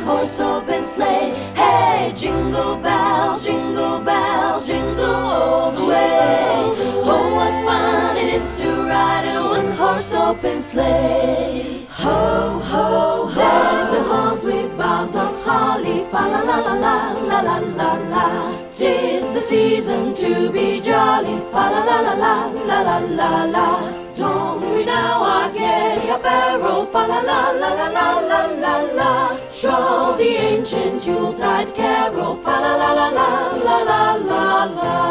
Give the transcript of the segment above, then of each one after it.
one-horse open sleigh. Hey, jingle bells, jingle bells, jingle all the way. Oh, what fun it is to ride in a one-horse open sleigh. Ho, ho, ho. Deck the halls with boughs of holly. Fa la la la la la la la la. 'Tis the season to be jolly. Fa la la la la la la la la. Don't we now our gay apparel? Fa la la la la la la la la. Troll the ancient Yuletide carol. Fa la la la la la la la la.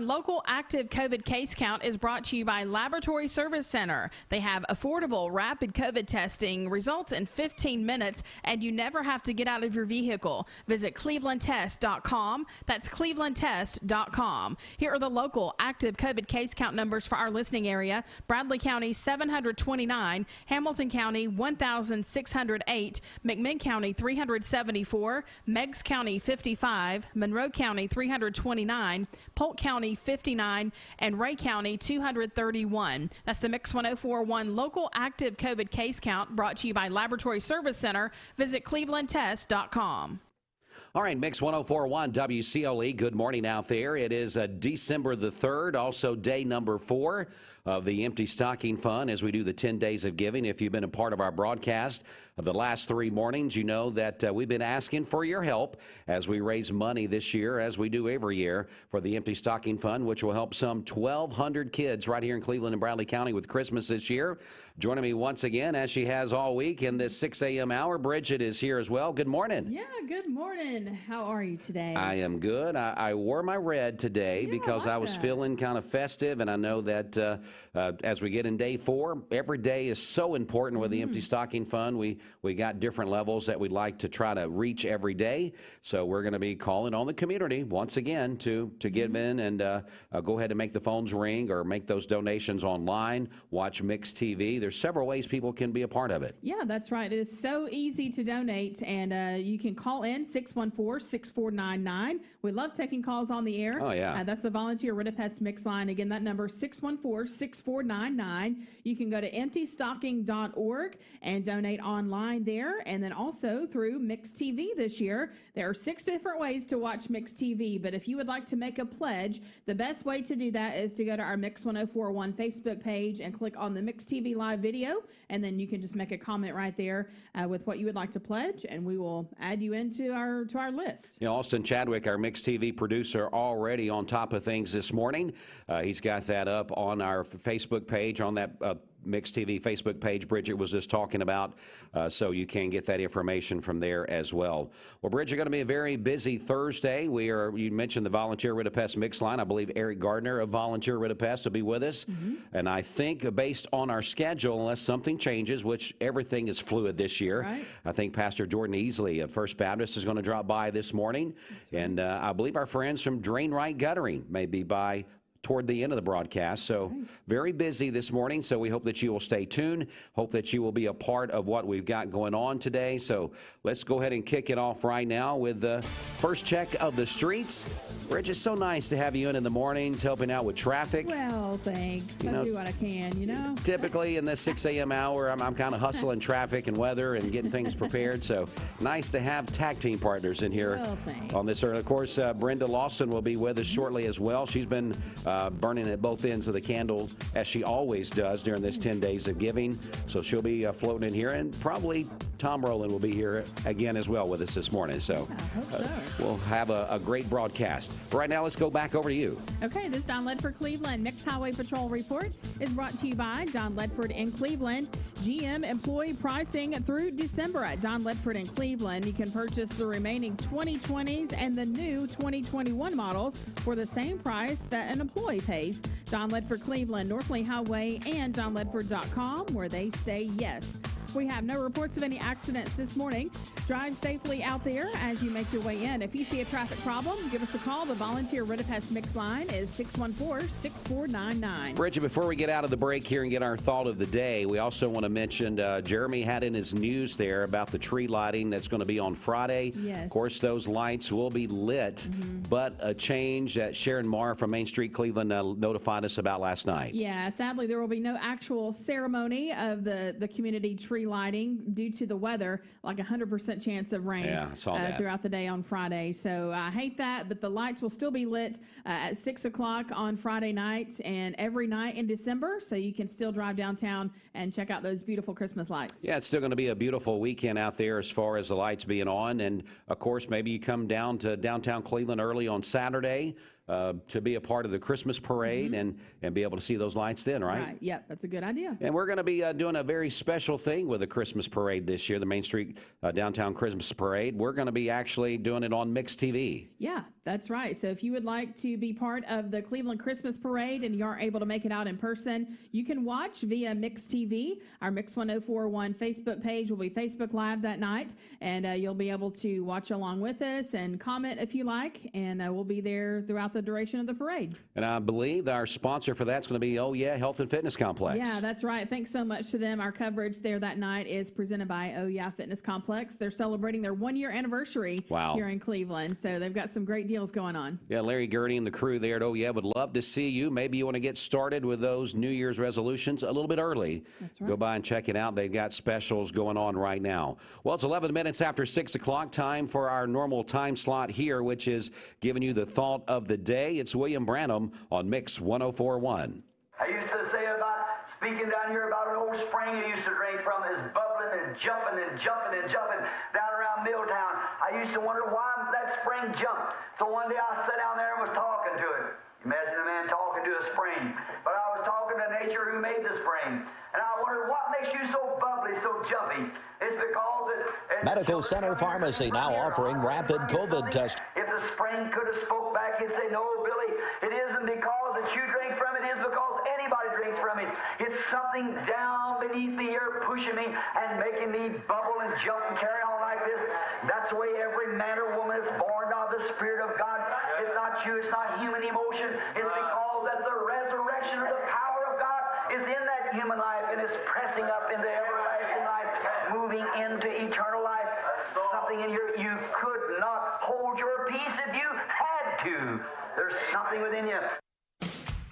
Local active COVID case count is brought to you by Laboratory Service Center. They have affordable rapid COVID testing, results in 15 minutes, and you never have to get out of your vehicle. Visit clevelandtest.com. That's clevelandtest.com. Here are the local active COVID case count numbers for our listening area. Bradley County 729, Hamilton County 1,608, McMinn County 374, Meigs County 55, Monroe County 329, Polk County 59, and Ray County 231. That's the Mix 1041 local active COVID case count brought to you by Laboratory Service Center. Visit clevelandtest.com. All right, Mix 1041 WCOE. Good morning out there. It is December the 3rd, also day number 4 of the Empty Stocking Fund as we do the 10 days of giving. If you've been a part of our broadcast of the last 3 mornings, you know that we've been asking for your help as we raise money this year, as we do every year, for the Empty Stocking Fund, which will help some 1,200 kids right here in Cleveland and Bradley County with Christmas this year. Joining me once again, as she has all week in this 6 a.m. hour, Bridget is here as well. Good morning. Yeah, good morning. How are you today? I am good. I wore my red today because I was feeling kind of festive, and I know that as we get in day 4, every day is so important with the Empty Stocking Fund. We got different levels that we'd like to try to reach every day, so we're going to be calling on the community once again to give in and go ahead and make the phones ring or make those donations online, watch Mix TV. There's several ways people can be a part of it. Yeah, that's right. It is so easy to donate, and you can call in 614-6499. We love taking calls on the air. Oh, yeah. That's the Volunteer Rid-A-Pest Mix line. Again, that number is 614-6499. You can go to emptystocking.org and donate online there, and then also through Mix TV this year. There are 6 different ways to watch Mix TV, but if you would like to make a pledge, the best way to do that is to go to our Mix 1041 Facebook page and click on the Mix TV live video, and then you can just make a comment right there with what you would like to pledge, and we will add you into our list. You know, Austin Chadwick, our Mix TV producer, already on top of things this morning. He's got that up on our Facebook page, on that Mix TV Facebook page Bridget was just talking about, so you can get that information from there as well. Well, Bridget, going to be a very busy Thursday. You mentioned the Volunteer Rid-A-Pest Mix line. I believe Eric Gardner of Volunteer Rid-A-Pest will be with us. And I think based on our schedule, unless something changes, which everything is fluid this year, right, I think Pastor Jordan Easley of First Baptist is going to drop by this morning. Right. And I believe our friends from Drain Right Guttering may be by toward the end of the broadcast. So very busy this morning. So we hope that you will stay tuned. Hope that you will be a part of what we've got going on today. So let's go ahead and kick it off right now with the first check of the streets. Rich, it's so nice to have you in the mornings helping out with traffic. Well, thanks. I do what I can, Typically in this 6 a.m. hour, I'm kind of hustling traffic and weather and getting things prepared. So nice to have tag team partners in here on this. Of course, Brenda Lawson will be with us shortly as well. She's been burning at both ends of the candle, as she always does during this 10 days of giving. So she'll be floating in here, and probably Tom Rowland will be here again as well with us this morning. So, I hope so. We'll have a great broadcast. But right now, let's go back over to you. Okay, this Don Ledford Cleveland Mixed Highway Patrol report is brought to you by Don Ledford in Cleveland. GM employee pricing through December at Don Ledford in Cleveland. You can purchase the remaining 2020s and the new 2021 models for the same price that an employee pays. Don Ledford Cleveland, North Lee Highway, and donledford.com, where they say yes. We have no reports of any accidents this morning. Drive safely out there as you make your way in. If you see a traffic problem, give us a call. The volunteer Ridipest Mix line is 614-6499. Bridget, before we get out of the break here and get our thought of the day, we also want to mention Jeremy had in his news there about the tree lighting that's going to be on Friday. Yes. Of course, those lights will be lit, but a change that Sharon Marr from Main Street Cleveland notified us about last night. Yeah, sadly, there will be no actual ceremony of the community tree lighting due to the weather, like 100% chance of rain throughout the day on Friday. So I hate that, but the lights will still be lit at 6 o'clock on Friday night and every night in December, so you can still drive downtown and check out those beautiful Christmas lights. Yeah, it's still going to be a beautiful weekend out there as far as the lights being on. And, of course, maybe you come down to downtown Cleveland early on Saturday to be a part of the Christmas parade and be able to see those lights then, right? Right. Yep, that's a good idea. And we're going to be doing a very special thing with the Christmas parade this year, the Main Street Downtown Christmas Parade. We're going to be actually doing it on Mix TV. Yeah, that's right. So if you would like to be part of the Cleveland Christmas Parade and you aren't able to make it out in person, you can watch via Mix TV. Our Mix 1041 Facebook page will be Facebook Live that night, and you'll be able to watch along with us and comment if you like, and we'll be there throughout the duration of the parade. And I believe our sponsor for that's going to be, Health and Fitness Complex. Yeah, that's right. Thanks so much to them. Our coverage there that night is presented by Fitness Complex. They're celebrating their 1-year anniversary here in Cleveland, so they've got some great deals going on. Yeah, Larry Gurney and the crew there at would love to see you. Maybe you want to get started with those New Year's resolutions a little bit early. That's right. Go by and check it out. They've got specials going on right now. Well, it's 11 minutes after 6 o'clock, time for our normal time slot here, which is giving you the thought of the day. It's William Branham on Mix 1041. I used to say about speaking down here about an old spring you used to drink from that's bubbling and jumping and jumping and jumping down around Milltown. I used to wonder why that spring jumped. So one day I sat down there and was talking to it. Imagine a man talking to a spring. But I was talking to nature who made the spring. And I wondered what makes you so bubbly, so jumpy. It's because Medical Center Pharmacy now offering rapid COVID tests. If the spring could have spoke back, he'd say, no, Billy, it isn't because that you drink from it. It is because anybody drinks from it. It's something down beneath me here pushing me and making me bubble and jump and carry on like this. That's the way every man or woman is born of the Spirit of God. It's not you. It's not human emotion. It's because that the resurrection of the power of God is in that human life and is pressing up into everlasting life, moving into eternal life. Something in here, you could not hold your peace if you had to. There's something within you.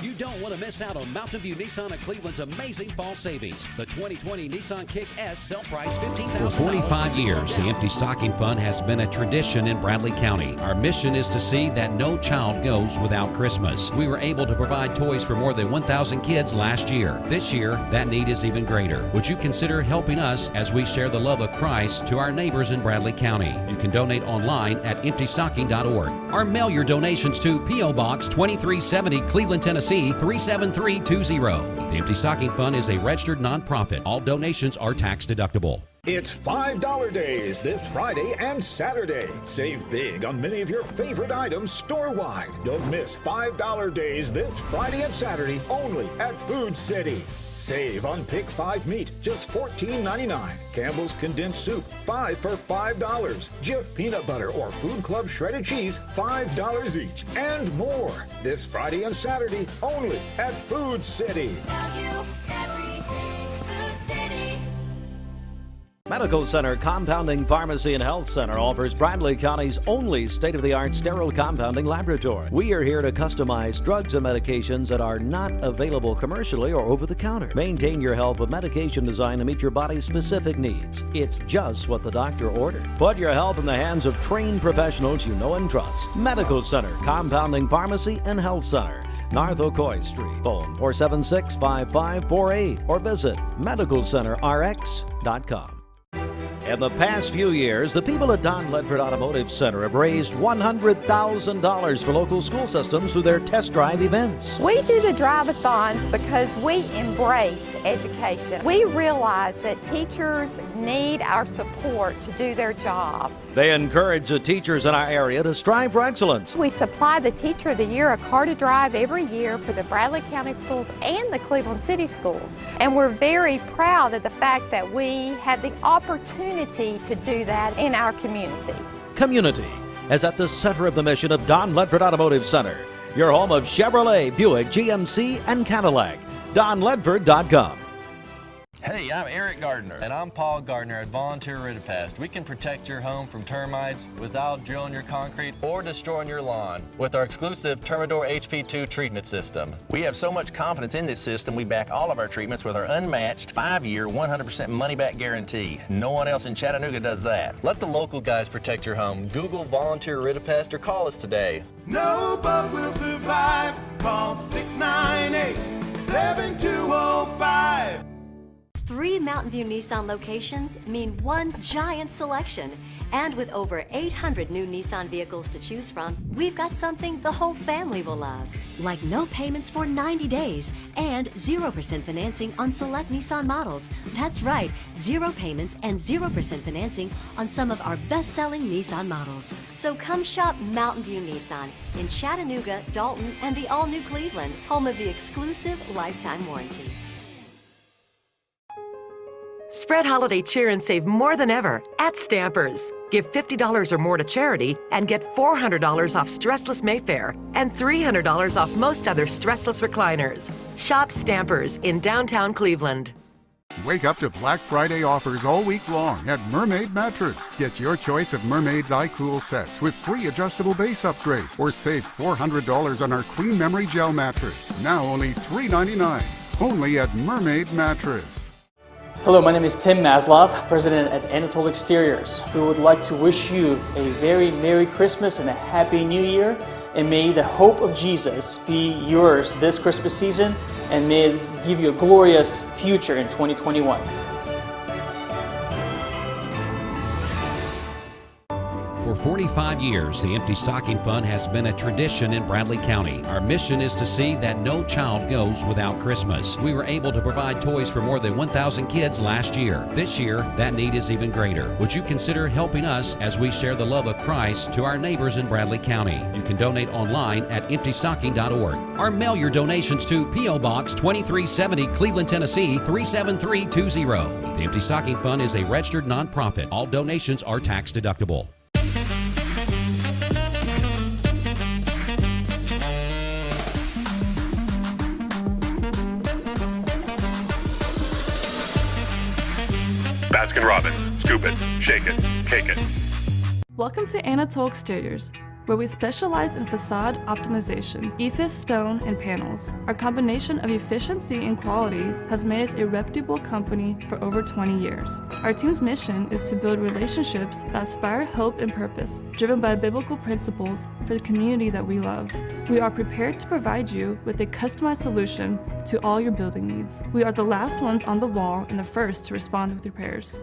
You don't want to miss out on Mountain View Nissan of Cleveland's amazing fall savings. The 2020 Nissan Kick S sell price $15,000. For 45 years, the Empty Stocking Fund has been a tradition in Bradley County. Our mission is to see that no child goes without Christmas. We were able to provide toys for more than 1,000 kids last year. This year, that need is even greater. Would you consider helping us as we share the love of Christ to our neighbors in Bradley County? You can donate online at emptystocking.org or mail your donations to P.O. Box 2370, Cleveland, Tennessee 37320. The Empty Stocking Fund is a registered nonprofit. All donations are tax deductible. It's $5 days this Friday and Saturday. Save big on many of your favorite items store-wide. Don't miss $5 days this Friday and Saturday only at Food City. Save on Pick 5 meat, just $14.99. Campbell's condensed soup, 5 for $5. Jif peanut butter or Food Club shredded cheese, $5 each. And more. This Friday and Saturday only at Food City. Medical Center Compounding Pharmacy and Health Center offers Bradley County's only state-of-the-art sterile compounding laboratory. We are here to customize drugs and medications that are not available commercially or over the counter. Maintain your health with medication designed to meet your body's specific needs. It's just what the doctor ordered. Put your health in the hands of trained professionals you know and trust. Medical Center Compounding Pharmacy and Health Center, North Ocoee Street. Phone 476-5548 or visit medicalcenterrx.com. In the past few years, the people at Don Ledford Automotive Center have raised $100,000 for local school systems through their test drive events. We do the drive-a-thons because we embrace education. We realize that teachers need our support to do their job. They encourage the teachers in our area to strive for excellence. We supply the Teacher of the Year a car to drive every year for the Bradley County Schools and the Cleveland City Schools. And we're very proud of the fact that we have the opportunity to do that in our community. Community is at the center of the mission of Don Ledford Automotive Center, your home of Chevrolet, Buick, GMC, and Cadillac. DonLedford.com. Hey, I'm Eric Gardner. And I'm Paul Gardner at Volunteer Ridipest. We can protect your home from termites without drilling your concrete or destroying your lawn with our exclusive Termidor HP2 treatment system. We have so much confidence in this system, we back all of our treatments with our unmatched 5-year, 100% money-back guarantee. No one else in Chattanooga does that. Let the local guys protect your home. Google Volunteer Ridipest or call us today. No bug will survive. Call 698-7205. 3 Mountain View Nissan locations mean one giant selection. And with over 800 new Nissan vehicles to choose from, we've got something the whole family will love. Like no payments for 90 days and 0% financing on select Nissan models. That's right, 0 payments and 0% financing on some of our best-selling Nissan models. So come shop Mountain View Nissan in Chattanooga, Dalton, and the all-new Cleveland, home of the exclusive lifetime warranty. Spread holiday cheer and save more than ever at Stampers. Give $50 or more to charity and get $400 off Stressless Mayfair and $300 off most other stressless recliners. Shop Stampers in downtown Cleveland. Wake up to Black Friday offers all week long at Mermaid Mattress. Get your choice of Mermaid's iCool sets with free adjustable base upgrade or save $400 on our Queen Memory Gel mattress. Now only $399. Only at Mermaid Mattress. Hello, my name is Tim Maslov, President at Anatole Exteriors. We would like to wish you a very Merry Christmas and a Happy New Year, and may the hope of Jesus be yours this Christmas season, and may it give you a glorious future in 2021. For 45 years, the Empty Stocking Fund has been a tradition in Bradley County. Our mission is to see that no child goes without Christmas. We were able to provide toys for more than 1,000 kids last year. This year, that need is even greater. Would you consider helping us as we share the love of Christ to our neighbors in Bradley County? You can donate online at emptystocking.org or mail your donations to P.O. Box 2370, Cleveland, Tennessee 37320. The Empty Stocking Fund is a registered nonprofit. All donations are tax deductible. Baskin-Robbins. Scoop it, shake it, cake it. Welcome to Anatole Exteriors, where we specialize in facade optimization, EIFS stone, and panels. Our combination of efficiency and quality has made us a reputable company for over 20 years. Our team's mission is to build relationships that inspire hope and purpose, driven by biblical principles for the community that we love. We are prepared to provide you with a customized solution to all your building needs. We are the last ones on the wall and the first to respond with repairs.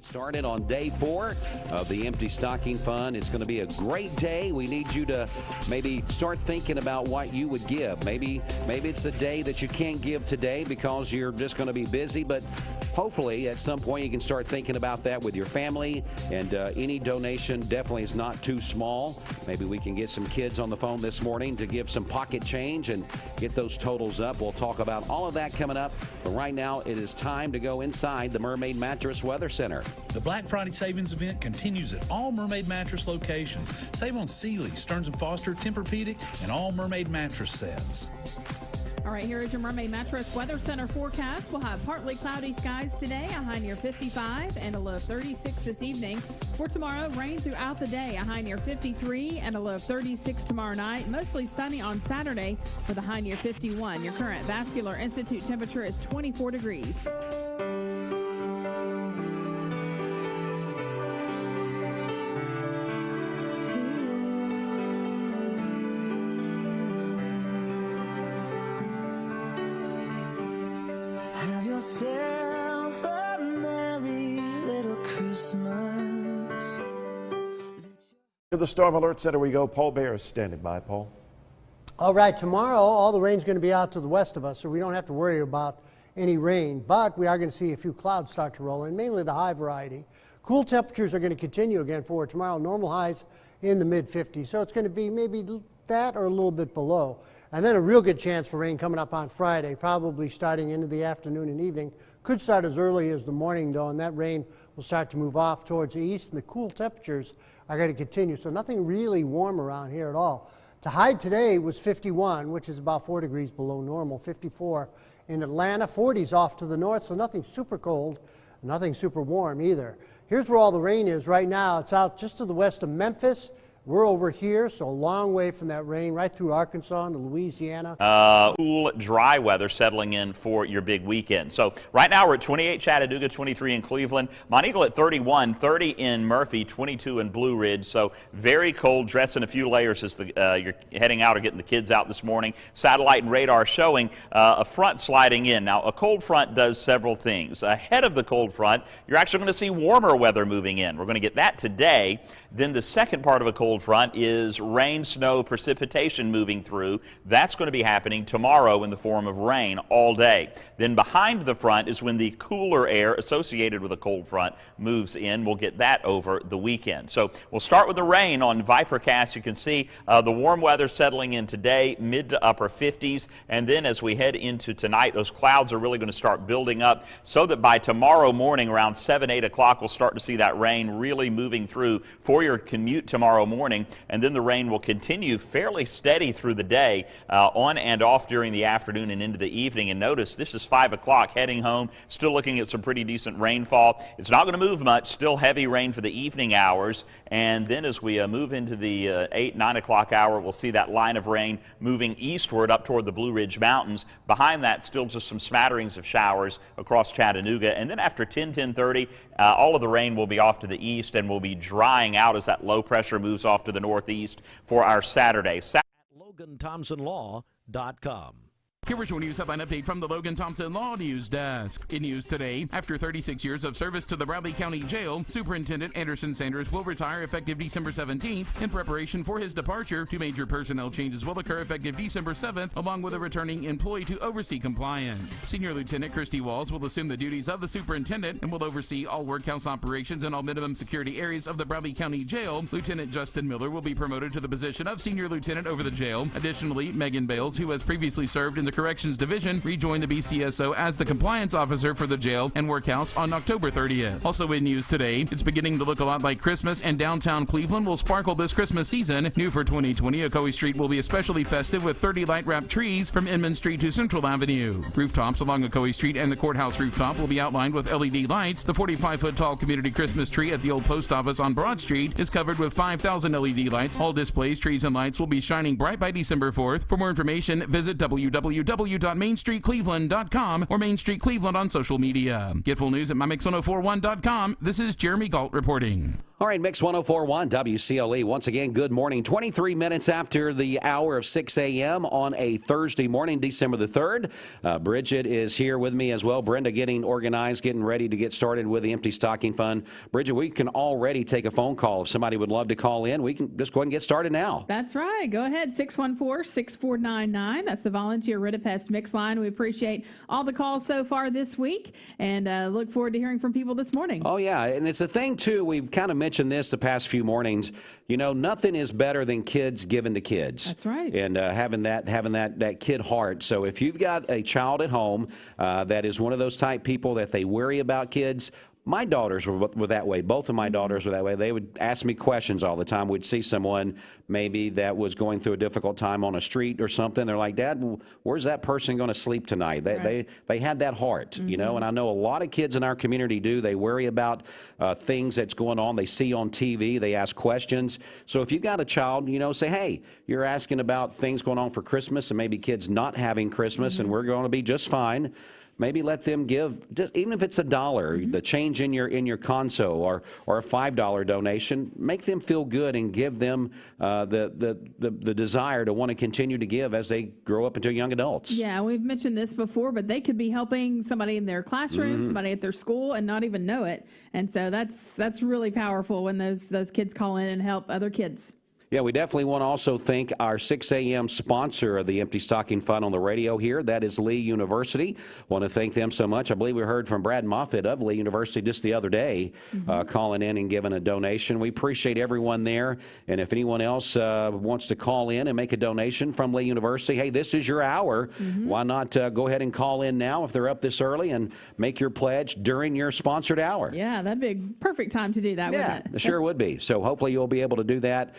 Started on day 4 of the Empty Stocking Fund. It's going to be a great day. We need you to maybe start thinking about what you would give. Maybe it's a day that you can't give today because you're just going to be busy, but hopefully at some point you can start thinking about that with your family, and any donation definitely is not too small. Maybe we can get some kids on the phone this morning to give some pocket change and get those totals up. We'll talk about all of that coming up, but right now it is time to go inside the Mermaid Mattress Weather Center. The Black Friday Savings Event continues at all Mermaid Mattress locations. Save on Sealy, Stearns & Foster, Tempur-Pedic, and all Mermaid mattress sets. All right, here is your Mermaid Mattress Weather Center forecast. We'll have partly cloudy skies today, a high near 55 and a low of 36 this evening. For tomorrow, rain throughout the day, a high near 53 and a low of 36 tomorrow night. Mostly sunny on Saturday with a high near 51. Your current Vascular Institute temperature is 24 degrees. Yourself a merry little Christmas. To the Storm Alert Center we go. Paul Bear is standing by. Paul. All right, tomorrow all the rain's going to be out to the west of us, so we don't have to worry about any rain, but we are going to see a few clouds start to roll in, mainly the high variety. Cool temperatures are going to continue again for tomorrow. Normal highs in the mid-50s, so it's going to be maybe that or a little bit below. And then a real good chance for rain coming up on Friday, probably starting into the afternoon and evening. Could start as early as the morning, though, and that rain will start to move off towards the east, and the cool temperatures are going to continue. So nothing really warm around here at all. The high today was 51, which is about 4 degrees below normal, 54 in Atlanta, 40s off to the north, so nothing super cold, nothing super warm either. Here's where all the rain is right now. It's out just to the west of Memphis. We're over here, so a long way from that rain, right through Arkansas into Louisiana. Cool, dry weather settling in for your big weekend. So right now we're at 28 Chattanooga, 23 in Cleveland, Mont Eagle at 31, 30 in Murphy, 22 in Blue Ridge. So very cold, dress in a few layers as you're heading out or getting the kids out this morning. Satellite and radar showing a front sliding in. Now a cold front does several things. Ahead of the cold front, you're actually going to see warmer weather moving in. We're going to get that today. Then the second part of a cold front is rain, snow, precipitation moving through. That's going to be happening tomorrow in the form of rain all day. Then behind the front is when the cooler air associated with a cold front moves in. We'll get that over the weekend. So we'll start with the rain on Vipercast. You can see the warm weather settling in today, mid to upper 50s. And then as we head into tonight, those clouds are really going to start building up so that by tomorrow morning around 7, 8 o'clock, we'll start to see that rain really moving through for your commute tomorrow morning, and then the rain will continue fairly steady through the day, on and off during the afternoon and into the evening. And notice this is 5 o'clock heading home, still looking at some pretty decent rainfall. It's not going to move much, still heavy rain for the evening hours, and then as we move into the 8, 9 o'clock hour, we'll see that line of rain moving eastward up toward the Blue Ridge Mountains. Behind that, still just some smatterings of showers across Chattanooga, and then after 10, 10:30, all of the rain will be off to the east and will be drying out as that low pressure moves off to the northeast for our Saturday. LoganThompsonLaw.com. Here's your news headline update from the Logan Thompson Law News Desk. In news today, after 36 years of service to the Bradley County Jail, Superintendent Anderson Sanders will retire effective December 17th. In preparation for his departure, 2 major personnel changes will occur effective December 7th, along with a returning employee to oversee compliance. Senior Lieutenant Christy Walls will assume the duties of the superintendent and will oversee all workhouse operations and all minimum security areas of the Bradley County Jail. Lieutenant Justin Miller will be promoted to the position of Senior Lieutenant over the jail. Additionally, Megan Bales, who has previously served in the Corrections Division, rejoined the BCSO as the compliance officer for the jail and workhouse on October 30th. Also in news today, it's beginning to look a lot like Christmas, and downtown Cleveland will sparkle this Christmas season. New for 2020, Ocoee Street will be especially festive with 30 light-wrapped trees from Inman Street to Central Avenue. Rooftops along Ocoee Street and the courthouse rooftop will be outlined with LED lights. The 45-foot-tall community Christmas tree at the old post office on Broad Street is covered with 5,000 LED lights. All displays, trees, and lights will be shining bright by December 4th. For more information, visit www.mainstreetcleveland.com or Main Street Cleveland on social media. Get full news at mymix1041.com. This is Jeremy Galt reporting. All right, Mix 104.1 WCLE. Once again, good morning. 23 minutes after the hour of 6 a.m. on a Thursday morning, December the 3rd. Bridget is here with me as well. Brenda getting organized, getting ready to get started with the Empty Stocking Fund. Bridget, we can already take a phone call. If somebody would love to call in, we can just go ahead and get started now. That's right. Go ahead, 614-6499. That's the Volunteer Rid-A-Pest Mix line. We appreciate all the calls so far this week and look forward to hearing from people this morning. Oh, yeah, and it's a thing, too. We've kind of mentioned this the past few mornings. You know, nothing is better than kids giving to kids. That's right. And having that kid heart. So if you've got a child at home that is one of those type people that they worry about kids. My daughters were that way. Both of my daughters were that way. They would ask me questions all the time. We'd see someone maybe that was going through a difficult time on a street or something. They're like, Dad, where's that person going to sleep tonight? They had that heart, you know, and I know a lot of kids in our community do. They worry about things that's going on. They see on TV. They ask questions. So if you've got a child, you know, say, hey, you're asking about things going on for Christmas and maybe kids not having Christmas and we're going to be just fine. Maybe let them give, just, even if it's $1, the change in your console or a $5 donation. Make them feel good and give them the desire to want to continue to give as they grow up into young adults. Yeah, we've mentioned this before, but they could be helping somebody in their classroom, somebody at their school, and not even know it. And so that's really powerful when those kids call in and help other kids. Yeah, we definitely want to also thank our 6 a.m. sponsor of the Empty Stocking Fund on the radio here. That is Lee University. Want to thank them so much. I believe we heard from Brad Moffitt of Lee University just the other day calling in and giving a donation. We appreciate everyone there. And if anyone else wants to call in and make a donation from Lee University, hey, this is your hour. Why not go ahead and call in now if they're up this early and make your pledge during your sponsored hour. Yeah, that'd be a perfect time to do that, wouldn't it? It sure would be. So hopefully you'll be able to do that.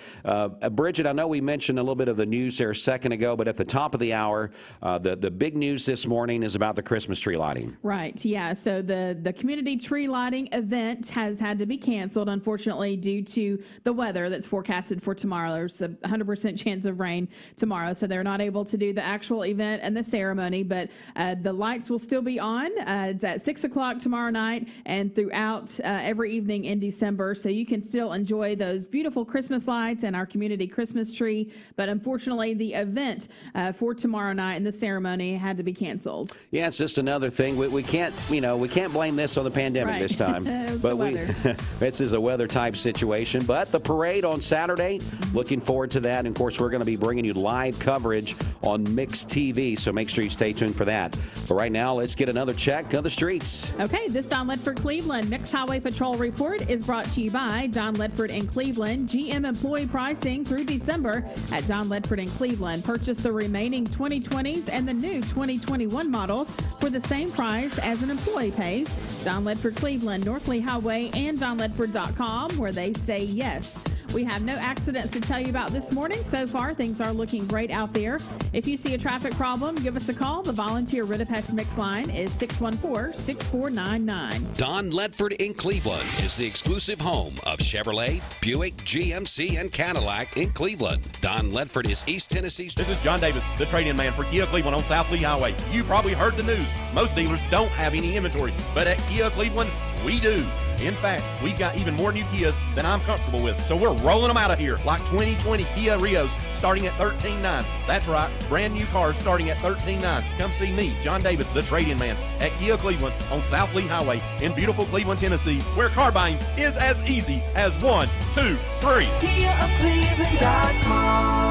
Bridget, I know we mentioned a little bit of the news there a second ago, but at the top of the hour, the big news this morning is about the Christmas tree lighting. Right, yeah. So the community tree lighting event has had to be canceled, unfortunately, due to the weather that's forecasted for tomorrow. There's a 100% chance of rain tomorrow, so they're not able to do the actual event and the ceremony, but the lights will still be on. It's at 6 o'clock tomorrow night and throughout every evening in December, so you can still enjoy those beautiful Christmas lights and our community Christmas tree, but unfortunately the event for tomorrow night and the ceremony had to be canceled. Yeah, it's just another thing. We can't, we can't blame this on the pandemic this time. But this is a weather type situation. But the parade on Saturday, looking forward to that. And of course, we're going to be bringing you live coverage on Mix TV, so make sure you stay tuned for that. But right now, let's get another check of the streets. Okay, this Don Ledford Cleveland Mix Highway Patrol report is brought to you by Don Ledford in Cleveland. GM employee pricing through December at Don Ledford in Cleveland. Purchase the remaining 2020s and the new 2021 models for the same price as an employee pays. Don Ledford Cleveland, North Lee Highway, and DonLedford.com, where they say yes. We have no accidents to tell you about this morning. So far, things are looking great out there. If you see a traffic problem, give us a call. The Volunteer Rid-A-Pest Mix line is 614-6499. Don Ledford in Cleveland is the exclusive home of Chevrolet, Buick, GMC, and Cadillac in Cleveland. Don Ledford is East Tennessee's. This is John Davis, the trade-in man for Kia Cleveland on South Lee Highway. You probably heard the news. Most dealers don't have any inventory, but at Kia Cleveland, we do. In fact, we've got even more new Kias than I'm comfortable with. So we're rolling them out of here, like 2020 Kia Rios starting at $13,900. That's right, brand new cars starting at $13,900. Come see me, John Davis, the trade-in man, at Kia Cleveland on South Lee Highway in beautiful Cleveland, Tennessee, where car buying is as easy as 1, 2, 3. KiaofCleveland.com.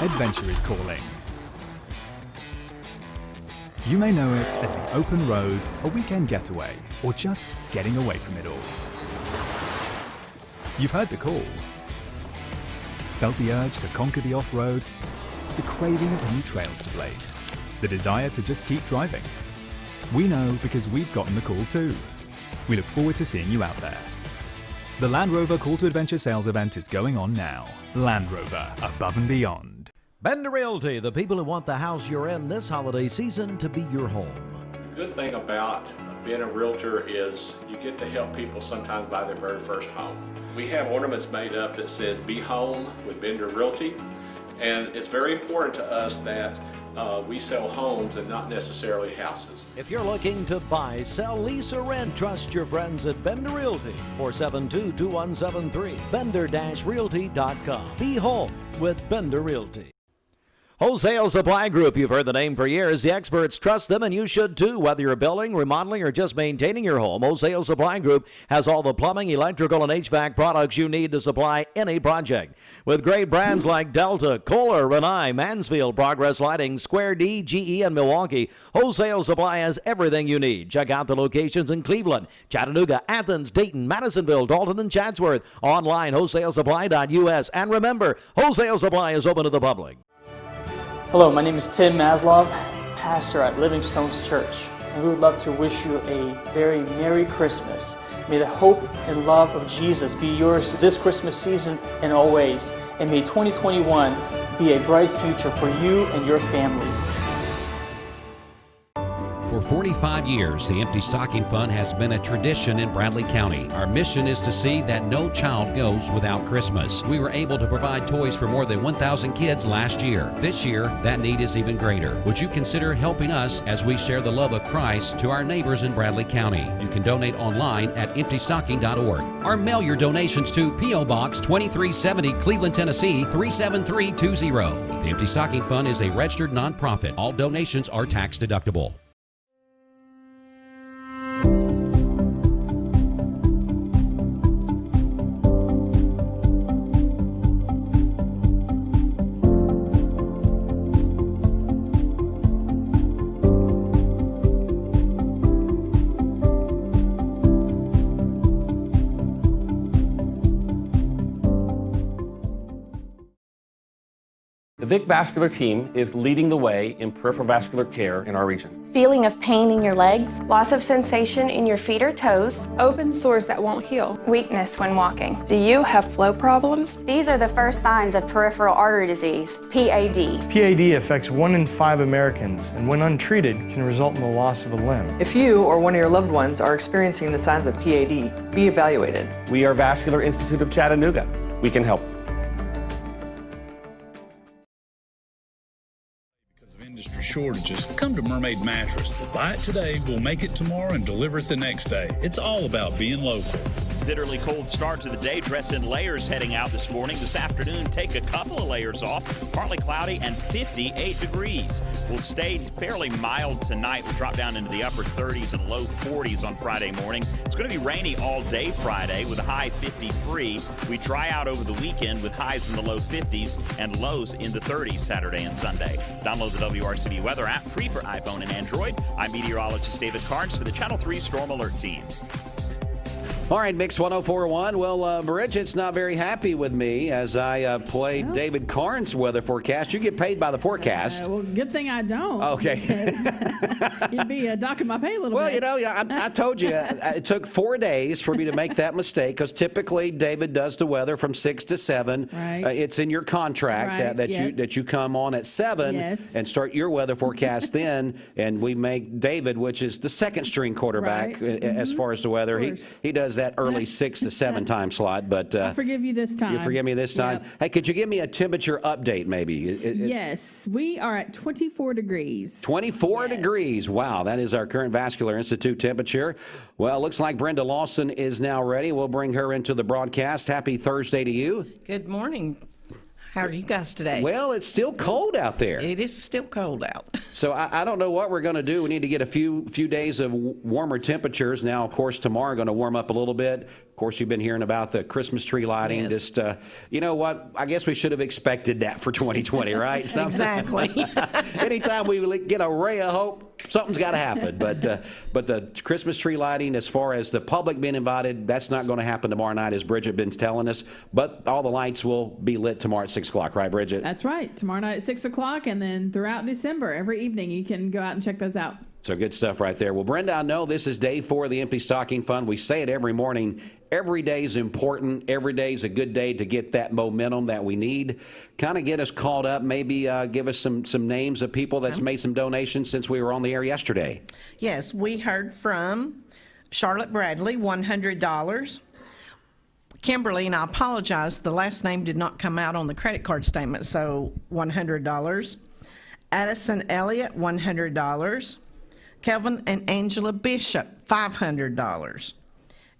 Adventure is calling. You may know it as the open road, a weekend getaway, or just getting away from it all. You've heard the call. Felt the urge to conquer the off-road, the craving of new trails to blaze, the desire to just keep driving. We know because we've gotten the call too. We look forward to seeing you out there. The Land Rover Call to Adventure sales event is going on now. Land Rover, above and beyond. Bender Realty, the people who want the house you're in this holiday season to be your home. The good thing about being a realtor is you get to help people sometimes buy their very first home. We have ornaments made up that says "Be Home with Bender Realty," and it's very important to us that we sell homes and not necessarily houses. If you're looking to buy, sell, lease, or rent, trust your friends at Bender Realty. 472-2173. Bender-Realty.com. Be home with Bender Realty. Wholesale Supply Group, you've heard the name for years. The experts trust them, and you should too. Whether you're building, remodeling, or just maintaining your home, Wholesale Supply Group has all the plumbing, electrical, and HVAC products you need to supply any project. With great brands like Delta, Kohler, Rinnai, Mansfield, Progress Lighting, Square D, GE, and Milwaukee, Wholesale Supply has everything you need. Check out the locations in Cleveland, Chattanooga, Athens, Dayton, Madisonville, Dalton, and Chatsworth. Online, wholesalesupply.us. And remember, Wholesale Supply is open to the public. Hello, my name is Tim Maslov, pastor at Livingstone's Church, and we would love to wish you a very Merry Christmas. May the hope and love of Jesus be yours this Christmas season and always, and may 2021 be a bright future for you and your family. For 45 years, the Empty Stocking Fund has been a tradition in Bradley County. Our mission is to see that no child goes without Christmas. We were able to provide toys for more than 1,000 kids last year. This year, that need is even greater. Would you consider helping us as we share the love of Christ to our neighbors in Bradley County? You can donate online at emptystocking.org or mail your donations to P.O. Box 2370, Cleveland, Tennessee 37320. The Empty Stocking Fund is a registered nonprofit. All donations are tax deductible. The Vic Vascular team is leading the way in peripheral vascular care in our region. Feeling of pain in your legs, loss of sensation in your feet or toes, open sores that won't heal, weakness when walking. Do you have flow problems? These are the first signs of peripheral artery disease, PAD. PAD affects 1 in 5 Americans, and when untreated, can result in the loss of a limb. If you or one of your loved ones are experiencing the signs of PAD, be evaluated. We are Vascular Institute of Chattanooga. We can help. Industry shortages, come to Mermaid Mattress. Buy it today, we'll make it tomorrow and deliver it the next day. It's all about being local. Bitterly cold start to the day. Dress in layers heading out this morning. This afternoon, take a couple of layers off. Partly cloudy and 58 degrees. We'll stay fairly mild tonight. We'll drop down into the upper 30s and low 40s on Friday morning. It's going to be rainy all day Friday with a high 53. We dry out over the weekend with highs in the low 50s and lows in the 30s Saturday and Sunday. Download the WRCB weather app, free for iPhone and Android. I'm meteorologist David Carnes for the Channel 3 Storm Alert Team. All right, Mix 104.1. Well, Bridget's not very happy with me as I played David Carnes' weather forecast. You get paid by the forecast. Well, good thing I don't. Okay. You'd be docking my pay a little bit. Well, you know, I told you it took 4 days for me to make that mistake because typically David does the weather from 6 to 7. Right. It's in your contract that you come on at 7 and start your weather forecast then, and we make David, which is the second string quarterback as far as the weather. He does that early 6 to 7 time slot, but I'll forgive you this time. You forgive me this time. Hey, could you give me a temperature update, maybe? Yes, we are at 24 degrees. 24 degrees. Wow, that is our current Vascular Institute temperature. Well, it looks like Brenda Lawson is now ready. We'll bring her into the broadcast. Happy Thursday to you. Good morning. How are you guys today? Well, it's still cold out there. It is still cold out. So I don't know what we're going to do. We need to get a few days of warmer temperatures. Now, of course, tomorrow going to warm up a little bit. Of course, you've been hearing about the Christmas tree lighting. Yes. Just, you know what? I guess we should have expected that for 2020, right? Exactly. Anytime we get a ray of hope, something's got to happen. But the Christmas tree lighting, as far as the public being invited, that's not going to happen tomorrow night, as Bridget been's telling us. But all the lights will be lit tomorrow at 6 o'clock, right, Bridget? That's right. Tomorrow night at 6 o'clock, and then throughout December, every evening, you can go out and check those out. So good stuff right there. Well, Brenda, I know this is day 4 of the Empty Stocking Fund. We say it every morning. Every day is important. Every day is a good day to get that momentum that we need. Kind of get us caught up. Maybe give us some names of people that's made some donations since we were on the air yesterday. Yes, we heard from Charlotte Bradley, $100. Kimberly, and I apologize, the last name did not come out on the credit card statement, so $100. Addison Elliott, $100. Kelvin and Angela Bishop, $500.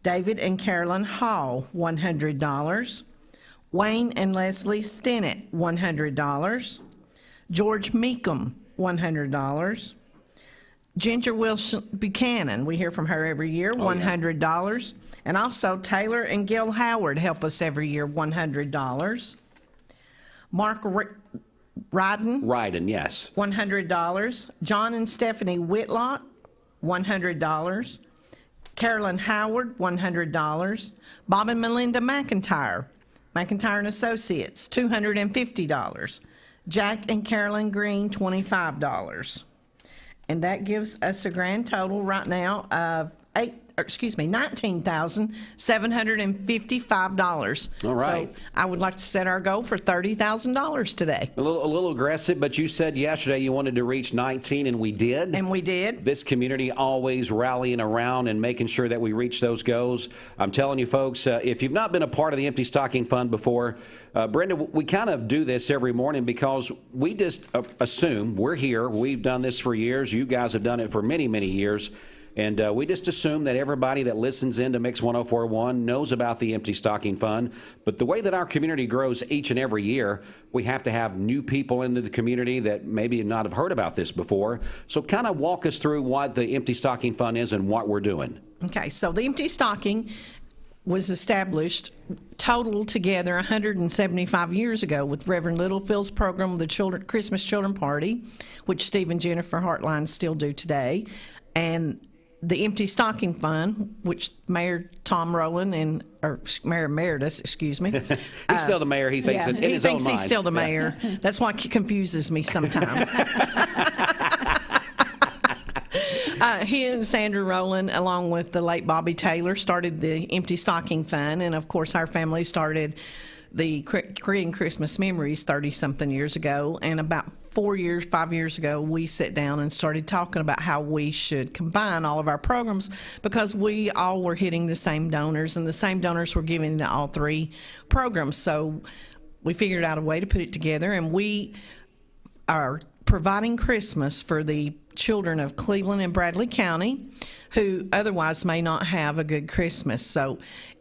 David and Carolyn Hall, $100. Wayne and Leslie Stinnett, $100. George Meekum, $100. Ginger Wilson Buchanan, we hear from her every year, $100. And also Taylor and Gil Howard help us every year, $100. Mark Ryden, yes. $100. John and Stephanie Whitlock, $100. Carolyn Howard, $100. Bob and Melinda McIntyre and Associates, $250. Jack and Carolyn Green, $25. And that gives us a grand total right now of $19,755. All right. So I would like to set our goal for $30,000 today. A little aggressive, but you said yesterday you wanted to reach 19, and we did. And we did. This community always rallying around and making sure that we reach those goals. I'm telling you, folks, if you've not been a part of the Empty Stocking Fund before, Brenda, we kind of do this every morning because we just assume we're here. We've done this for years. You guys have done it for many, many years. And we just assume that everybody that listens into Mix 104.1 knows about the Empty Stocking Fund. But the way that our community grows each and every year, we have to have new people into the community that maybe not have heard about this before. So kind of walk us through what the Empty Stocking Fund is and what we're doing. Okay, so the Empty Stocking was established total together 175 years ago with Reverend Littlefield's program, the Christmas Children Party, which Steve and Jennifer Hartline still do today, and the Empty Stocking Fund, which Mayor Tom Rowland or Mayor Emeritus, excuse me. He's still the mayor. He thinks in his own mind. He thinks he's still the mayor. That's why he confuses me sometimes. He and Sandra Rowland, along with the late Bobby Taylor, started the Empty Stocking Fund, and of course our family started the Korean Christmas Memories 30-something years ago, and about 5 years ago, we sat down and started talking about how we should combine all of our programs because we all were hitting the same donors, and the same donors were giving to all 3 programs. So we figured out a way to put it together, and we are providing Christmas for the children of Cleveland and Bradley County who otherwise may not have a good Christmas. So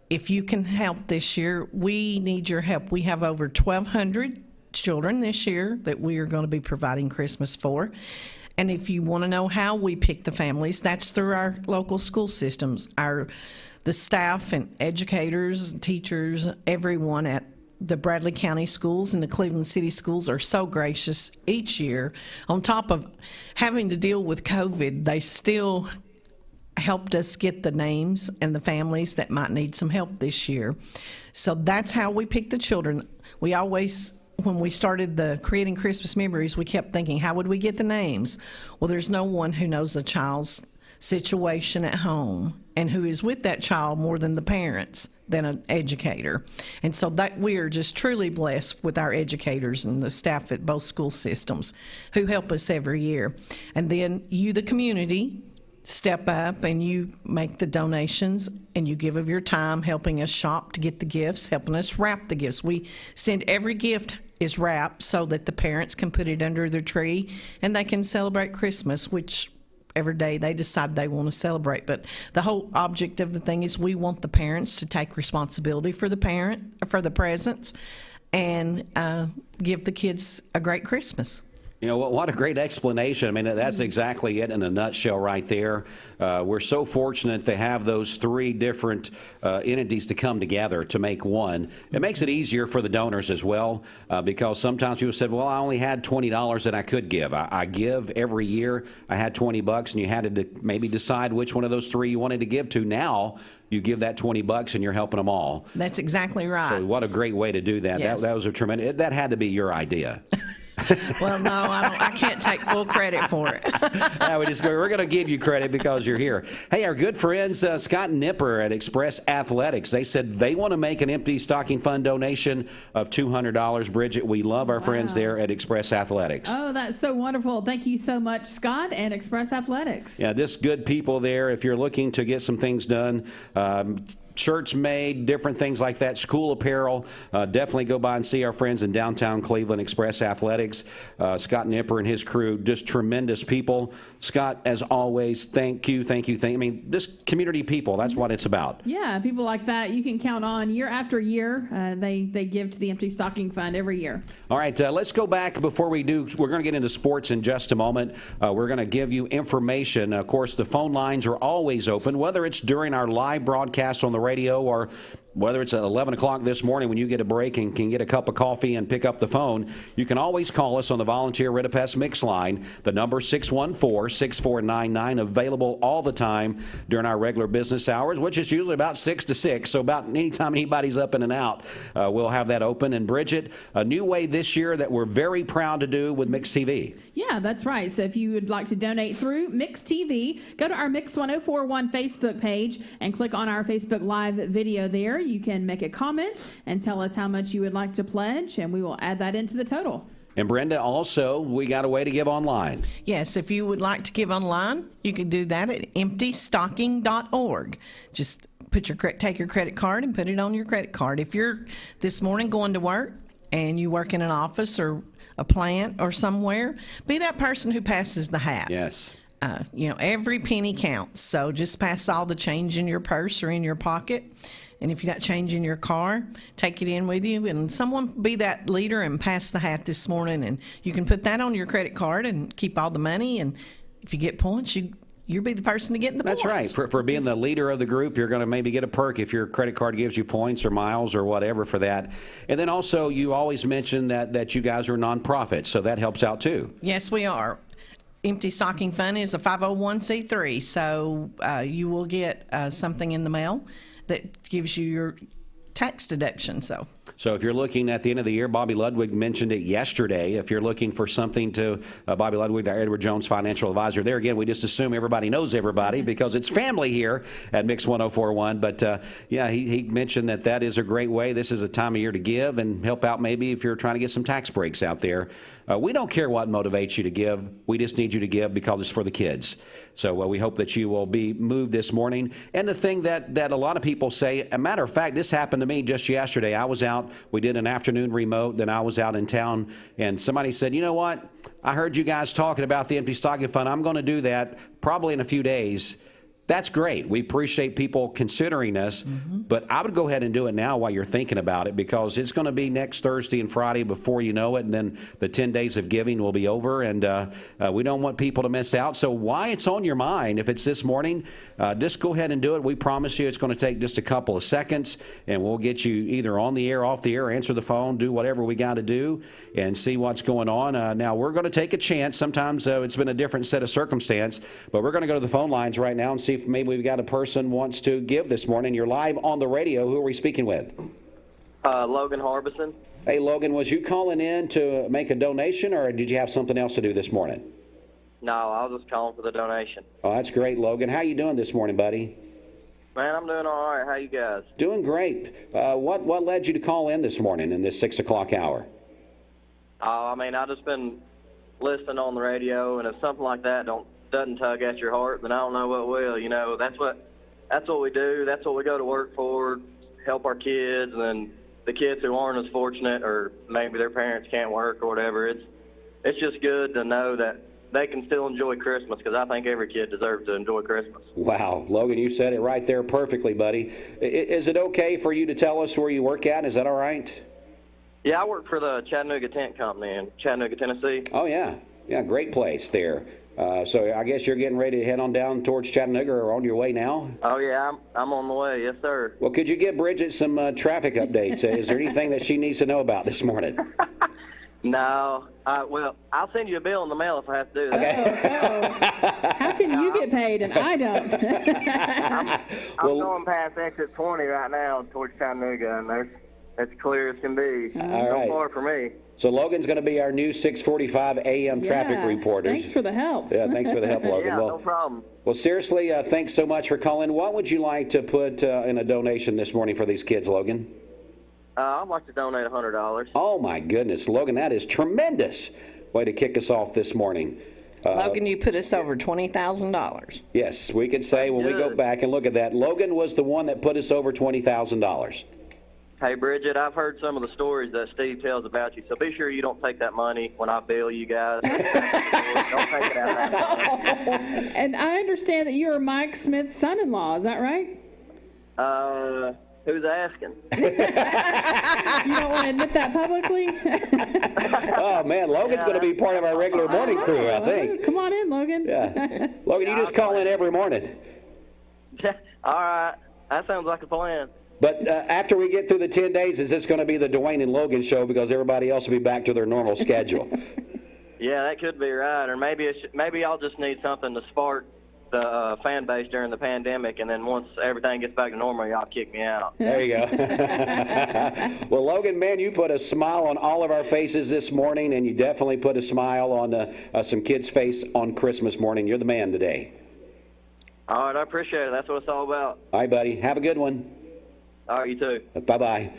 if you can help this year, we need your help. We have over 1,200 children this year that we are going to be providing Christmas for. And if you want to know how we pick the families, that's through our local school systems. The staff and educators, teachers, everyone at the Bradley County schools and the Cleveland City schools are so gracious each year. On top of having to deal with COVID, they still helped us get the names and the families that might need some help this year. So that's how we pick the children. We always, when we started the Creating Christmas Memories, we kept thinking, how would we get the names? Well, there's no one who knows the child's situation at home and who is with that child more than the parents, than an educator. And so that we are just truly blessed with our educators and the staff at both school systems who help us every year. And then you, the community, step up and you make the donations and you give of your time helping us shop to get the gifts, helping us wrap the gifts. We send every gift is wrapped so that the parents can put it under their tree and they can celebrate Christmas, which every day they decide they want to celebrate. But the whole object of the thing is we want the parents to take responsibility for the presents and give the kids a great Christmas. You know, what a great explanation. I mean, that's exactly it in a nutshell right there. We're so fortunate to have those 3 different entities to come together to make one. It makes it easier for the donors as well because sometimes people said, well, I only had $20 that I could give. I give every year. I had $20 and you had to maybe decide which one of those 3 you wanted to give to. Now you give that $20 and you're helping them all. That's exactly right. So what a great way to do that. Yes. That was a tremendous, that had to be your idea. Well, no, I can't take full credit for it. We're going to give you credit because you're here. Hey, our good friends Scott and Nipper at Express Athletics, they said they want to make an empty stocking fund donation of $200. Bridget, we love our friends there at Express Athletics. Oh, that's so wonderful. Thank you so much, Scott and Express Athletics. Yeah, just good people there. If you're looking to get some things done, shirts made, different things like that, school apparel, definitely go by and see our friends in downtown Cleveland, Express Athletics. Scott Nipper and his crew, just tremendous people. Scott, as always, thank you. I mean, just community people, that's what it's about. Yeah, people like that you can count on year after year. They give to the Empty Stocking Fund every year. All right, let's go back before we do. We're going to get into sports in just a moment. We're going to give you information. Of course, the phone lines are always open, whether it's during our live broadcast on the radio or whether it's at 11 o'clock this morning when you get a break and can get a cup of coffee and pick up the phone. You can always call us on the Volunteer Ritapest Mix line. The number 614-6499, available all the time during our regular business hours, which is usually about 6 to 6. So about anytime anybody's up in and out, we'll have that open. And Bridget, a new way this year that we're very proud to do with Mix TV. Yeah, that's right. So if you would like to donate through Mix TV, go to our Mix 1041 Facebook page and click on our Facebook Live video there. You can make a comment and tell us how much you would like to pledge, and we will add that into the total. And Brenda, also, we got a way to give online. Yes, if you would like to give online, you can do that at emptystocking.org. Just take your credit card and put it on your credit card. If you're this morning going to work and you work in an office or a plant or somewhere, be that person who passes the hat. Yes. Every penny counts. So just pass all the change in your purse or in your pocket. And if you got change in your car, take it in with you. And someone be that leader and pass the hat this morning. And you can put that on your credit card and keep all the money. And if you get points, you'll be the person to get in the points. That's right. For being the leader of the group, you're going to maybe get a perk if your credit card gives you points or miles or whatever for that. And then also, you always mention that you guys are nonprofits, so that helps out too. Yes, we are. Empty Stocking Fund is a 501c3, so you will get something in the mail that gives you your tax deduction. So if you're looking at the end of the year, Bobby Ludwig mentioned it yesterday. If you're looking for something to Bobby Ludwig, our Edward Jones financial advisor, there again, we just assume everybody knows everybody because it's family here at Mix 1041. But he mentioned that is a great way. This is a time of year to give and help out maybe if you're trying to get some tax breaks out there. We don't care what motivates you to give. We just need you to give because it's for the kids. So we hope that you will be moved this morning. And the thing that a lot of people say, a matter of fact, this happened to me just yesterday. I was out. We did an afternoon remote. Then I was out in town. And somebody said, you know what? I heard you guys talking about the Empty Stocking Fund. I'm going to do that probably in a few days. That's great. We appreciate people considering us, but I would go ahead and do it now while you're thinking about it because it's going to be next Thursday and Friday before you know it, and then the 10 days of giving will be over, and we don't want people to miss out. So why it's on your mind, if it's this morning, just go ahead and do it. We promise you it's going to take just a couple of seconds, and we'll get you either on the air, off the air, answer the phone, do whatever we got to do, and see what's going on. Now, we're going to take a chance. Sometimes it's been a different set of circumstance, but we're going to go to the phone lines right now and see if maybe we've got a person wants to give this morning. You're live on the radio. Who are we speaking with? Logan Harbison. Hey, Logan, was you calling in to make a donation, or did you have something else to do this morning? No, I was just calling for the donation. Oh, that's great, Logan. How you doing this morning, buddy? Man, I'm doing all right. How you guys? Doing great. What led you to call in this morning in this 6 o'clock hour? I mean, I've just been listening on the radio, and if something like that doesn't tug at your heart, then I don't know what will. You know, that's what we do. That's what we go to work for, help our kids, and the kids who aren't as fortunate, or maybe their parents can't work or whatever. It's just good to know that they can still enjoy Christmas, because I think every kid deserves to enjoy Christmas. Wow, Logan, you said it right there perfectly, buddy. Is it okay for you to tell us where you work at? Is that all right? Yeah, I work for the Chattanooga Tent Company in Chattanooga, Tennessee. Oh, yeah. Yeah, great place there. So I guess you're getting ready to head on down towards Chattanooga, or on your way now? Oh, yeah, I'm on the way. Yes, sir. Well, could you give Bridget some traffic updates? Is there anything that she needs to know about this morning? No. Well, I'll send you a bill in the mail if I have to do that. Okay. How can you get paid and I don't? I'm going past exit 20 right now towards Chattanooga, and As clear as can be. All right. No more for me. So Logan's going to be our new 6:45 a.m. traffic reporter. Thanks for the help. Yeah, thanks for the help, Logan. Yeah, no problem. Well, seriously, thanks so much for calling. What would you like to put in a donation this morning for these kids, Logan? I'd like to donate $100. Oh, my goodness, Logan, that is tremendous. Way to kick us off this morning. Logan, you put us over $20,000. Yes, we could say when we go back and look at that, Logan was the one that put us over $20,000. Hey, Bridget, I've heard some of the stories that Steve tells about you, so be sure you don't take that money when I bill you guys. Don't take it out of that. And I understand that you're Mike Smith's son-in-law. Is that right? Who's asking? You don't want to admit that publicly? Oh, man, Logan's going to be part of our regular morning crew, I think. Come on in, Logan. Yeah. Logan, you just call in every morning. All right. That sounds like a plan. But after we get through the 10 days, is this going to be the Dwayne and Logan show because everybody else will be back to their normal schedule? Yeah, that could be right. Or maybe I'll just need something to spark the fan base during the pandemic, and then once everything gets back to normal, y'all kick me out. There you go. Well, Logan, man, you put a smile on all of our faces this morning, and you definitely put a smile on some kids' face on Christmas morning. You're the man today. All right, I appreciate it. That's what it's all about. All right, buddy. Have a good one. All right, you too. Bye-bye.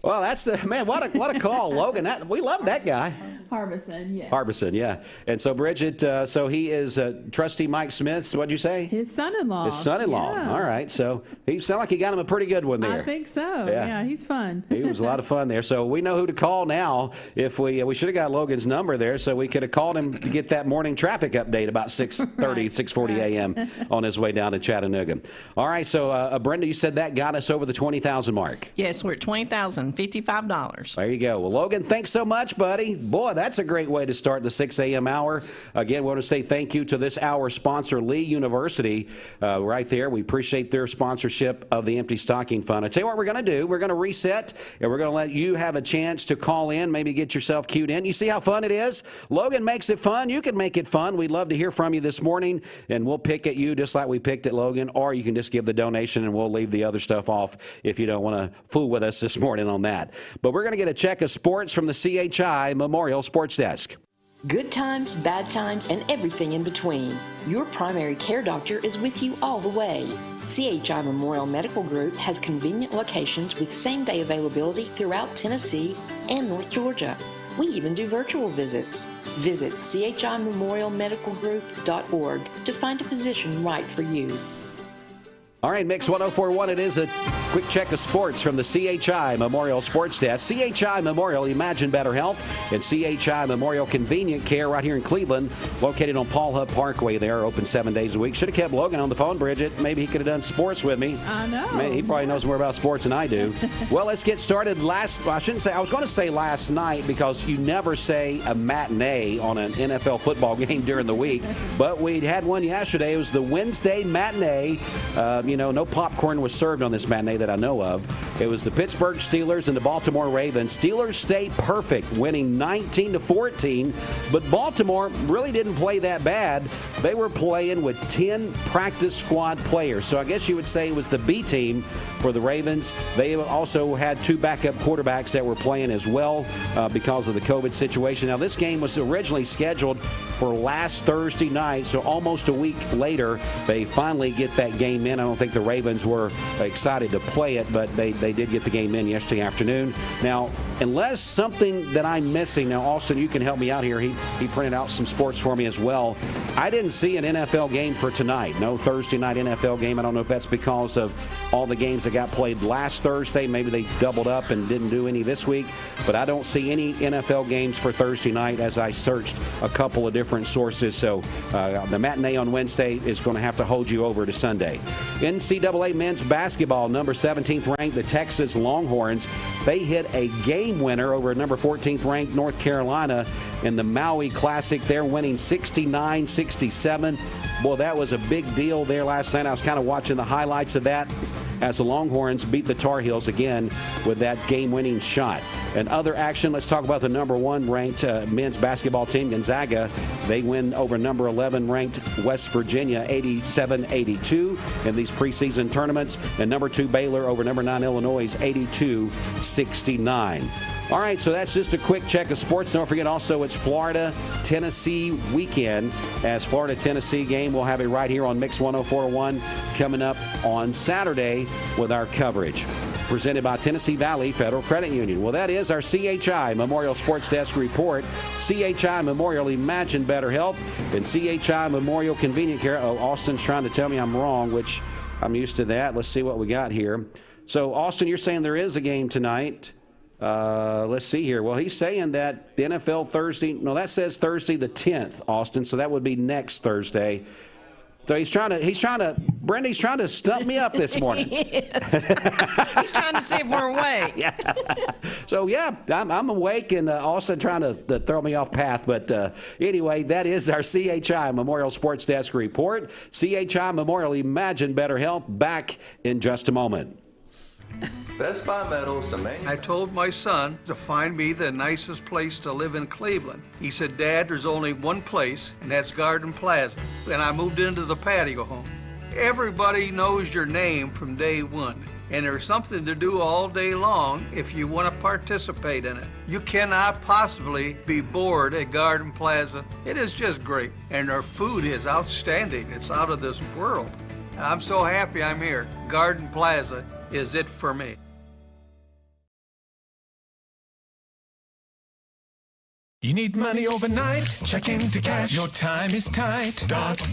Well, that's man. What a call, Logan. We love that guy. Harbison, yes. Harbison, yeah. And so, Bridget, so he is Trustee Mike Smith's, what'd you say? His son-in-law. His son-in-law. Yeah. All right. So he sounded like he got him a pretty good one there. I think so. Yeah. Yeah, he's fun. He was a lot of fun there. So we know who to call now. If we should have got Logan's number there, so we could have called him to get that morning traffic update about 6:30, 6:40 a.m. on his way down to Chattanooga. All right. So, Brenda, you said that got us over the 20,000 mark. Yes, we're at $20,055. There you go. Well, Logan, thanks so much, buddy. Boy, that's a great way to start the 6 a.m. hour. Again, we want to say thank you to this hour's sponsor, Lee University, right there. We appreciate their sponsorship of the Empty Stocking Fund. I tell you what we're going to do. We're going to reset, and we're going to let you have a chance to call in, maybe get yourself queued in. You see how fun it is? Logan makes it fun. You can make it fun. We'd love to hear from you this morning, and we'll pick at you just like we picked at Logan, or you can just give the donation, and we'll leave the other stuff off if you don't want to fool with us this morning on that. But we're going to get a check of sports from the CHI Memorial Sports Desk. Good times, bad times, and everything in between. Your primary care doctor is with you all the way. CHI Memorial Medical Group has convenient locations with same-day availability throughout Tennessee and North Georgia. We even do virtual visits. Visit chimemorialmedicalgroup.org to find a physician right for you. All right, Mix 104.1, it is a quick check of sports from the CHI Memorial Sports Desk. CHI Memorial, Imagine Better Health, and CHI Memorial Convenient Care right here in Cleveland, located on Paul Hub Parkway there, open 7 days a week. Should have kept Logan on the phone, Bridget. Maybe he could have done sports with me. I know. He probably knows more about sports than I do. Well, let's get started. I was going to say last night because you never say a matinee on an NFL football game during the week, but we had one yesterday. It was the Wednesday matinee. No popcorn was served on this matinee that I know of. It was the Pittsburgh Steelers and the Baltimore Ravens. Steelers stayed perfect, winning 19-14, but Baltimore really didn't play that bad. They were playing with 10 practice squad players, so I guess you would say it was the B team for the Ravens. They also had 2 backup quarterbacks that were playing as well because of the COVID situation. Now, this game was originally scheduled for last Thursday night, so almost a week later, they finally get that game in. I don't think the Ravens were excited to play it, but they did get the game in yesterday afternoon. Now, unless something that I'm missing, now, Austin, you can help me out here. He printed out some sports for me as well. I didn't see an NFL game for tonight. No Thursday night NFL game. I don't know if that's because of all the games that got played last Thursday. Maybe they doubled up and didn't do any this week. But I don't see any NFL games for Thursday night as I searched a couple of different sources. So the matinee on Wednesday is going to have to hold you over to Sunday. NCAA men's basketball, number 17th ranked, the Texas Longhorns. They hit a game winner over number 14th ranked North Carolina in the Maui Classic. They're winning 69-67. Boy, that was a big deal there last night. I was kind of watching the highlights of that as the Longhorns beat the Tar Heels again with that game-winning shot. And other action, let's talk about the number 1 ranked men's basketball team, Gonzaga. They win over number 11 ranked West Virginia 87-82 in these preseason tournaments. And number 2 Baylor over number 9 Illinois 82-69. All right, so that's just a quick check of sports. Don't forget also it's Florida-Tennessee weekend. As Florida-Tennessee game, we'll have it right here on Mix 104.1 coming up on Saturday with our coverage. Presented by Tennessee Valley Federal Credit Union. Well, that is our CHI Memorial Sports Desk report. CHI Memorial, imagine better health. And CHI Memorial Convenient Care. Oh, Austin's trying to tell me I'm wrong, which I'm used to that. Let's see what we got here. So, Austin, you're saying there is a game tonight. Let's see here. Well, he's saying that the NFL Thursday. No, that says Thursday the 10th, Austin. So that would be next Thursday. So he's trying to, Brenda's trying to stump me up this morning. Yes. He's trying to see if we're awake. Yeah. So, yeah, I'm awake and Austin trying to throw me off path. But anyway, that is our CHI Memorial Sports Desk report. CHI Memorial, imagine better health. Back in just a moment. Best Buy Metals. I told my son to find me the nicest place to live in Cleveland. He said, Dad, there's only one place, and that's Garden Plaza. And I moved into the patio home. Everybody knows your name from day one, and there's something to do all day long if you want to participate in it. You cannot possibly be bored at Garden Plaza. It is just great, and their food is outstanding. It's out of this world. And I'm so happy I'm here. Garden Plaza is it for me. You need money overnight? Check into cash. Your time is tight.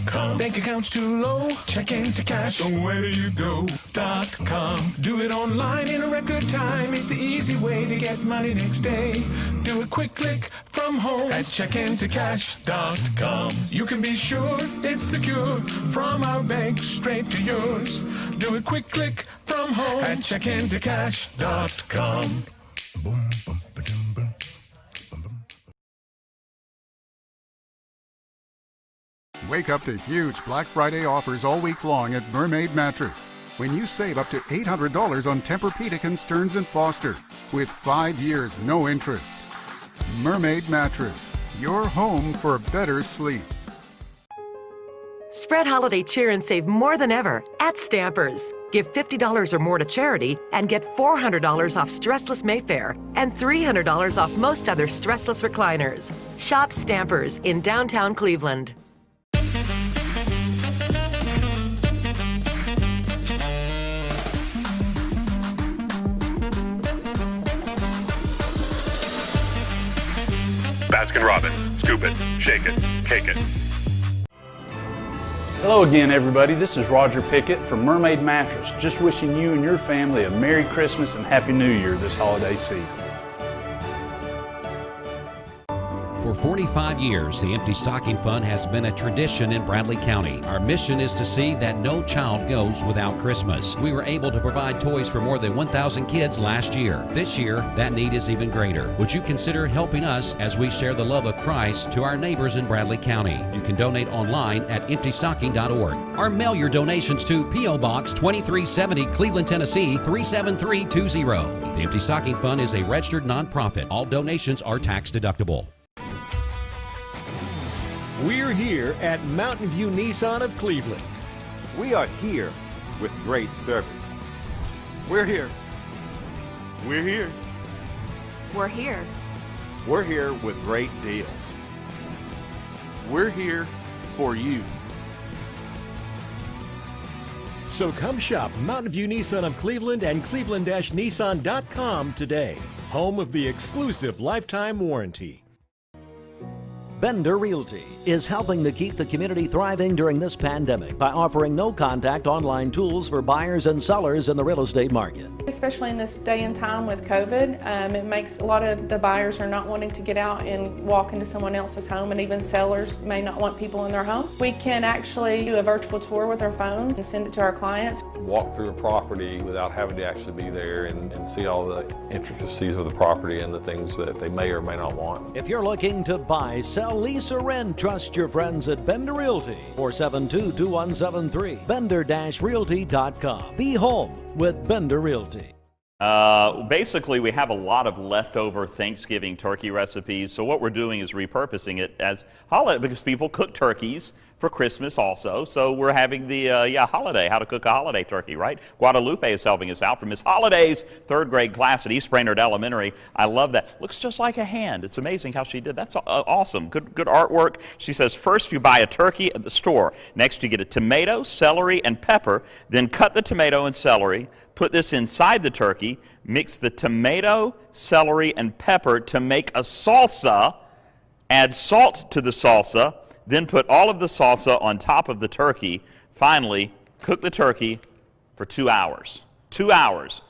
.com. Bank accounts too low? Check into cash. So where do you go? .com. Do it online in a record time. It's the easy way to get money next day. Do a quick click from home at checkintocash.com. You can be sure it's secure from our bank straight to yours. Do a quick click from home at checkintocash.com. Boom, boom, ba-dum, boom. Wake up to huge Black Friday offers all week long at Mermaid Mattress. When you save up to $800 on Tempur-Pedic and Stearns & Foster with 5 years, no interest. Mermaid Mattress, your home for better sleep. Spread holiday cheer and save more than ever at Stampers. Give $50 or more to charity and get $400 off Stressless Mayfair and $300 off most other stressless recliners. Shop Stampers in downtown Cleveland. Baskin-Robbins. Scoop it, shake it, cake it. Hello again, everybody. This is Roger Pickett from Mermaid Mattress. Just wishing you and your family a Merry Christmas and Happy New Year this holiday season. For 45 years, the Empty Stocking Fund has been a tradition in Bradley County. Our mission is to see that no child goes without Christmas. We were able to provide toys for more than 1,000 kids last year. This year, that need is even greater. Would you consider helping us as we share the love of Christ to our neighbors in Bradley County? You can donate online at emptystocking.org or mail your donations to P.O. Box 2370, Cleveland, Tennessee 37320. The Empty Stocking Fund is a registered nonprofit. All donations are tax deductible. We're here at Mountain View Nissan of Cleveland. We are here with great service. We're here. We're here. We're here. We're here with great deals. We're here for you. So come shop Mountain View Nissan of Cleveland and cleveland-nissan.com today. Home of the exclusive lifetime warranty. Bender Realty is helping to keep the community thriving during this pandemic by offering no-contact online tools for buyers and sellers in the real estate market. Especially in this day and time with COVID, it makes a lot of the buyers are not wanting to get out and walk into someone else's home, and even sellers may not want people in their home. We can actually do a virtual tour with our phones and send it to our clients. Walk through a property without having to actually be there and see all the intricacies of the property and the things that they may or may not want. If you're looking to buy, sell, lease, or rent, trust your friends at Bender Realty. 472-2173. Bender-Realty.com. Be home with Bender Realty. Basically, we have a lot of leftover Thanksgiving turkey recipes, so what we're doing is repurposing it as holiday, because people cook turkeys for Christmas also, so we're having the holiday, how to cook a holiday turkey, right? Guadalupe is helping us out from Miss Holiday's third grade class at East Brainerd Elementary. I love that. Looks just like a hand. It's amazing how she did. That's awesome. Good artwork. She says, first you buy a turkey at the store. Next you get a tomato, celery, and pepper. Then cut the tomato and celery. Put this inside the turkey. Mix the tomato, celery, and pepper to make a salsa. Add salt to the salsa. Then put all of the salsa on top of the turkey. Finally, cook the turkey for 2 hours. 2 hours.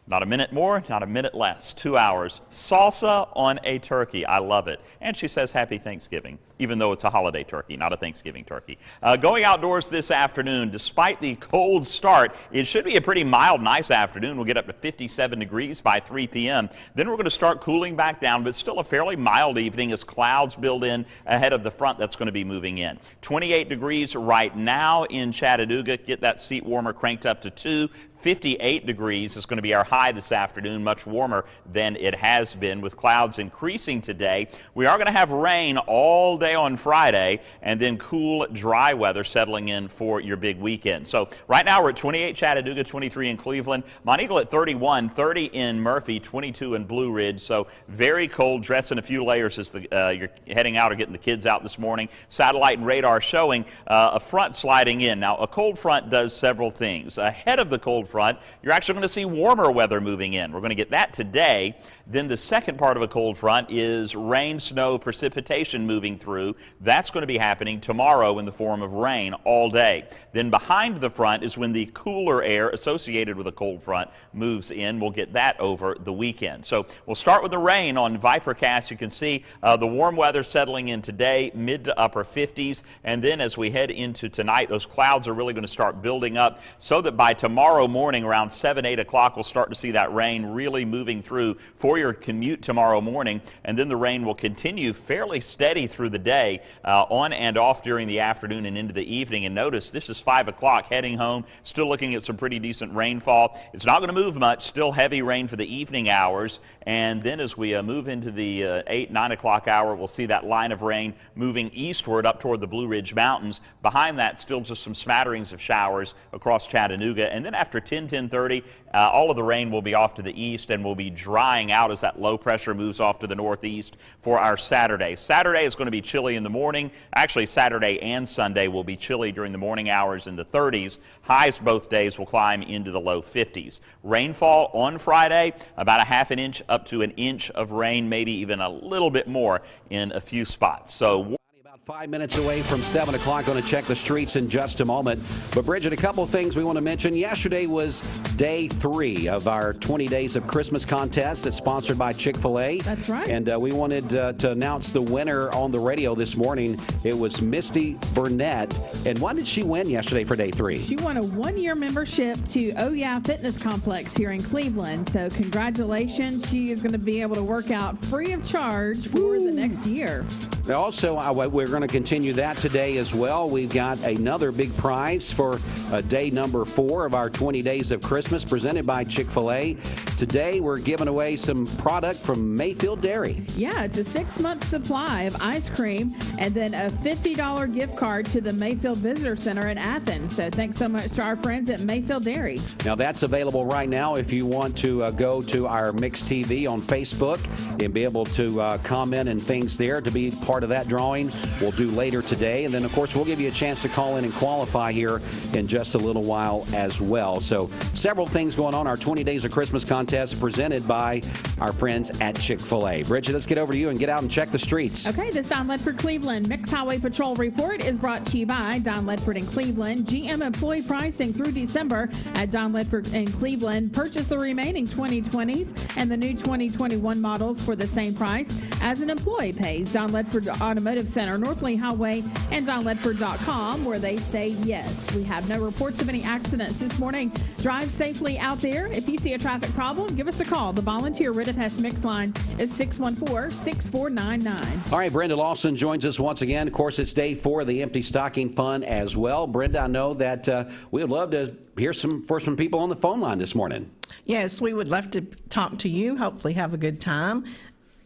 Not a minute more, not a minute less. 2 hours. Salsa on a turkey. I love it. And she says happy Thanksgiving, even though it's a holiday turkey, not a Thanksgiving turkey. Going outdoors this afternoon, despite the cold start, it should be a pretty mild, nice afternoon. We'll get up to 57 degrees by 3 p.m. Then we're going to start cooling back down, but still a fairly mild evening as clouds build in ahead of the front that's going to be moving in. 28 degrees right now in Chattanooga. Get that seat warmer cranked up to 2. 58 degrees is going to be our high this afternoon, much warmer than it has been, with clouds increasing today. We are going to have rain all day on Friday, and then cool, dry weather settling in for your big weekend. So right now we're at 28 Chattanooga, 23 in Cleveland, Monteagle at 31, 30 in Murphy, 22 in Blue Ridge. So very cold. Dress in a few layers as you're heading out or getting the kids out this morning. Satellite and radar showing a front sliding in. Now, a cold front does several things. Ahead of the cold front, you're actually going to see warmer weather moving in. We're going to get that today. Then the second part of a cold front is rain, snow, precipitation moving through. That's going to be happening tomorrow in the form of rain all day. Then behind the front is when the cooler air associated with a cold front moves in. We'll get that over the weekend. So we'll start with the rain on Vipercast. You can see the warm weather settling in today, mid to upper 50s. And then as we head into tonight, those clouds are really going to start building up so that by tomorrow morning around 7, 8 o'clock, we'll start to see that rain really moving through for your commute tomorrow morning. And then the rain will continue fairly steady through the day, on and off during the afternoon and into the evening. And notice this is 5 o'clock heading home, still looking at some pretty decent rainfall. It's not going to move much, still heavy rain for the evening hours. And then as we move into the 8, 9 o'clock hour, we'll see that line of rain moving eastward up toward the Blue Ridge Mountains. Behind that, still just some smatterings of showers across Chattanooga. And then after 10:30, all of the rain will be off to the east and will be drying out as that low pressure moves off to the northeast for our Saturday. Saturday is going to be chilly in the morning. Actually, Saturday and Sunday will be chilly during the morning hours in the 30s. Highs both days will climb into the low 50s. Rainfall on Friday, about a half an inch up to an inch of rain, maybe even a little bit more in a few spots. So 5 minutes away from 7 o'clock. Going to check the streets in just a moment. But, Bridget, a couple of things we want to mention. Yesterday was day 3 of our 20 Days of Christmas contest that's sponsored by Chick-fil-A. That's right. And we wanted to announce the winner on the radio this morning. It was Misty Burnett. And why did she win yesterday for day 3? She won a 1-year membership to Oh Yeah Fitness Complex here in Cleveland. So congratulations. She is going to be able to work out free of charge for the next year. Also, we're going to continue that today as well. We've got another big prize for day number 4 of our 20 Days of Christmas presented by Chick-fil-A. Today, we're giving away some product from Mayfield Dairy. Yeah, it's a 6-month supply of ice cream and then a $50 gift card to the Mayfield Visitor Center in Athens. So thanks so much to our friends at Mayfield Dairy. Now, that's available right now if you want to go to our Mix TV on Facebook and be able to comment and things there to be part of that drawing. We'll do later today. And then, of course, we'll give you a chance to call in and qualify here in just a little while as well. So several things going on. Our 20 Days of Christmas contest presented by our friends at Chick-fil-A. Bridget, let's get over to you and get out and check the streets. Okay, this Don Ledford Cleveland Mix Highway Patrol report is brought to you by Don Ledford in Cleveland. GM employee pricing through December at Don Ledford in Cleveland. Purchase the remaining 2020s and the new 2021 models for the same price as an employee pays. Don Ledford Automotive Center, North Lee Highway, and DonLedford.com, where they say yes. We have no reports of any accidents this morning. Drive safely out there. If you see a traffic problem, give us a call. The volunteer Rid-a-Pest Mix line is 614-6499. All right, Brenda Lawson joins us once again. Of course, it's day 4 of the Empty Stocking Fun as well. Brenda, I know that we would love to hear from some people on the phone line this morning. Yes, we would love to talk to you, hopefully have a good time.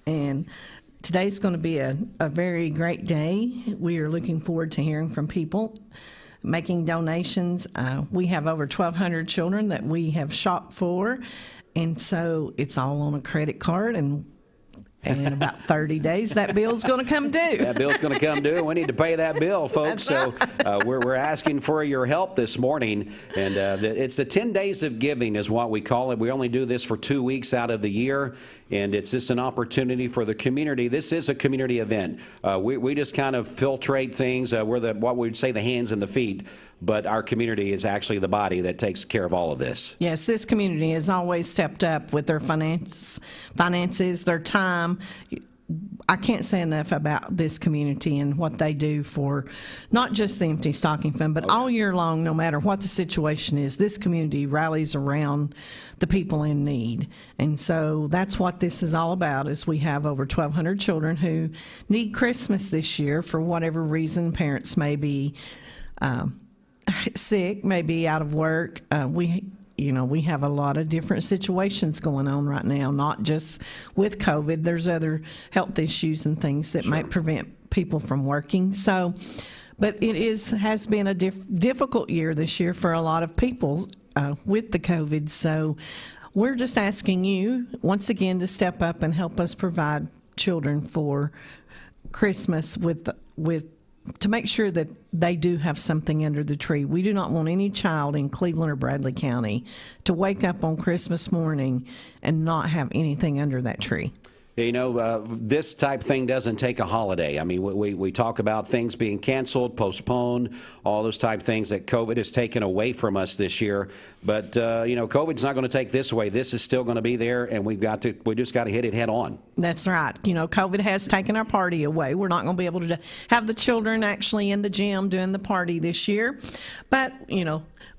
And today's going to be a very great day. We are looking forward to hearing from people, making donations. We have over 1,200 children that we have shopped for, and so it's all on a credit card, and in about 30 days, that bill's going to come due. That bill's going to come due. We need to pay that bill, folks. So we're asking for your help this morning. And it's the 10 days of giving is what we call it. We only do this for 2 weeks out of the year. And it's just an opportunity for the community. This is a community event. We just kind of filtrate things. We're what we'd say the hands and the feet. But our community is actually the body that takes care of all of this. Yes, this community has always stepped up with their finances, their time. I can't say enough about this community and what they do for not just the Empty Stocking Fund, but all year long, no matter what the situation is, this community rallies around the people in need. And so that's what this is all about, is we have over 1,200 children who need Christmas this year for whatever reason. Parents may be sick, maybe out of work. We have a lot of different situations going on right now, not just with COVID. There's other health issues and things that might prevent people from working. So, but it has been a difficult year this year for a lot of people with the COVID. So we're just asking you once again to step up and help us provide children for Christmas to make sure that they do have something under the tree. We do not want any child in Cleveland or Bradley County to wake up on Christmas morning and not have anything under that tree. You know, this type thing doesn't take a holiday. I mean, we talk about things being canceled, postponed, all those type things that COVID has taken away from us this year. But, COVID's not going to take this away. This is still going to be there, and we just got to hit it head on. That's right. COVID has taken our party away. We're not going to be able to have the children actually in the gym doing the party this year. But,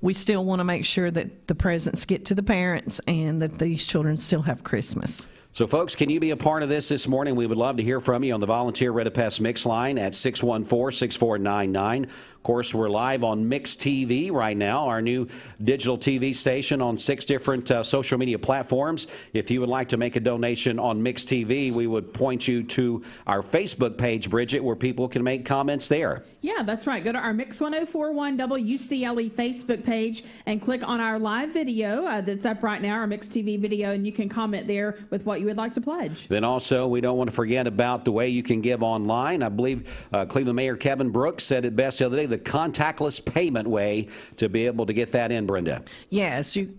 we still want to make sure that the presents get to the parents and that these children still have Christmas. So, folks, can you be a part of this morning? We would love to hear from you on the Volunteer Red Pest Mix line at 614-6499. Of course, we're live on Mix TV right now, our new digital TV station on 6 different social media platforms. If you would like to make a donation on Mix TV, we would point you to our Facebook page, Bridget, where people can make comments there. Yeah, that's right. Go to our Mix 1041 WCLE Facebook page and click on our live video that's up right now, our Mix TV video, and you can comment there with what you would like to pledge. Then also, we don't want to forget about the way you can give online. I believe Cleveland Mayor Kevin Brooks said it best the other day, the contactless payment way to be able to get that in, Brenda. Yes, you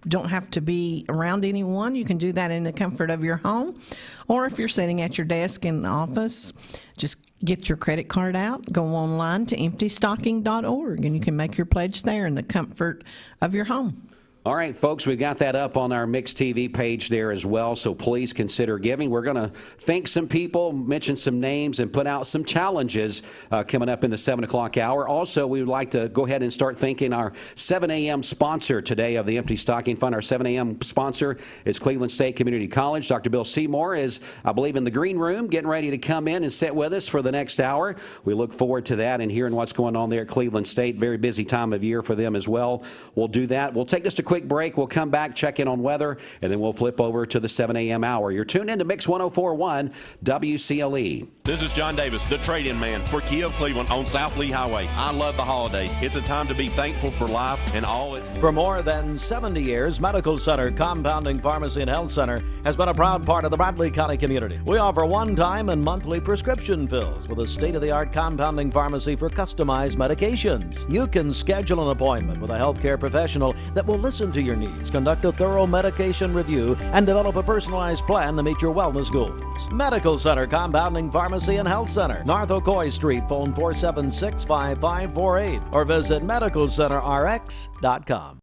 don't have to be around anyone. You can do that in the comfort of your home. Or if you're sitting at your desk in the office, just get your credit card out, go online to emptystocking.org, and you can make your pledge there in the comfort of your home. All right, folks, we got that up on our Mix TV page there as well, so please consider giving. We're going to thank some people, mention some names, and put out some challenges coming up in the 7 o'clock hour. Also, we would like to go ahead and start thanking our 7 a.m. sponsor today of the Empty Stocking Fund. Our 7 a.m. sponsor is Cleveland State Community College. Dr. Bill Seymour is, I believe, in the green room getting ready to come in and sit with us for the next hour. We look forward to that and hearing what's going on there at Cleveland State. Very busy time of year for them as well. We'll do that. We'll take just a quick break. We'll come back, check in on weather, and then we'll flip over to the 7 a.m. hour. You're tuned in to Mix 1041 WCLE. This is John Davis, the trade-in man for Kia of Cleveland on South Lee Highway. I love the holidays. It's a time to be thankful for life and all its... For more than 70 years, Medical Center Compounding Pharmacy and Health Center has been a proud part of the Bradley County community. We offer one-time and monthly prescription fills with a state-of-the-art compounding pharmacy for customized medications. You can schedule an appointment with a healthcare professional that will listen to your needs, conduct a thorough medication review, and develop a personalized plan to meet your wellness goals. Medical Center Compounding Pharmacy and Health Center, North Ocoee Street, phone 476-5548, or visit medicalcenterrx.com.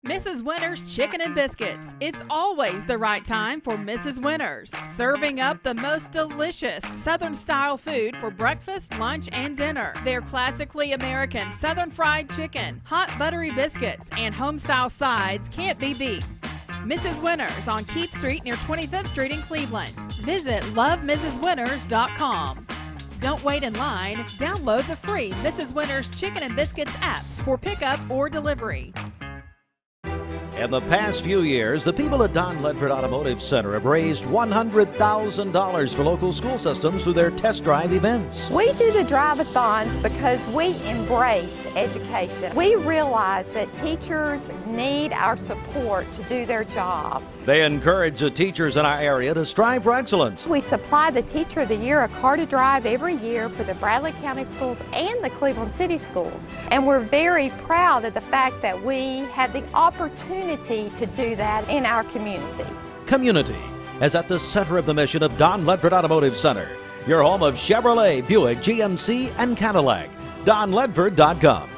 Mrs. Winter's Chicken and Biscuits. It's always the right time for Mrs. Winter's, serving up the most delicious Southern-style food for breakfast, lunch, and dinner. Their classically American Southern fried chicken, hot buttery biscuits, and home-style sides can't be beat. Mrs. Winter's on Keith Street near 25th Street in Cleveland. Visit lovemrswinters.com. Don't wait in line. Download the free Mrs. Winter's Chicken and Biscuits app for pickup or delivery. In the past few years, the people at Don Ledford Automotive Center have raised $100,000 for local school systems through their test drive events. We do the drive-a-thons because we embrace education. We realize that teachers need our support to do their job. They encourage the teachers in our area to strive for excellence. We supply the Teacher of the Year a car to drive every year for the Bradley County schools and the Cleveland City schools. And we're very proud of the fact that we have the opportunity to do that in our community. Community is at the center of the mission of Don Ledford Automotive Center, your home of Chevrolet, Buick, GMC, and Cadillac. DonLedford.com.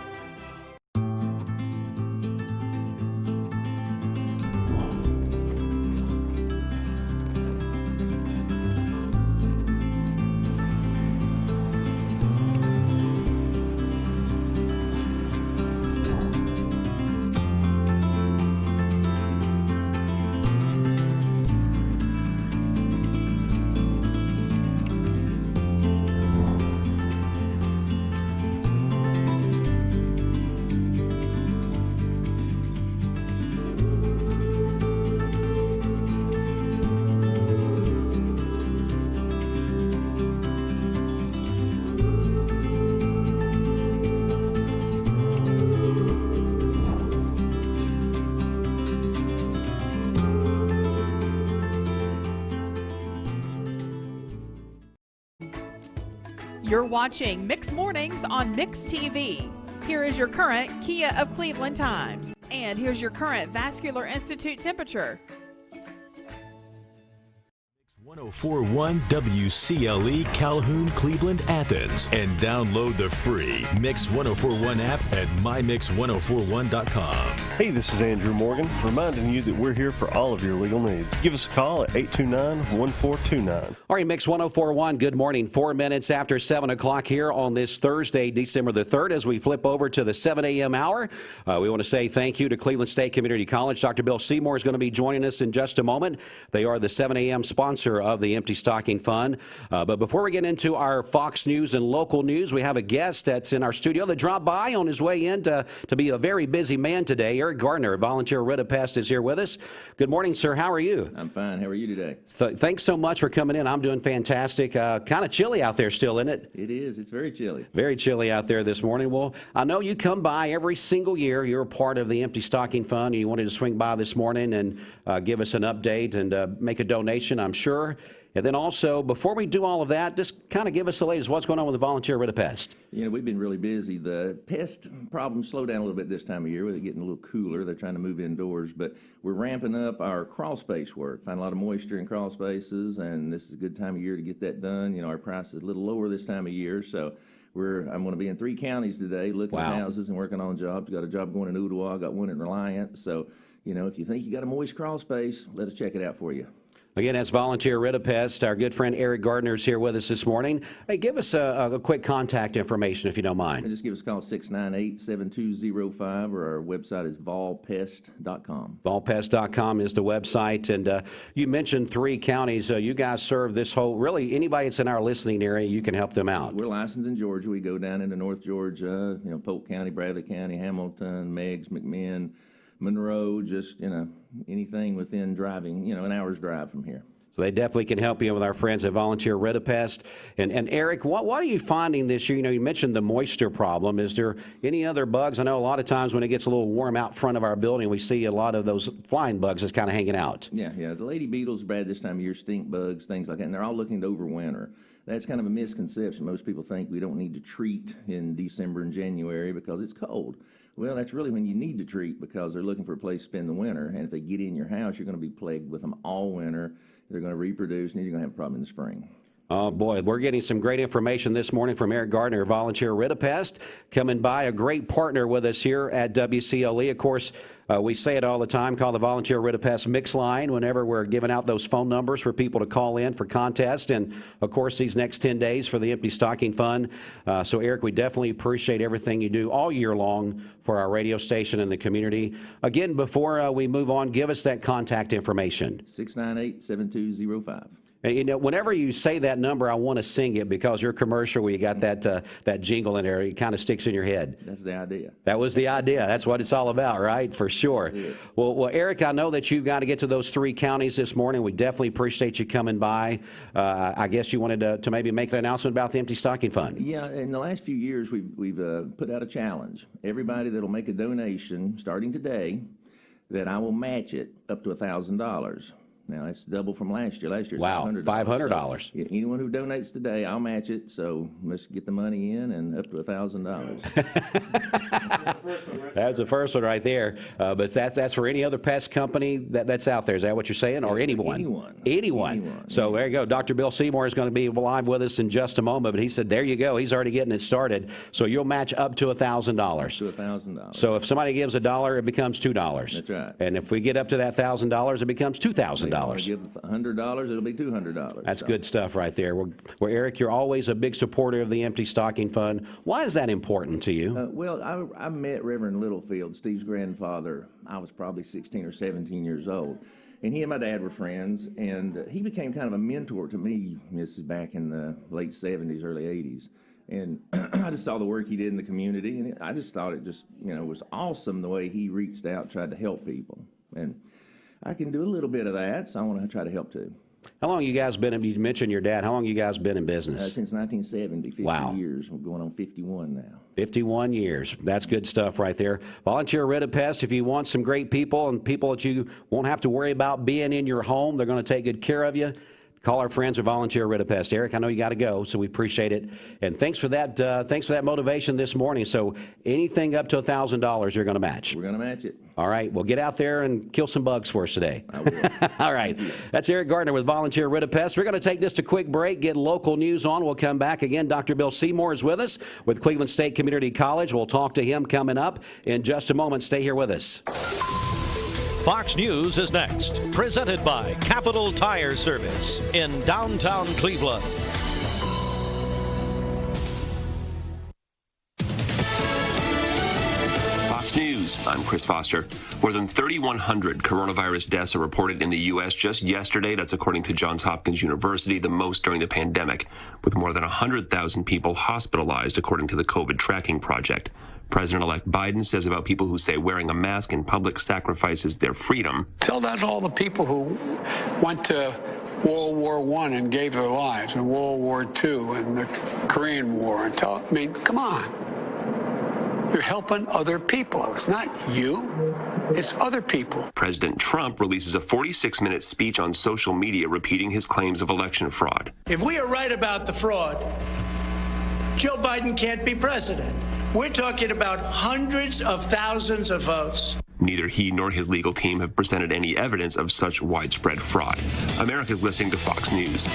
You're watching Mix Mornings on Mix TV. Here is your current Kia of Cleveland time. And here's your current Vascular Institute temperature. 1041 WCLE Calhoun, Cleveland, Athens, and download the free Mix 1041 app at mymix1041.com. Hey, this is Andrew Morgan, reminding you that we're here for all of your legal needs. Give us a call at 829-1429. All right, Mix 1041, good morning. 4 minutes after 7 o'clock here on this Thursday, December the 3rd. As we flip over to the 7 a.m. hour, we want to say thank you to Cleveland State Community College. Dr. Bill Seymour is going to be joining us in just a moment. They are the 7 a.m. sponsor of the Empty Stocking Fund. But before we get into our Fox News and local news, we have a guest that's in our studio that dropped by on his way in to be a very busy man today. Eric Gardner, volunteer Ridipest, is here with us. Good morning, sir. How are you? I'm fine. How are you today? Thanks so much for coming in. I'm doing fantastic. Kind of chilly out there still, isn't it? It is. It's very chilly. Very chilly out there this morning. Well, I know you come by every single year. You're a part of the Empty Stocking Fund. You wanted to swing by this morning and give us an update and make a donation, I'm sure. And then also, before we do all of that, just kind of give us the latest. What's going on with the volunteer Ridipest? You know, we've been really busy. The pest problems slow down a little bit this time of year with it getting a little cooler. They're trying to move indoors, but we're ramping up our crawl space work. Find a lot of moisture in crawl spaces, and this is a good time of year to get that done. You know, our price is a little lower this time of year, so I'm going to be in 3 counties today looking at houses and working on jobs. Got a job going in Ottawa, got one in Reliant. So, you know, if you think you got a moist crawl space, let us check it out for you. Again, that's volunteer Ridipest. Our good friend Eric Gardner is here with us this morning. Hey, give us a quick contact information if you don't mind. Just give us a call, 698-7205, or our website is volpest.com. Volpest.com is the website. And you mentioned 3 counties. You guys serve this whole, really, anybody that's in our listening area, you can help them out. We're licensed in Georgia. We go down into North Georgia, you know, Polk County, Bradley County, Hamilton, Meigs, McMinn, Monroe, just, you know, anything within driving, you know, an hour's drive from here. So they definitely can help you with our friends at Volunteer Ridipest. And Eric, what are you finding this year? You know, you mentioned the moisture problem. Is there any other bugs? I know a lot of times when it gets a little warm out front of our building, we see a lot of those flying bugs that's kind of hanging out. Yeah. The lady beetles, Brad, this time of year, stink bugs, things like that, and they're all looking to overwinter. That's kind of a misconception. Most people think we don't need to treat in December and January because it's cold. Well, that's really when you need to treat, because they're looking for a place to spend the winter. And if they get in your house, you're going to be plagued with them all winter. They're going to reproduce, and you're going to have a problem in the spring. Oh, boy, we're getting some great information this morning from Eric Gardner, volunteer Ridipest, coming by, a great partner with us here at WCLE. Of course, we say it all the time, call the Volunteer Ridipest Mix Line whenever we're giving out those phone numbers for people to call in for contests. And, of course, these next 10 days for the Empty Stocking Fund. So, Eric, we definitely appreciate everything you do all year long for our radio station and the community. Again, before we move on, give us that contact information. 698-7205. And, you know, whenever you say that number, I want to sing it because your commercial where you got that jingle in there, it kind of sticks in your head. That's the idea. That was the idea. That's what it's all about, right? For sure. Well, Eric, I know that you've got to get to those 3 counties this morning. We definitely appreciate you coming by. I guess you wanted to maybe make an announcement about the Empty Stocking Fund. Yeah, in the last few years, we've put out a challenge. Everybody that'll make a donation starting today, that I will match it up to $1,000. Now, that's double from last year. Last year's $500. $500. So, anyone who donates today, I'll match it. So let's get the money in and up to $1,000. That's the first one right there. But that's for any other pest company that's out there. Is that what you're saying? Or anyone? Anyone. So there you go. Dr. Bill Seymour is going to be live with us in just a moment. But he said, there you go. He's already getting it started. So you'll match up to $1,000. To $1,000. So if somebody gives $1, it becomes $2. That's right. And if we get up to that $1,000, it becomes $2,000. Give $100, it'll be $200. That's good stuff right there. Well, Eric, you're always a big supporter of the Empty Stocking Fund. Why is that important to you? Well, I met Reverend Littlefield, Steve's grandfather. I was probably 16 or 17 years old. And he and my dad were friends, and he became kind of a mentor to me. This is back in the late 70s, early 80s. And I just saw the work he did in the community, and I just thought it just, was awesome the way he reached out, tried to help people. And I can do a little bit of that, so I want to try to help too. How long you guys been, you mentioned your dad, how long you guys been in business? Since 1970, 50 years. We're going on 51 now. 51 years. That's good stuff right there. Volunteer Rid of Pest. If you want some great people and people that you won't have to worry about being in your home, they're going to take good care of you. Call our friends at Volunteer Rid of Pest. Eric, I know you got to go, so we appreciate it. And thanks for that motivation this morning. So anything up to $1,000, you're going to match. We're going to match it. All right. Well, get out there and kill some bugs for us today. I will. All right. That's Eric Gardner with Volunteer Rid of Pest. We're going to take just a quick break, get local news on. We'll come back again. Dr. Bill Seymour is with us with Cleveland State Community College. We'll talk to him coming up in just a moment. Stay here with us. Fox News is next, presented by Capital Tire Service in downtown Cleveland. Fox News, I'm Chris Foster. More than 3,100 coronavirus deaths are reported in the U.S. just yesterday. That's according to Johns Hopkins University, the most during the pandemic, with more than 100,000 people hospitalized, according to the COVID Tracking Project. President-elect Biden says about people who say wearing a mask in public sacrifices their freedom. Tell that to all the people who went to World War I and gave their lives, and World War II and the Korean War. Come on. You're helping other people. It's not you. It's other people. President Trump releases a 46-minute speech on social media repeating his claims of election fraud. If we are right about the fraud, Joe Biden can't be president. We're talking about hundreds of thousands of votes. Neither he nor his legal team have presented any evidence of such widespread fraud. America's listening to Fox News.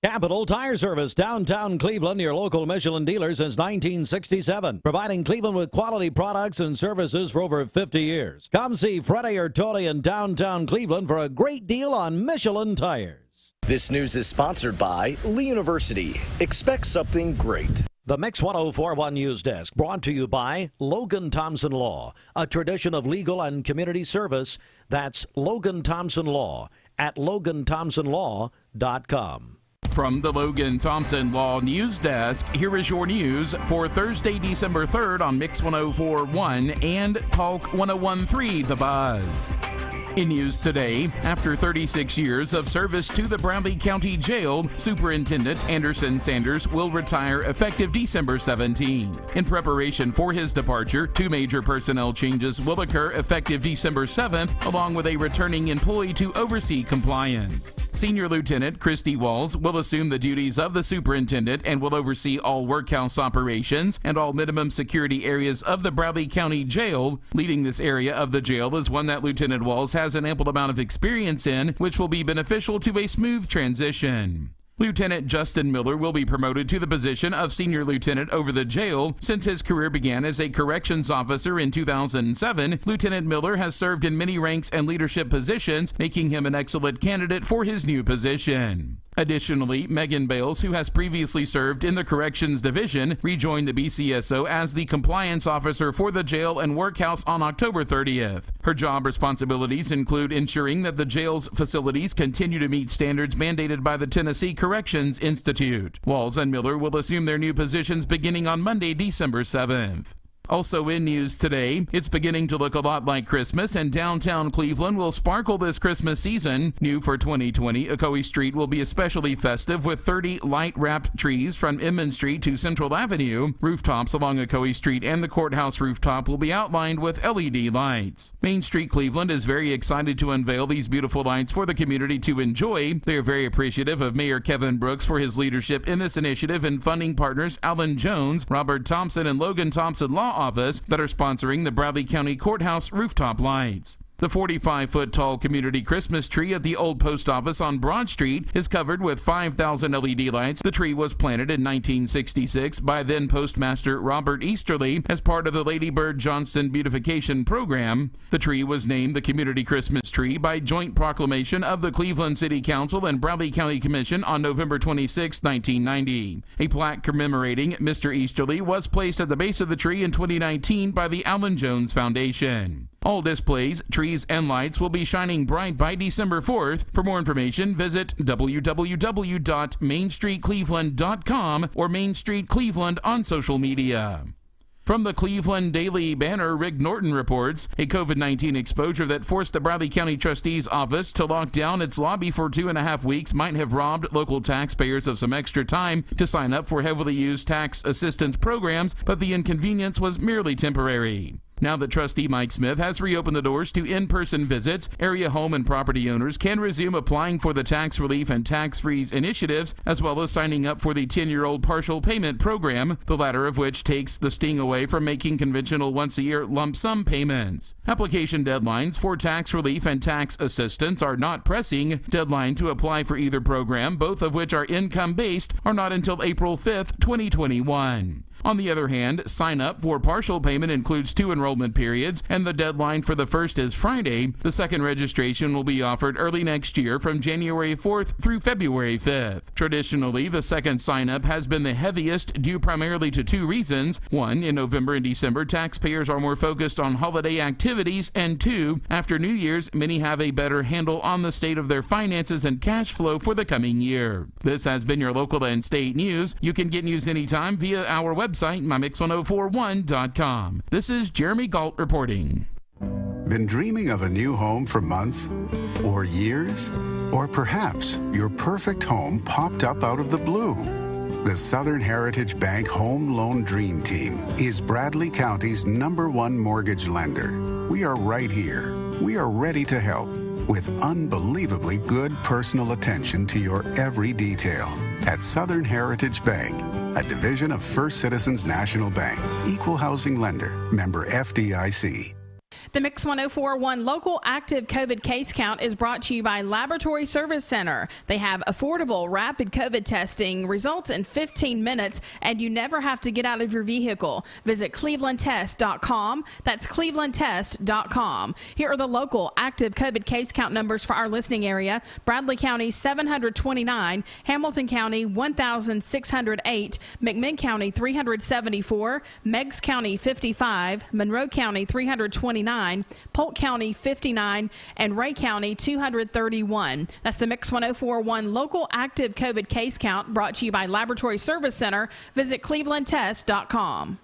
Capital Tire Service, downtown Cleveland, your local Michelin dealer since 1967. Providing Cleveland with quality products and services for over 50 years. Come see Freddie or Tony in downtown Cleveland for a great deal on Michelin tires. This news is sponsored by Lee University. Expect something great. The Mix 1041 News Desk brought to you by Logan Thompson Law, a tradition of legal and community service. That's Logan Thompson Law at LoganThompsonLaw.com. From the Logan Thompson Law News Desk, here is your news for Thursday, December 3rd on Mix 1041 and Talk 1013 The Buzz. In news today, after 36 years of service to the Bradley County Jail, Superintendent Anderson Sanders will retire effective December 17. In preparation for his departure, 2 major personnel changes will occur effective December 7th, along with a returning employee to oversee compliance. Senior Lieutenant Christy Walls will assume the duties of the superintendent and will oversee all workhouse operations and all minimum security areas of the Bradley County Jail. Leading this area of the jail is one that Lieutenant Walls has an ample amount of experience in, which will be beneficial to a smooth transition. Lieutenant Justin Miller will be promoted to the position of Senior Lieutenant over the jail. Since his career began as a corrections officer in 2007, Lieutenant Miller has served in many ranks and leadership positions, making him an excellent candidate for his new position. Additionally, Megan Bales, who has previously served in the Corrections Division, rejoined the BCSO as the compliance officer for the jail and workhouse on October 30th. Her job responsibilities include ensuring that the jail's facilities continue to meet standards mandated by the Tennessee Corrections Institute. Walls and Miller will assume their new positions beginning on Monday, December 7th. Also in news today, it's beginning to look a lot like Christmas, and downtown Cleveland will sparkle this Christmas season. New for 2020, Ocoee Street will be especially festive with 30 light-wrapped trees from Inman Street to Central Avenue. Rooftops along Ocoee Street and the courthouse rooftop will be outlined with LED lights. Main Street Cleveland is very excited to unveil these beautiful lights for the community to enjoy. They are very appreciative of Mayor Kevin Brooks for his leadership in this initiative and funding partners Alan Jones, Robert Thompson, and Logan Thompson Law Office that are sponsoring the Bradley County Courthouse rooftop lights. The 45-foot tall community Christmas tree at the old post office on Broad Street is covered with 5,000 LED lights. The tree was planted in 1966 by then Postmaster Robert Easterly as part of the Lady Bird Johnston beautification program. The tree was named the Community Christmas Tree by joint proclamation of the Cleveland City Council and Bradley County Commission on November 26, 1990. A plaque commemorating Mr. Easterly was placed at the base of the tree in 2019 by the Alan Jones Foundation. All displays, trees, and lights will be shining bright by December 4th. For more information, visit www.mainstreetcleveland.com or Main Street Cleveland on social media. From the Cleveland Daily Banner, Rick Norton reports a COVID-19 exposure that forced the Bradley County Trustee's office to lock down its lobby for 2.5 weeks might have robbed local taxpayers of some extra time to sign up for heavily used tax assistance programs, but the inconvenience was merely temporary. Now that Trustee Mike Smith has reopened the doors to in-person visits, area home and property owners can resume applying for the tax relief and tax freeze initiatives, as well as signing up for the 10-year-old partial payment program, the latter of which takes the sting away from making conventional once-a-year lump sum payments. Application deadlines for tax relief and tax assistance are not pressing. Deadline to apply for either program, both of which are income-based, are not until April 5th, 2021. On the other hand, sign up for partial payment includes 2 enrollment periods, and the deadline for the first is Friday. The second registration will be offered early next year from January 4th through February 5th. Traditionally, the second sign-up has been the heaviest, due primarily to 2 reasons. 1, in November and December, taxpayers are more focused on holiday activities, and 2, after New Year's, many have a better handle on the state of their finances and cash flow for the coming year. This has been your local and state news. You can get news anytime via our website, mymix1041.com. This is Jeremy Galt reporting. Been dreaming of a new home for months or years? Or perhaps your perfect home popped up out of the blue? The Southern Heritage Bank Home Loan Dream Team is Bradley County's #1 mortgage lender. We are right here. We are ready to help with unbelievably good personal attention to your every detail. At Southern Heritage Bank, a division of First Citizens National Bank, equal housing lender, member FDIC. The Mix 1041 local active COVID case count is brought to you by Laboratory Service Center. They have affordable rapid COVID testing, results in 15 minutes, and you never have to get out of your vehicle. Visit clevelandtest.com. That's clevelandtest.com. Here are the local active COVID case count numbers for our listening area. Bradley County 729, Hamilton County 1,608, McMinn County 374, Meigs County 55, Monroe County 329, Polk County 59, and Ray County 231. That's the Mix 1041 local active COVID case count brought to you by Laboratory Service Center. Visit clevelandtest.com.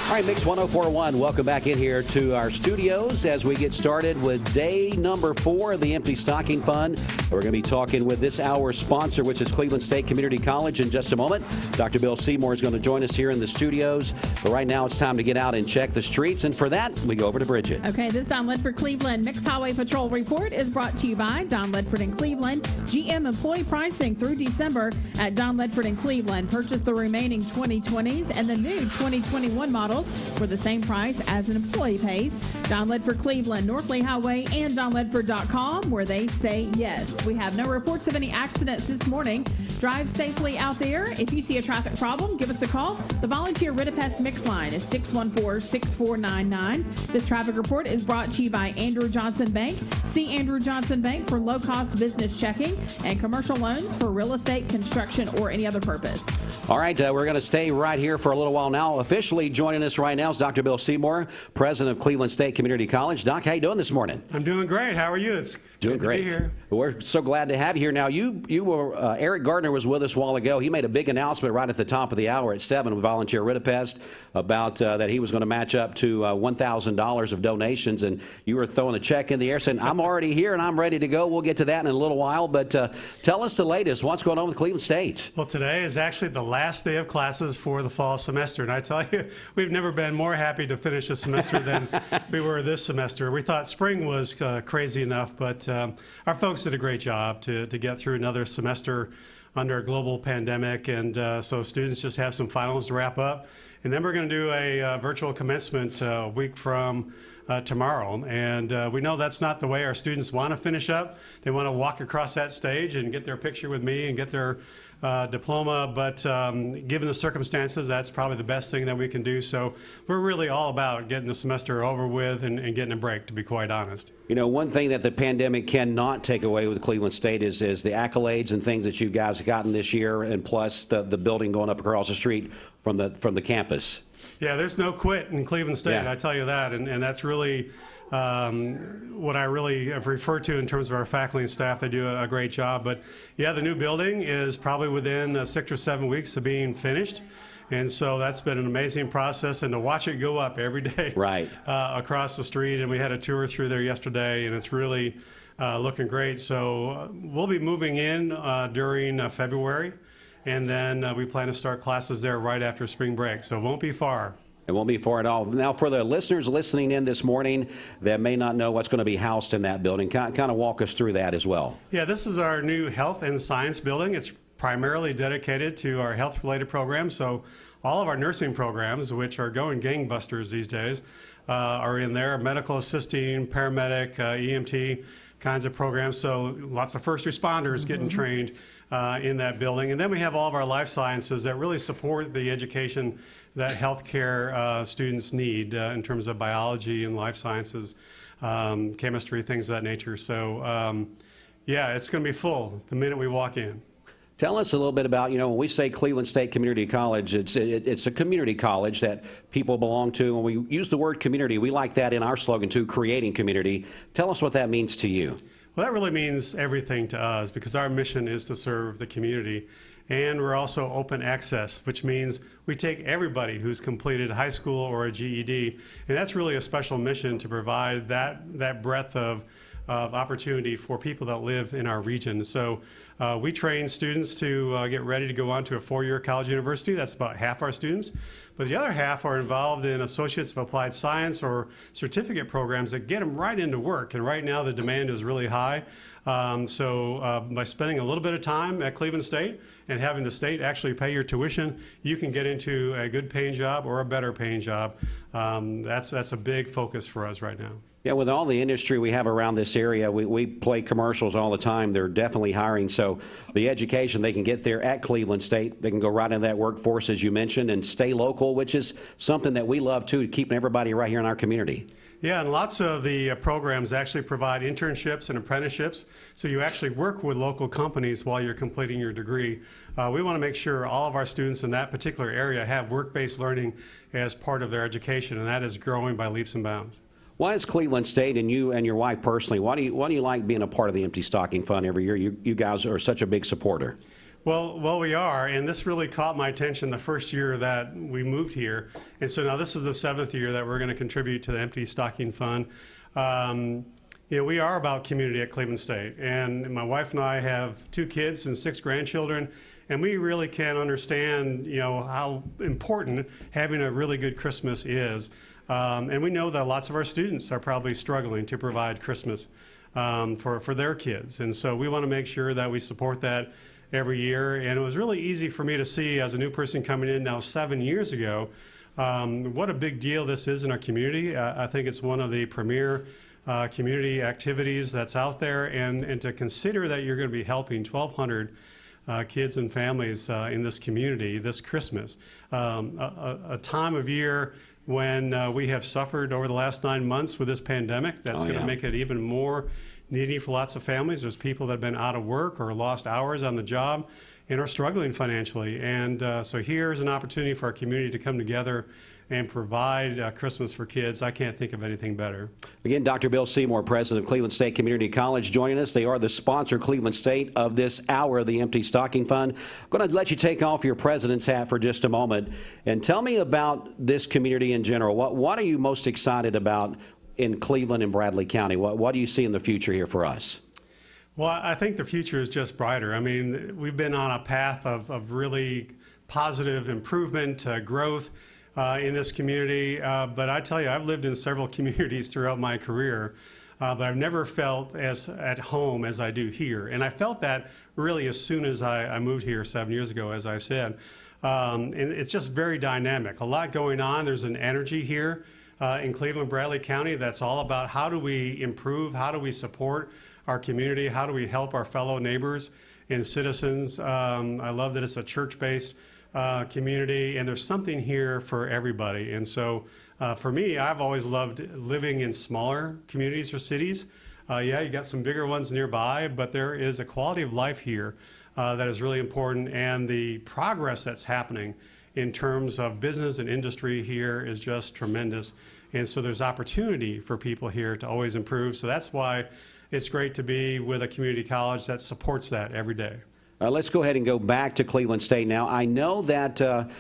All right, Mix 1041, welcome back in here to our studios as we get started with day number 4 of the Empty Stocking Fund. We're going to be talking with this hour's sponsor, which is Cleveland State Community College, in just a moment. Dr. Bill Seymour is going to join us here in the studios. But right now it's time to get out and check the streets, and for that, we go over to Bridget. Okay, this Don Ledford Cleveland Mixed Highway Patrol Report is brought to you by Don Ledford in Cleveland. GM employee pricing through December at Don Ledford in Cleveland. Purchase the remaining 2020s and the new 2021 models for the same price as an employee pays. Don Ledford Cleveland, North Lee Highway, and donledford.com, where they say yes. We have no reports of any accidents this morning. Drive safely out there. If you see a traffic problem, give us a call. The volunteer Ritapest Mix line is 614-6499. This traffic report is brought to you by Andrew Johnson Bank, See Andrew Johnson Bank for low-cost business checking and commercial loans for real estate, construction, or any other purpose. All right, we're going to stay right here for a little while now. Officially joining us right now is Dr. Bill Seymour, president of Cleveland State Community College. Doc, how you doing this morning? I'm doing great. How are you? It's doing great. To be here. We're so glad to have you here. Now, you were Eric Gardner was with us a while ago. He made a big announcement right at the top of the hour at 7 with Volunteer Ritapest about that he was going to match up to $1,000 of donations, and you were throwing a check in the air saying, I'm already here and I'm ready to go. We'll get to that in a little while, but tell us the latest. What's going on with Cleveland State? Well, today is actually the last day of classes for the fall semester, and I tell you, we've never been more happy to finish a semester than we were this semester. We thought spring was crazy enough, but our folks did a great job to get through another semester under a global pandemic, and so students just have some finals to wrap up. And then we're going to do a virtual commencement a week from tomorrow. And we know that's not the way our students want to finish up. They want to walk across that stage and get their picture with me and get their diploma, but given the circumstances, that's probably the best thing that we can do. So we're really all about getting the semester over with and getting a break, to be quite honest. You know, one thing that the pandemic cannot take away with Cleveland State is the accolades and things that you guys have gotten this year, and plus the building going up across the street from the campus. Yeah, there's no quit in Cleveland State, Yeah. I tell you that, and that's really what I really have referred to in terms of our faculty and staff. They do a great job. But yeah, the new building is probably within 6 or 7 weeks of being finished. And so that's been an amazing process, and to watch it go up every day right across the street. And we had a tour through there yesterday, and it's really looking great. So we'll be moving in during February, and then we plan to start classes there right after spring break. So it won't be far. It won't be far at all. Now, for the listeners listening in this morning that may not know what's going to be housed in that building, kind of walk us through that as well. Yeah, this is our new health and science building. It's primarily dedicated to our health-related programs. So all of our nursing programs, which are going gangbusters these days, are in there. Medical assisting, paramedic, EMT kinds of programs. So lots of first responders getting trained in that building. And then we have all of our life sciences that really support the education that healthcare students need in terms of biology and life sciences, chemistry, things of that nature. So yeah, it's going to be full the minute we walk in. Tell us a little bit about, when we say Cleveland State Community College, it's a community college that people belong to. When we use the word community, we like that in our slogan too, creating community. Tell us what that means to you. Well, that really means everything to us, because our mission is to serve the community. And we're also open access, which means we take everybody who's completed high school or a GED. And that's really a special mission, to provide that breadth of opportunity for people that live in our region. So we train students to get ready to go on to a 4-year college university. That's about half our students. But the other half are involved in Associates of Applied Science or certificate programs that get them right into work. And right now the demand is really high. So by spending a little bit of time at Cleveland State and having the state actually pay your tuition, you can get into a good paying job or a better paying job. That's a big focus for us right now. Yeah, with all the industry we have around this area, we play commercials all the time. They're definitely hiring. So the education they can get there at Cleveland State, they can go right into that workforce, as you mentioned, and stay local, which is something that we love, too, keeping everybody right here in our community. Yeah, and lots of the programs actually provide internships and apprenticeships, so you actually work with local companies while you're completing your degree. We want to make sure all of our students in that particular area have work-based learning as part of their education, and that is growing by leaps and bounds. Why is Cleveland State, and you and your wife personally, why do you like being a part of the Empty Stocking Fund every year? You guys are such a big supporter. Well, we are, and this really caught my attention the first year that we moved here. And so now this is the 7th year that we're going to contribute to the Empty Stocking Fund. We are about community at Cleveland State, and my wife and I have 2 kids and 6 grandchildren, and we really can't understand, how important having a really good Christmas is. And we know that lots of our students are probably struggling to provide Christmas for their kids. And so we want to make sure that we support that every year. And it was really easy for me to see, as a new person coming in now 7 years ago, what a big deal this is in our community. I think it's one of the premier community activities that's out there. And to consider that you're going to be helping 1,200 kids and families in this community this Christmas, a time of year when we have suffered over the last 9 months with this pandemic. That's going to make it even more needy for lots of families. There's people that have been out of work or lost hours on the job and are struggling financially. And so here's an opportunity for our community to come together and provide Christmas for kids. I can't think of anything better. Again, Dr. Bill Seymour, president of Cleveland State Community College, joining us. They are the sponsor, Cleveland State, of this hour of the Empty Stocking Fund. I'm going to let you take off your president's hat for just a moment and tell me about this community in general. What are you most excited about in Cleveland and Bradley County? What do you see in the future here for us? Well, I think the future is just brighter. I mean, we've been on a path of really positive improvement, growth in this community. But I tell you, I've lived in several communities throughout my career, but I've never felt as at home as I do here. And I felt that really as soon as I moved here 7 years ago, as I said. And it's just very dynamic. A lot going on. There's an energy here in Cleveland, Bradley County that's all about how do we improve, how do we support our community, how do we help our fellow neighbors and citizens. I love that it's a church-based community, and there's something here for everybody. And so for me, I've always loved living in smaller communities or cities. Yeah, you got some bigger ones nearby, but there is a quality of life here that is really important, and the progress that's happening in terms of business and industry here is just tremendous. And so there's opportunity for people here to always improve. So that's why it's great to be with a community college that supports that every day. Let's go ahead and go back to Cleveland State now. I know that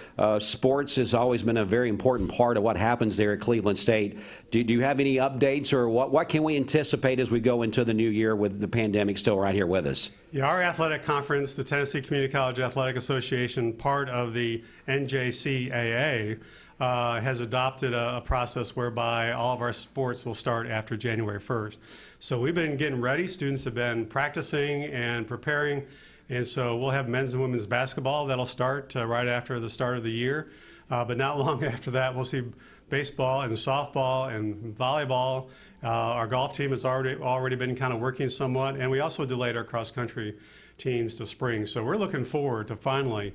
sports has always been a very important part of what happens there at Cleveland State. Do you have any updates, or what can we anticipate as we go into the new year with the pandemic still right here with us? Yeah, our athletic conference, the Tennessee Community College Athletic Association, part of the NJCAA, has adopted a process whereby all of our sports will start after January 1st. So we've been getting ready. Students have been practicing and preparing. And so we'll have men's and women's basketball that'll start right after the start of the year. But not long after that, we'll see baseball and softball and volleyball. Our golf team has already been kind of working somewhat. And we also delayed our cross-country teams to spring. So we're looking forward to finally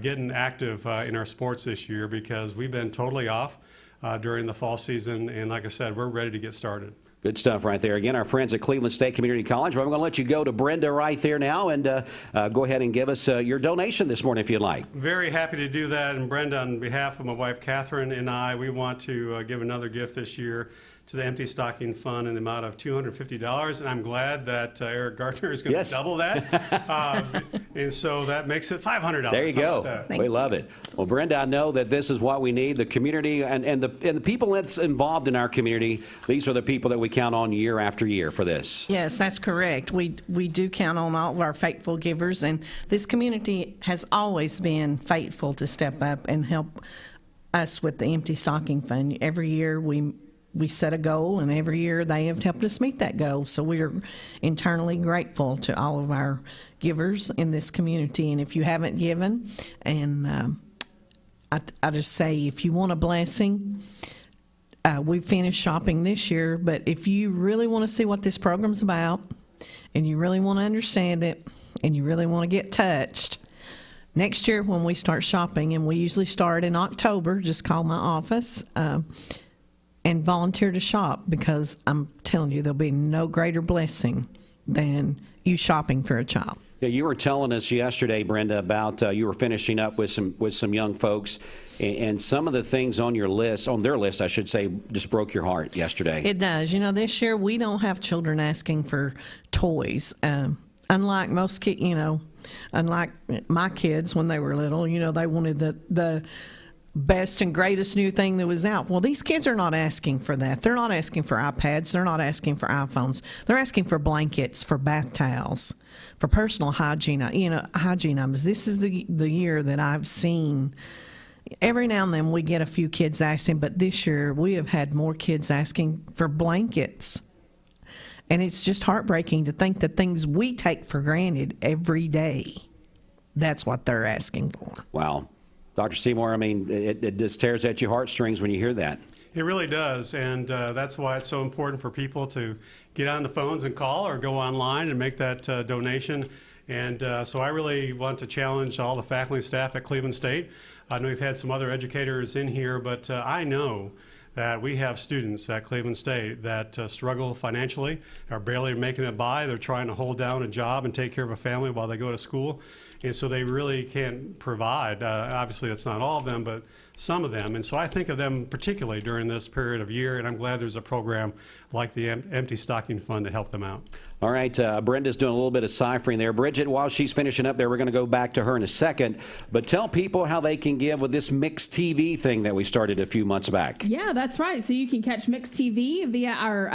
getting active in our sports this year, because we've been totally off during the fall season. And like I said, we're ready to get started. Good stuff right there. Again, our friends at Cleveland State Community College. Well, I'm going to let you go to Brenda right there now and go ahead and give us your donation this morning if you'd like. Very happy to do that. And Brenda, on behalf of my wife Catherine and I, we want to give another gift this year to the Empty Stocking Fund in the amount of $250. And I'm glad that Eric Gardner is going to double that. And so that makes it $500. There you go. We love it. Well, Brenda, I know that this is what we need. The community and the people that's involved in our community, these are the people that we count on year after year for this. Yes, that's correct. We do count on all of our faithful givers. And this community has always been faithful to step up and help us with the Empty Stocking Fund. Every year we set a goal, and every year they have helped us meet that goal. So we are internally grateful to all of our givers in this community. And if you haven't given, and I just say, if you want a blessing, we finished shopping this year, but if you really want to see what this program's about, and you really want to understand it, and you really want to get touched, next year when we start shopping, and we usually start in October, just call my office and volunteer to shop, because I'm telling you, there'll be no greater blessing than you shopping for a child. Yeah, you were telling us yesterday, Brenda, about you were finishing up with some young folks, and some of the things on your list, on their list, I should say, just broke your heart yesterday. It does. You know, this year we don't have children asking for toys. Unlike most kids, unlike my kids when they were little, they wanted the best and greatest new thing that was out. Well, these kids are not asking for that. They're not asking for iPads. They're not asking for iPhones. They're asking for blankets, for bath towels, for personal hygiene. Hygiene items. This is the year that I've seen. Every now and then we get a few kids asking, but this year we have had more kids asking for blankets. And it's just heartbreaking to think that things we take for granted every day, that's what they're asking for. Wow. Dr. Seymour, I mean, it just tears at your heartstrings when you hear that. It really does, and that's why it's so important for people to get on the phones and call or go online and make that donation. And so I really want to challenge all the faculty and staff at Cleveland State. I know we've had some other educators in here, but I know that we have students at Cleveland State that struggle financially, are barely making it by. They're trying to hold down a job and take care of a family while they go to school. And so they really can't provide. Obviously, it's not all of them, but some of them. And so I think of them particularly during this period of year, and I'm glad there's a program like the Empty Stocking Fund to help them out. All right, Brenda's doing a little bit of ciphering there. Bridget, while she's finishing up there, we're going to go back to her in a second. But tell people how they can give with this Mixed TV thing that we started a few months back. Yeah, that's right. So you can catch Mixed TV via our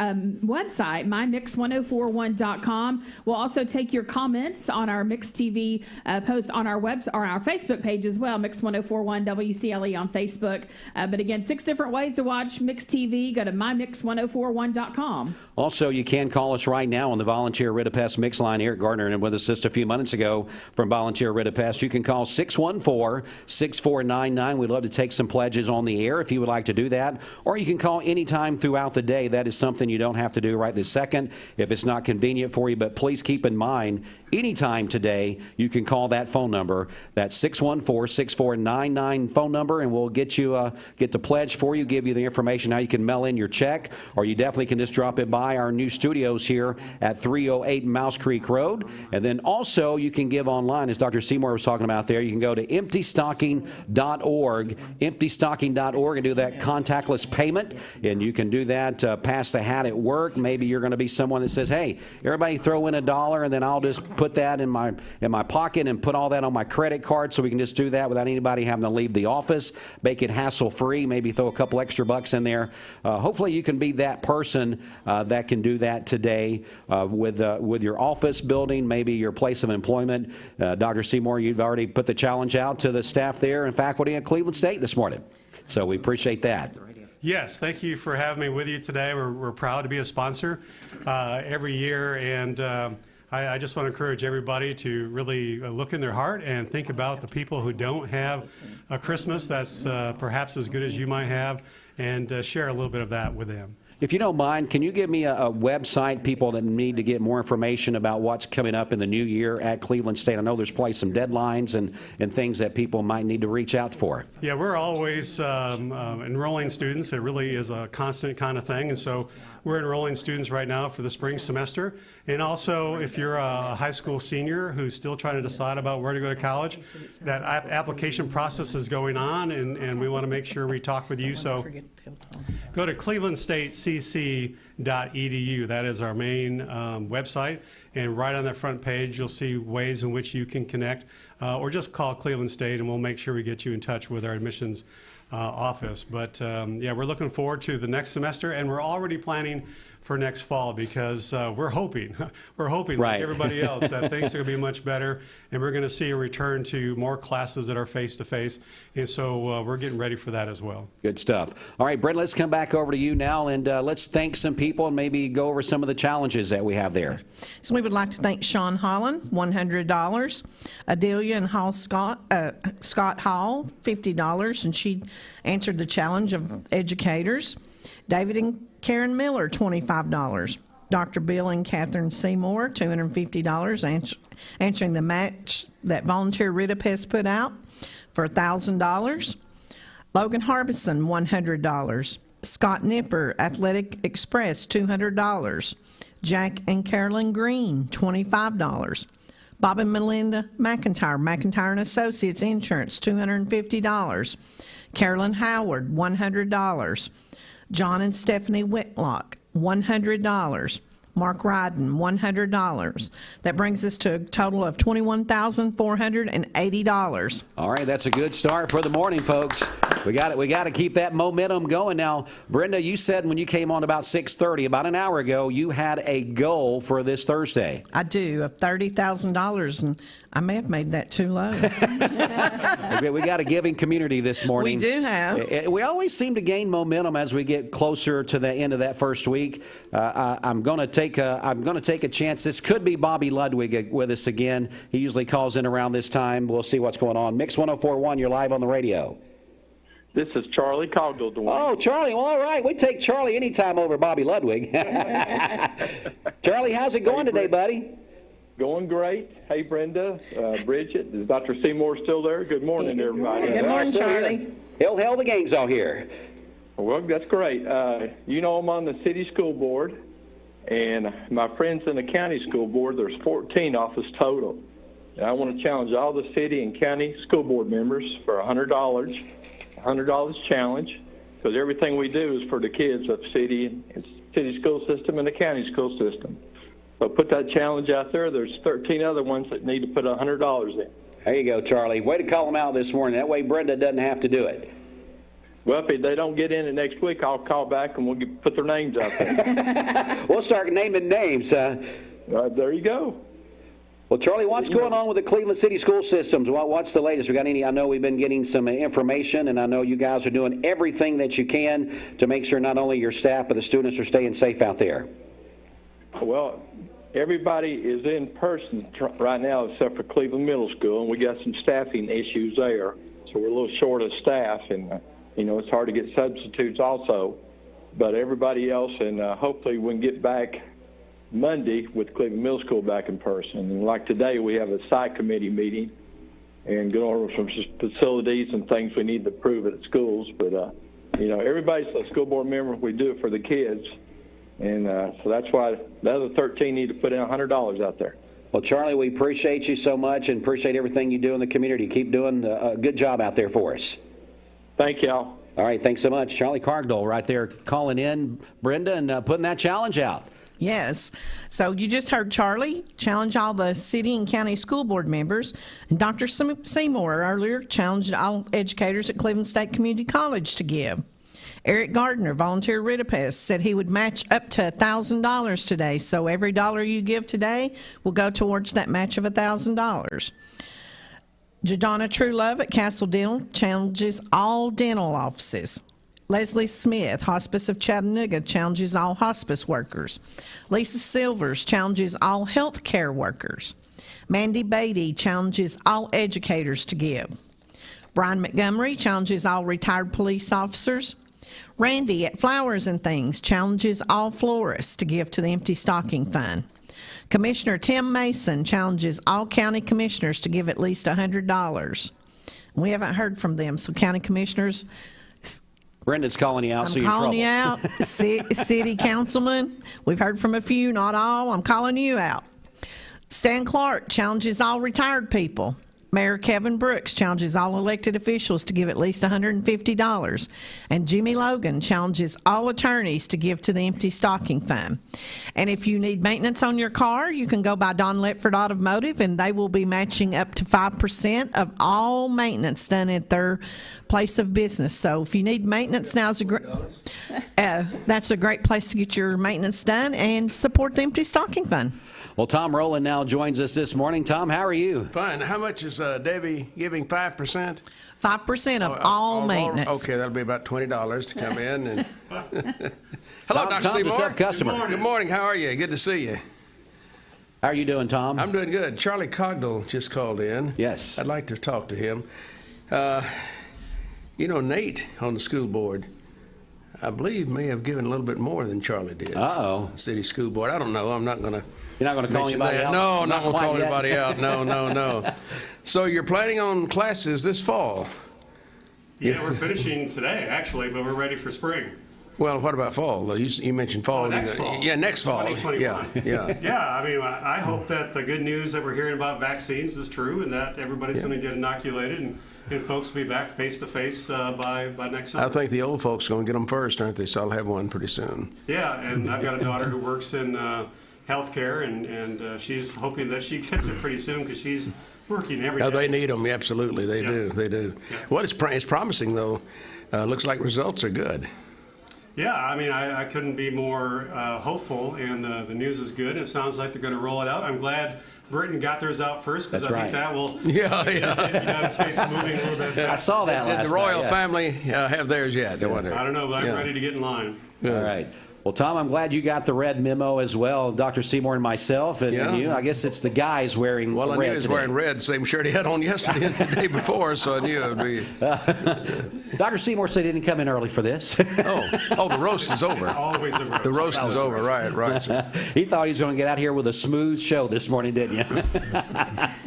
website, mymix1041.com. We'll also take your comments on our Mixed TV post on our or our Facebook page as well, Mix1041 WCLE on Facebook. But again, 6 different ways to watch Mixed TV. Go to mymix1041.com. Also, you can call us right now on the Volunteer Rid of Pest Mix line. Eric Gardner and with us just a few minutes ago from Volunteer Rid of Pest. You can call 614-6499. We'd love to take some pledges on the air if you would like to do that. Or you can call anytime throughout the day. That is something you don't have to do right this second if it's not convenient for you. But please keep in mind, anytime today, you can call that phone number, that 614-6499 phone number, and we'll get you get the pledge for you, give you the information how you can mail in your check, or you definitely can just drop it by our new studios here at 308 Mouse Creek Road. And then also you can give online, as Dr. Seymour was talking about there. You can go to emptystocking.org, emptystocking.org, and do that contactless payment. And you can do that, pass the hat at work. Maybe you're going to be someone that says, hey, everybody throw in $1 and then I'll just put that in my pocket and put all that on my credit card, so we can just do that without anybody having to leave the office. Make it hassle-free. Maybe throw a couple extra bucks in there. Hopefully you can be that person that can do that today with your office building, maybe your place of employment. Dr. Seymour, you've already put the challenge out to the staff there and faculty at Cleveland State this morning. So we appreciate that. Yes, thank you for having me with you today. We're proud to be a sponsor every year, and I just want to encourage everybody to really look in their heart and think about the people who don't have a Christmas that's perhaps as good as you might have, and share a little bit of that with them. If you don't mind, can you give me a website, people that need to get more information about what's coming up in the new year at Cleveland State? I know there's probably some deadlines and things that people might need to reach out for. Yeah, we're always enrolling students. It really is a constant kind of thing. And so we're enrolling students right now for the spring semester. And also, if you're a high school senior who's still trying to decide about where to go to college, that application process is going on, and we want to make sure we talk with you. So go to clevelandstatecc.edu. That is our main website. And right on that front page, you'll see ways in which you can connect, or just call Cleveland State, and we'll make sure we get you in touch with our admissions office. But yeah, we're looking forward to the next semester, and we're already planning for next fall, because we're hoping right, like everybody else, that things are going to be much better, and we're going to see a return to more classes that are face-to-face, and so we're getting ready for that as well. Good stuff. All right, Brent, let's come back over to you now, and let's thank some people and maybe go over some of the challenges that we have there. So we would like to thank Sean Holland, $100, Adelia and Scott Hall, $50, and she answered the challenge of educators. David and Karen Miller, $25. Dr. Bill and Catherine Seymour, $250, answering the match that Volunteer Rid of Pest put out for $1,000. Logan Harbison, $100. Scott Nipper, Athletic Express, $200. Jack and Carolyn Green, $25. Bob and Melinda McIntyre and Associates Insurance, $250. Carolyn Howard, $100. John and Stephanie Whitlock, $100. Mark Ryden, $100. That brings us to a total of $21,480. All right, that's a good start for the morning, folks. We got to keep that momentum going. Now, Brenda, you said when you came on about 6:30, about an hour ago, you had a goal for this Thursday. I do, of $30,000, and I may have made that too low. We got a giving community this morning. We do have. We always seem to gain momentum as we get closer to the end of that first week. I'm going to take a chance. This could be Bobby Ludwig with us again. He usually calls in around this time. We'll see what's going on. Mix 104.1, you're live on the radio. This is Charlie Cogdill, Dwayne. Oh, Charlie. Well, all right. We take Charlie anytime over Bobby Ludwig. Charlie, how's it going today, buddy? Going great. Hey, Brenda, Bridget, is Dr. Seymour still there? Good morning, everybody. Good morning, Charlie. Hell, the gang's all here. Well, that's great. You know, I'm on the city school board, and my friends in the county school board, there's 14 office total. And I want to challenge all the city and county school board members for $100 challenge, because everything we do is for the kids of city school system and the county school system. So put that challenge out there. There's 13 other ones that need to put $100 in. There you go, Charlie. Way to call them out this morning. That way Brenda doesn't have to do it. Well, if they don't get in it next week, I'll call back and we'll put their names out there. We'll start naming names. There you go. Well, Charlie, what's going on with the Cleveland City school systems? What's the latest? We got any? I know we've been getting some information, and I know you guys are doing everything that you can to make sure not only your staff but the students are staying safe out there. Well, everybody is in person right now except for Cleveland Middle School, and we got some staffing issues there. So we're a little short of staff, and it's hard to get substitutes also. But everybody else, and hopefully we can get back Monday with Cleveland Middle School back in person. And like today, we have a site committee meeting and go over some facilities and things we need to improve at schools. But, everybody's a school board member. We do it for the kids. And so that's why the other 13 need to put in $100 out there. Well, Charlie, we appreciate you so much and appreciate everything you do in the community. Keep doing a good job out there for us. Thank y'all. All right, thanks so much. Charlie Cogdill right there calling in, Brenda, and putting that challenge out. Yes. So you just heard Charlie challenge all the city and county school board members. And Dr. Seymour earlier challenged all educators at Cleveland State Community College to give. Eric Gardner, volunteer Ritapest, said he would match up to $1,000 today. So every dollar you give today will go towards that match of $1,000. Jadonna Truelove at Castle Dental challenges all dental offices. Leslie Smith, Hospice of Chattanooga, challenges all hospice workers. Lisa Silvers challenges all health care workers. Mandy Beatty challenges all educators to give. Brian Montgomery challenges all retired police officers. Randy at Flowers and Things challenges all florists to give to the Empty Stocking Fund. Commissioner Tim Mason challenges all county commissioners to give at least $100. We haven't heard from them, so county commissioners, Brenda's calling you out. I'm so you're calling in trouble. you out. City councilman, we've heard from a few, not all. I'm calling you out. Stan Clark challenges all retired people. Mayor Kevin Brooks challenges all elected officials to give at least $150. And Jimmy Logan challenges all attorneys to give to the Empty Stocking Fund. And if you need maintenance on your car, you can go by Don Letford Automotive, and they will be matching up to 5% of all maintenance done at their place of business. So if you need maintenance, that's a great place to get your maintenance done and support the Empty Stocking Fund. Well, Tom Rowland now joins us this morning. Tom, how are you? Fine. How much is Debbie giving? 5%? 5% of all maintenance. Okay, that'll be about $20 to come in. And hello, Dr. Tom's Seymour. a tough customer. Good morning. How are you? Good to see you. How are you doing, Tom? I'm doing good. Charlie Cogdill just called in. Yes. I'd like to talk to him. Nate on the school board, I believe, may have given a little bit more than Charlie did. Uh-oh. City school board. I don't know. I'm not going to. You're not going to call anybody out? No, I'm not going to call anybody out. No. So you're planning on classes this fall? Yeah, we're finishing today, actually, but we're ready for spring. Well, what about fall? You mentioned fall. Next fall. Yeah, next fall. 2021. Yeah. Yeah, I mean, I hope that the good news that we're hearing about vaccines is true and that everybody's going to get inoculated and folks will be back face-to-face by next summer. I think the old folks are going to get them first, aren't they? So I'll have one pretty soon. Yeah, and I've got a daughter who works in healthcare, and she's hoping that she gets it pretty soon because she's working every day. Oh, they need them. Absolutely, they do. They do. Yeah. What is promising, though, looks like results are good. Yeah, I mean, I couldn't be more hopeful, and the news is good. It sounds like they're going to roll it out. I'm glad Britain got theirs out first because I think that will get the United States moving a little bit faster. I saw that last Did the royal family have theirs yet? I wonder. I don't know, but I'm ready to get in line. Good. All right. Well, Tom, I'm glad you got the red memo as well. Dr. Seymour and myself, and you. I guess it's the guys wearing red. Well, I knew he was today. wearing red, same shirt he had on yesterday and the day before, so I knew it would be. Dr. Seymour said he didn't come in early for this. Oh, the roast is over. It's always a roast. The roast is over, right. He thought he was going to get out here with a smooth show this morning, didn't you?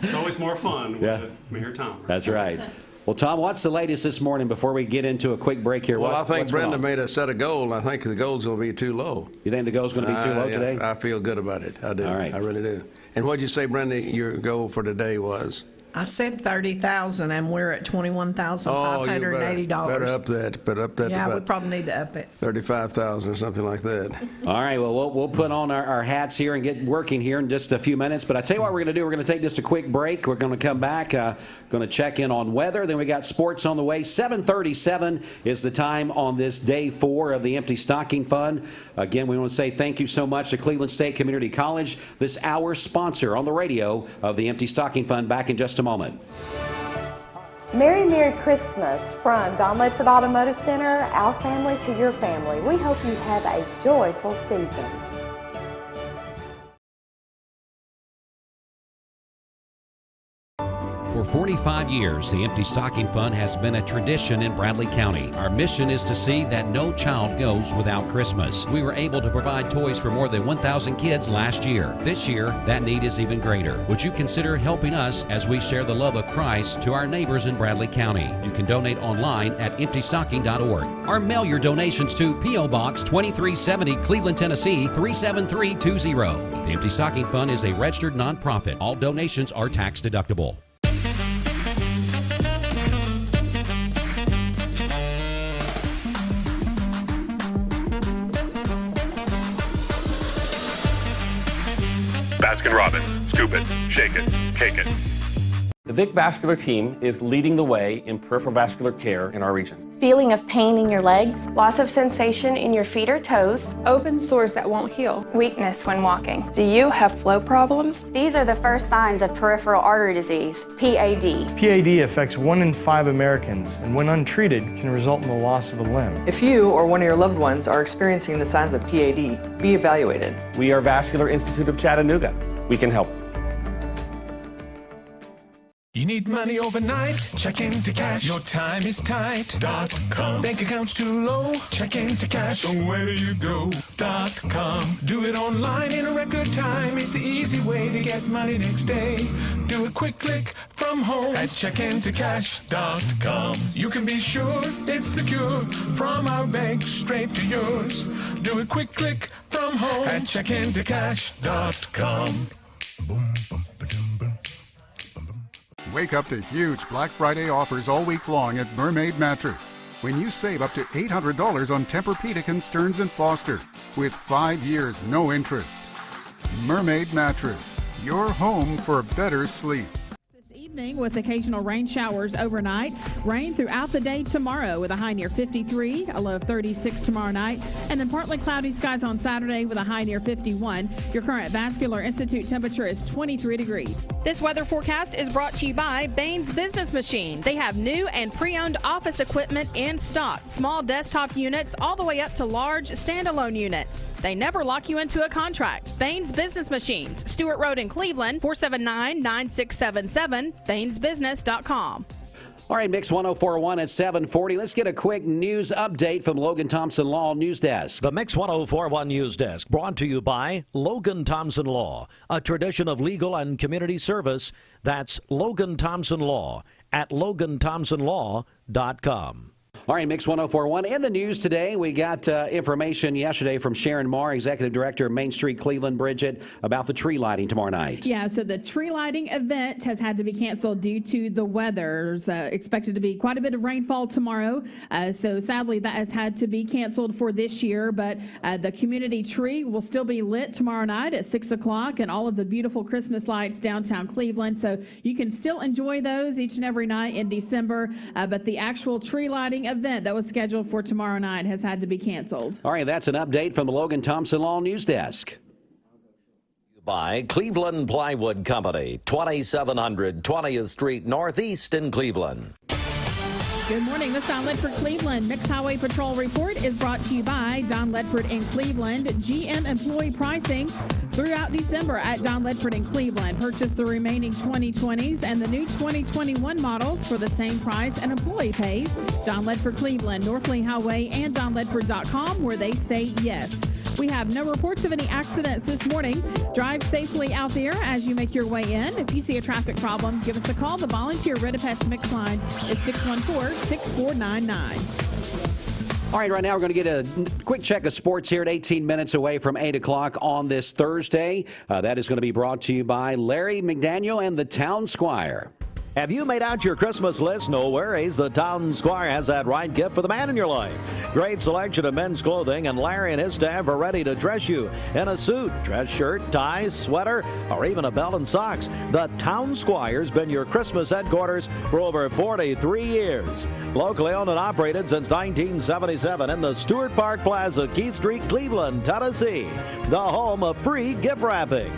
It's always more fun with Mayor Tom. Right? That's right. Well, Tom, what's the latest this morning before we get into a quick break here? Well, I think Brenda made a set a goal, and I think the goal's going to be too low. You think the goal's going to be too low today? I feel good about it. I do. All right. I really do. And what did you say, Brenda, your goal for today was? I said 30,000, and we're at $21,580. Better up that. Yeah, we probably need to up it. 35,000 or something like that. All right, well, we'll put on our hats here and get working here in just a few minutes. But I tell you what we're going to do. We're going to take just a quick break. We're going to come back, going to check in on weather. Then we got sports on the way. 7:37 is the time on this day 4 of the Empty Stocking Fund. Again, we want to say thank you so much to Cleveland State Community College, this hour sponsor on the radio of the Empty Stocking Fund. Back in just a moment. Merry Christmas from Don Ledford Automotive Center, our family to your family. We hope you have a joyful season. For 45 years, the Empty Stocking Fund has been a tradition in Bradley County. Our mission is to see that no child goes without Christmas. We were able to provide toys for more than 1,000 kids last year. This year, that need is even greater. Would you consider helping us as we share the love of Christ to our neighbors in Bradley County? You can donate online at emptystocking.org or mail your donations to P.O. Box 2370, Cleveland, Tennessee 37320. The Empty Stocking Fund is a registered nonprofit. All donations are tax deductible. Baskin-Robbins. Scoop it, shake it, cake it. The Vic Vascular team is leading the way in peripheral vascular care in our region. Feeling of pain in your legs, loss of sensation in your feet or toes, open sores that won't heal, weakness when walking. Do you have flow problems? These are the first signs of peripheral artery disease, PAD. PAD affects 1 in 5 Americans, and when untreated, can result in the loss of a limb. If you or one of your loved ones are experiencing the signs of PAD, be evaluated. We are Vascular Institute of Chattanooga. We can help. You need money overnight? Check into cash. Your time is tight. .com. Bank accounts too low? Check into cash. So where do you go? .com. Do it online in a record time. It's the easy way to get money next day. Do a quick click from home at checkintocash.com. You can be sure it's secure from our bank straight to yours. Do a quick click from home at checkintocash.com. Boom, boom, ba-dum, boom. Wake up to huge Black Friday offers all week long at Mermaid Mattress. When you save up to $800 on Tempur-Pedic and Stearns & Foster with 5 years, no interest. Mermaid Mattress, your home for better sleep. Evening with occasional rain showers overnight. Rain throughout the day tomorrow with a high near 53, a low of 36 tomorrow night, and then partly cloudy skies on Saturday with a high near 51. Your current Vascular Institute temperature is 23 degrees. This weather forecast is brought to you by Baines Business Machine. They have new and pre-owned office equipment in stock. Small desktop units all the way up to large standalone units. They never lock you into a contract. Baines Business Machines, Stewart Road in Cleveland, 479-9677. BainesBusiness.com. All right, Mix 104.1 at 7:40. Let's get a quick news update from Logan Thompson Law News Desk. The Mix 104.1 News Desk brought to you by Logan Thompson Law, a tradition of legal and community service. That's Logan Thompson Law at LoganThompsonLaw.com. All right, Mix 104.1. In the news today, we got information yesterday from Sharon Marr, Executive Director of Main Street Cleveland, Bridget, about the tree lighting tomorrow night. Yeah, so the tree lighting event has had to be canceled due to the weather. There's expected to be quite a bit of rainfall tomorrow. So sadly, that has had to be canceled for this year. But the community tree will still be lit tomorrow night at 6 o'clock and all of the beautiful Christmas lights downtown Cleveland. So you can still enjoy those each and every night in December. But the actual tree lighting event that was scheduled for tomorrow night has had to be canceled. All right, that's an update from the Logan Thompson Law News Desk. By Cleveland Plywood Company, 2700 20th Street Northeast in Cleveland. Good morning. This is Don Ledford, Cleveland. Mixed Highway Patrol Report is brought to you by Don Ledford in Cleveland. GM employee pricing throughout December at Don Ledford in Cleveland. Purchase the remaining 2020s and the new 2021 models for the same price an employee pays. Don Ledford, Cleveland, North Lee Highway, and DonLedford.com, where they say yes. We have no reports of any accidents this morning. Drive safely out there as you make your way in. If you see a traffic problem, give us a call. The volunteer Redipest Mix line is 614-6499. All right, right now we're going to get a quick check of sports here at 18 minutes away from 8 o'clock on this Thursday. That is going to be brought to you by Larry McDaniel and the Town Squire. Have you made out your Christmas list? No worries. The Town Squire has that right gift for the man in your life. Great selection of men's clothing, and Larry and his staff are ready to dress you in a suit, dress shirt, ties, sweater, or even a belt and socks. The Town Squire's been your Christmas headquarters for over 43 years. Locally owned and operated since 1977 in the Stewart Park Plaza, Keith Street, Cleveland, Tennessee. The home of free gift wrapping.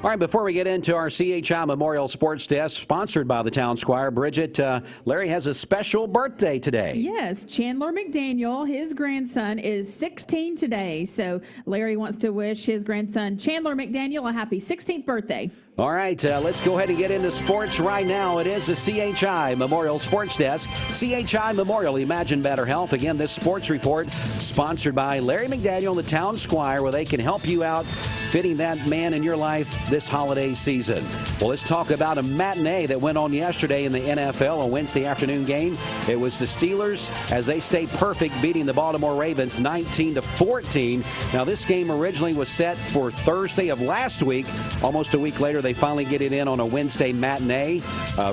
All right, before we get into our CHI Memorial Sports Desk, sponsored by the Town Squire, Bridget, Larry has a special birthday today. Yes, Chandler McDaniel, his grandson, is 16 today. So Larry wants to wish his grandson, Chandler McDaniel, a happy 16th birthday. All right, let's go ahead and get into sports right now. It is the CHI Memorial Sports Desk. CHI Memorial, Imagine Better Health. Again, this sports report sponsored by Larry McDaniel and the Town Squire, where they can help you out fitting that man in your life this holiday season. Well, let's talk about a matinee that went on yesterday in the NFL, a Wednesday afternoon game. It was the Steelers, as they stayed perfect, beating the Baltimore Ravens 19-14. Now, this game originally was set for Thursday of last week. Almost a week later, they finally get it in on a Wednesday matinee.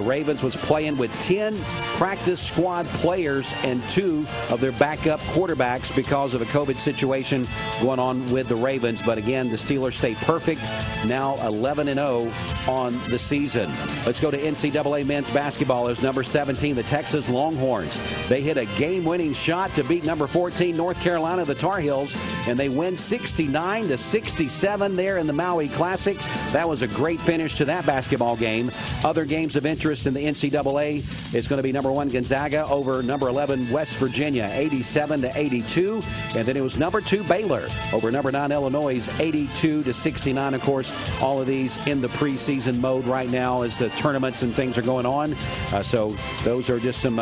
Ravens was playing with 10 practice squad players and 2 of their backup quarterbacks because of a COVID situation going on with the Ravens. But again, the Steelers stay perfect, now 11-0 on the season. Let's go to NCAA men's basketball. As number 17, the Texas Longhorns. They hit a game-winning shot to beat number 14, North Carolina, the Tar Heels, and they win 69-67 there in the Maui Classic. That was a great finish to that basketball game. Other games of interest in the NCAA is going to be number 1, Gonzaga over number 11, West Virginia, 87-82. And then it was number 2, Baylor over number 9, Illinois, 82-69. Of course, all of these in the preseason mode right now as the tournaments and things are going on. So those are just some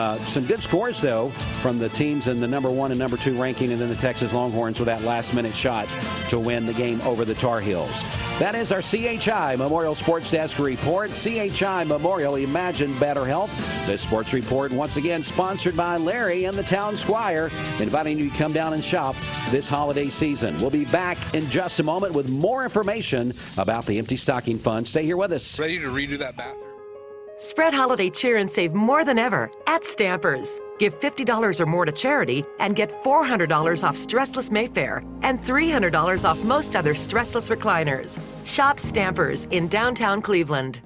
good scores, though, from the teams in the number 1 and number 2 ranking, and then the Texas Longhorns with that last-minute shot to win the game over the Tar Heels. That is our CHI Memorial Sports Desk report. CHI Memorial, Imagine Better Health. This sports report, once again, sponsored by Larry and the Town Squire, inviting you to come down and shop this holiday season. We'll be back in just a moment with more information about the Empty Stocking Fund. Stay here with us. Ready to redo that bathroom? Spread holiday cheer and save more than ever at Stampers. Give $50 or more to charity and get $400 off Stressless Mayfair and $300 off most other stressless recliners. Shop Stampers in downtown Cleveland.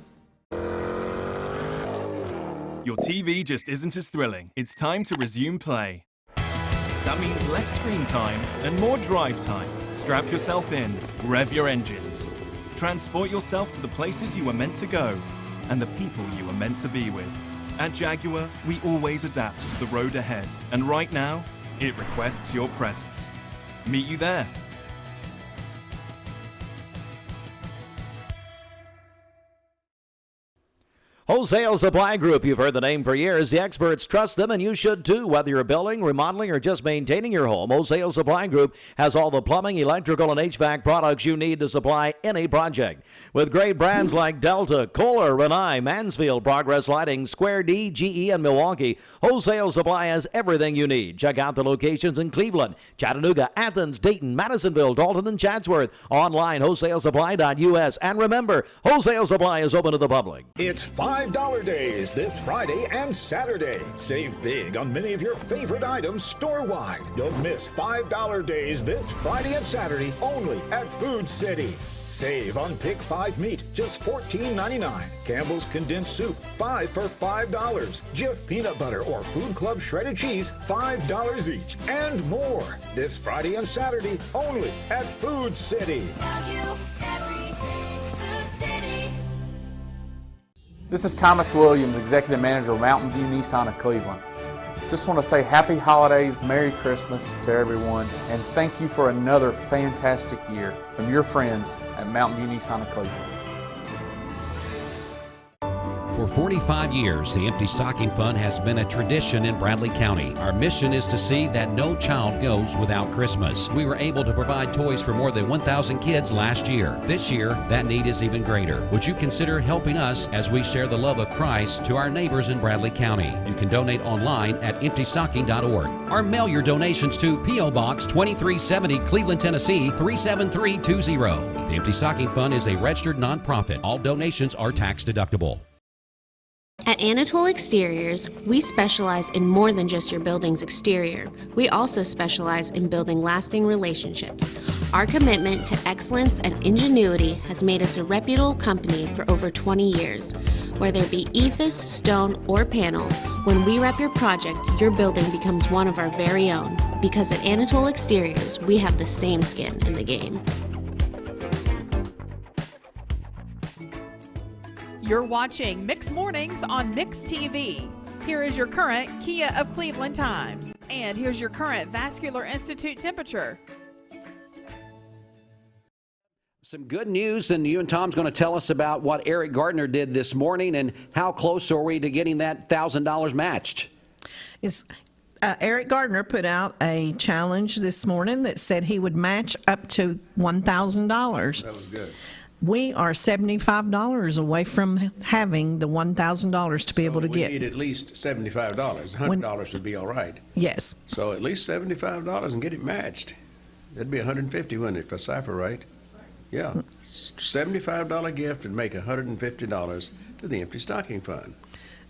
Your TV just isn't as thrilling. It's time to resume play. That means less screen time and more drive time. Strap yourself in, rev your engines. Transport yourself to the places you were meant to go and the people you were meant to be with. At Jaguar, we always adapt to the road ahead, and right now, it requests your presence. Meet you there. Wholesale Supply Group, you've heard the name for years. The experts trust them, and you should too. Whether you're building, remodeling, or just maintaining your home, Wholesale Supply Group has all the plumbing, electrical, and HVAC products you need to supply any project. With great brands like Delta, Kohler, Rinnai, Mansfield, Progress Lighting, Square D, GE, and Milwaukee, Wholesale Supply has everything you need. Check out the locations in Cleveland, Chattanooga, Athens, Dayton, Madisonville, Dalton, and Chatsworth. Online, wholesalesupply.us. And remember, Wholesale Supply is open to the public. It's $5 days this Friday and Saturday. Save big on many of your favorite items store-wide. Don't miss $5 days this Friday and Saturday only at Food City. Save on Pick 5 meat, just $14.99. Campbell's condensed soup, 5 for $5. Jif peanut butter or Food Club shredded cheese, $5 each. And more. This Friday and Saturday only at Food City. This is Thomas Williams, Executive Manager of Mountain View Nissan of Cleveland. Just want to say happy holidays, Merry Christmas to everyone, and thank you for another fantastic year from your friends at Mountain View Nissan of Cleveland. For 45 years, the Empty Stocking Fund has been a tradition in Bradley County. Our mission is to see that no child goes without Christmas. We were able to provide toys for more than 1,000 kids last year. This year, that need is even greater. Would you consider helping us as we share the love of Christ to our neighbors in Bradley County? You can donate online at emptystocking.org or mail your donations to P.O. Box 2370, Cleveland, Tennessee 37320. The Empty Stocking Fund is a registered nonprofit. All donations are tax deductible. At Anatole Exteriors, we specialize in more than just your building's exterior. We also specialize in building lasting relationships. Our commitment to excellence and ingenuity has made us a reputable company for over 20 years. Whether it be EIFS, stone, or panel, when we rep your project, your building becomes one of our very own. Because at Anatole Exteriors, we have the same skin in the game. You're watching Mix Mornings on Mix TV. Here is your current Kia of Cleveland time. And here's your current Vascular Institute temperature. Some good news, and you and Tom's going to tell us about what Eric Gardner did this morning and how close are we to getting that $1,000 matched? Eric Gardner put out a challenge this morning that said he would match up to $1,000. That was good. We are $75 away from having the $1,000 to be able to get. We need at least $75. $100 would be all right. Yes. So at least $75 and get it matched. That'd be $150, wouldn't it, for Cypher, right? Yeah. $75 gift would make $150 to the Empty Stocking Fund.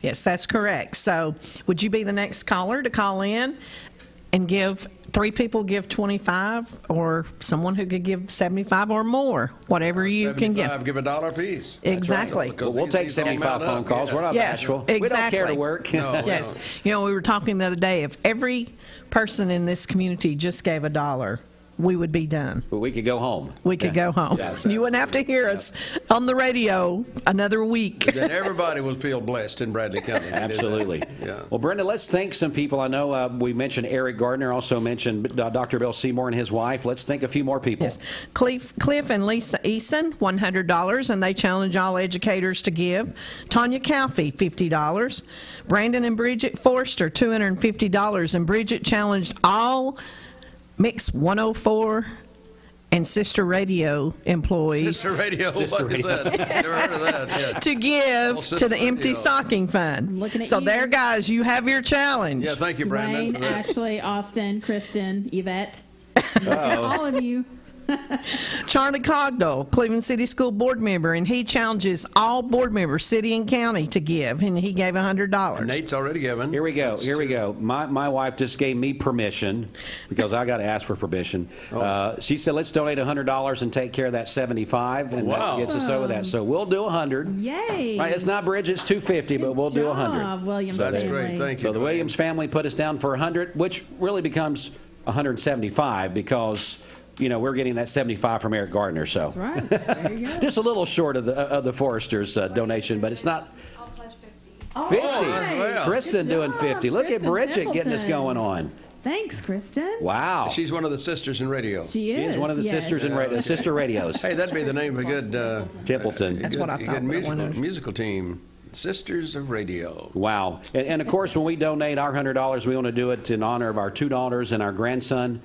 Yes, that's correct. So would you be the next caller to call in and give 3 people give 25, or someone who could give 75 or more, whatever you can give. Give $1 a piece. Exactly. Right. We'll take 75 phone calls. We're not bashful. Exactly. We don't care to work. No, yes. You know, we were talking the other day, if every person in this community just gave $1, we would be done. But we could go home. We could go home. Yeah, exactly. You wouldn't have to hear us on the radio another week. Then everybody will feel blessed in Bradley County. Absolutely. Yeah. Well, Brenda, let's thank some people. I know we mentioned Eric Gardner, also mentioned Dr. Bill Seymour and his wife. Let's thank a few more people. Yes. Cliff and Lisa Eason, $100, and they challenge all educators to give. Tanya Calfee, $50. Brandon and Bridget Forster, $250, and Bridget challenged all Mix 104 and Sister Radio employees. Sister Radio, what is that? Never heard of that. Yeah. To give to the Empty Stocking Fund. So there, guys, you have your challenge. Yeah, thank you, Brandon. Dwayne, Ashley, Austin, Kristen, Yvette, all of you. Charlie Cogdell, Cleveland City School Board member, and he challenges all board members, city and county, to give, and he gave $100. Nate's already given. Here we go. My wife just gave me permission, because I got to ask for permission. She said, let's donate $100 and take care of that 75, and that gets us over that. So we'll do 100. Yay! Right, it's not Bridget's 250, but we'll do 100. Williams That's family. great. Thank you. So the Williams family put us down for 100, which really becomes 175 because we're getting that 75 from Eric Gardner. So that's right. There you go. just a little short of the Foresters donation, but it's not. I'll pledge 50. Right. Kristen doing 50. Look Kristen at Bridget Templeton. getting us going on. Thanks, Kristen. Wow. She's one of the sisters in radio. She is. She is one of the sisters in radio, sister radios. Hey, that'd be the name of a good Templeton. That's what I thought. Good musical team. Sisters of Radio. Wow. And of course, when we donate our $100, we want to do it in honor of our 2 daughters and our grandson,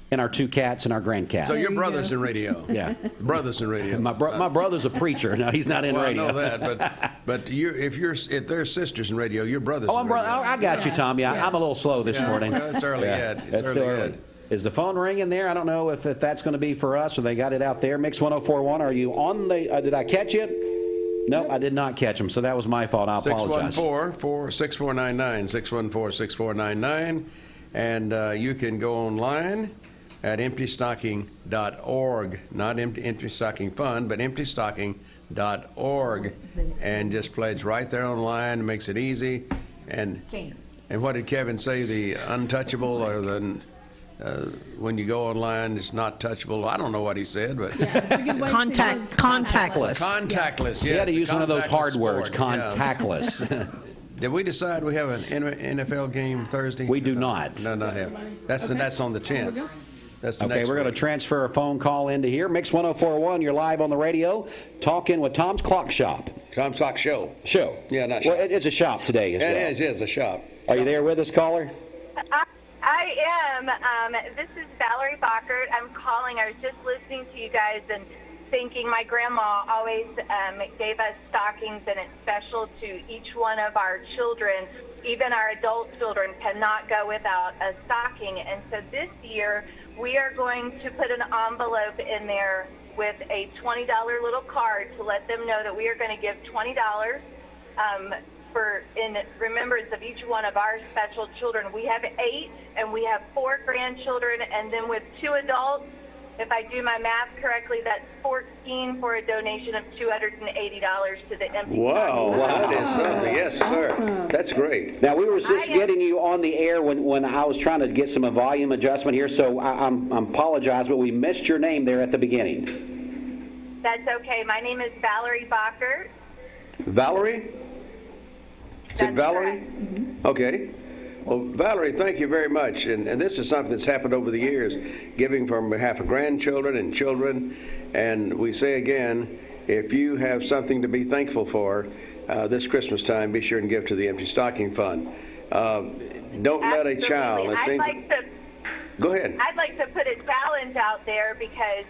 and our 2 cats and our grandcat. So you're brothers in radio. Yeah. Brothers in radio. My brother's a preacher. No, he's not in radio. I know that, but if they're sisters in radio, you're brothers. Oh, I got you, Tommy. I'm a little slow this morning. Well, it's early yet. It's still early. Is the phone ringing there? I don't know if that's going to be for us or they got it out there. Mix 1041. Are you on the? Did I catch you? No, I did not catch him, so that was my fault. I apologize. 614-6499, 614-6499, and you can go online at emptystocking.org, not Empty Stocking Fund, but emptystocking.org, and just pledge right there online. It makes it easy. And what did Kevin say? The untouchable, or the when you go online, it's not touchable. I don't know what he said, but contactless. Contactless. Yeah, you had to use one of those hard words. Contactless. Did we decide we have an NFL game Thursday? We do not. No, not have. That's on the 10th. That's the Okay, next we're going to week. transfer a phone call into here. Mix 104.1, you're live on the radio, talking with Tom's Clock Shop. Tom's Clock Show. Show. Yeah, not Well, shop. it's a shop today as well. It is a shop. Are you there with us, caller? I am. This is Valerie Bockert. I'm calling. I was just listening to you guys and thinking my grandma always gave us stockings, and it's special to each one of our children. Even our adult children cannot go without a stocking. And so this year, we are going to put an envelope in there with a $20 little card to let them know that we are going to give $20 in remembrance of each one of our special children. We have 8, and we have 4 grandchildren, and then with 2 adults, if I do my math correctly, that's 14 for a donation of $280 to the empty. Wow, that is something. Yes, sir. That's great. Now, we were just getting you on the air when I was trying to get some volume adjustment here, so I apologize, but we missed your name there at the beginning. That's okay. My name is Valerie Bockert. Valerie? Is it Valerie? Okay. Well, Valerie, thank you very much. And this is something that's happened over the years, giving from behalf of grandchildren and children. And we say again, if you have something to be thankful for this Christmas time, be sure and give to the Empty Stocking Fund. Don't let a child. Go ahead. I'd like to put a challenge out there because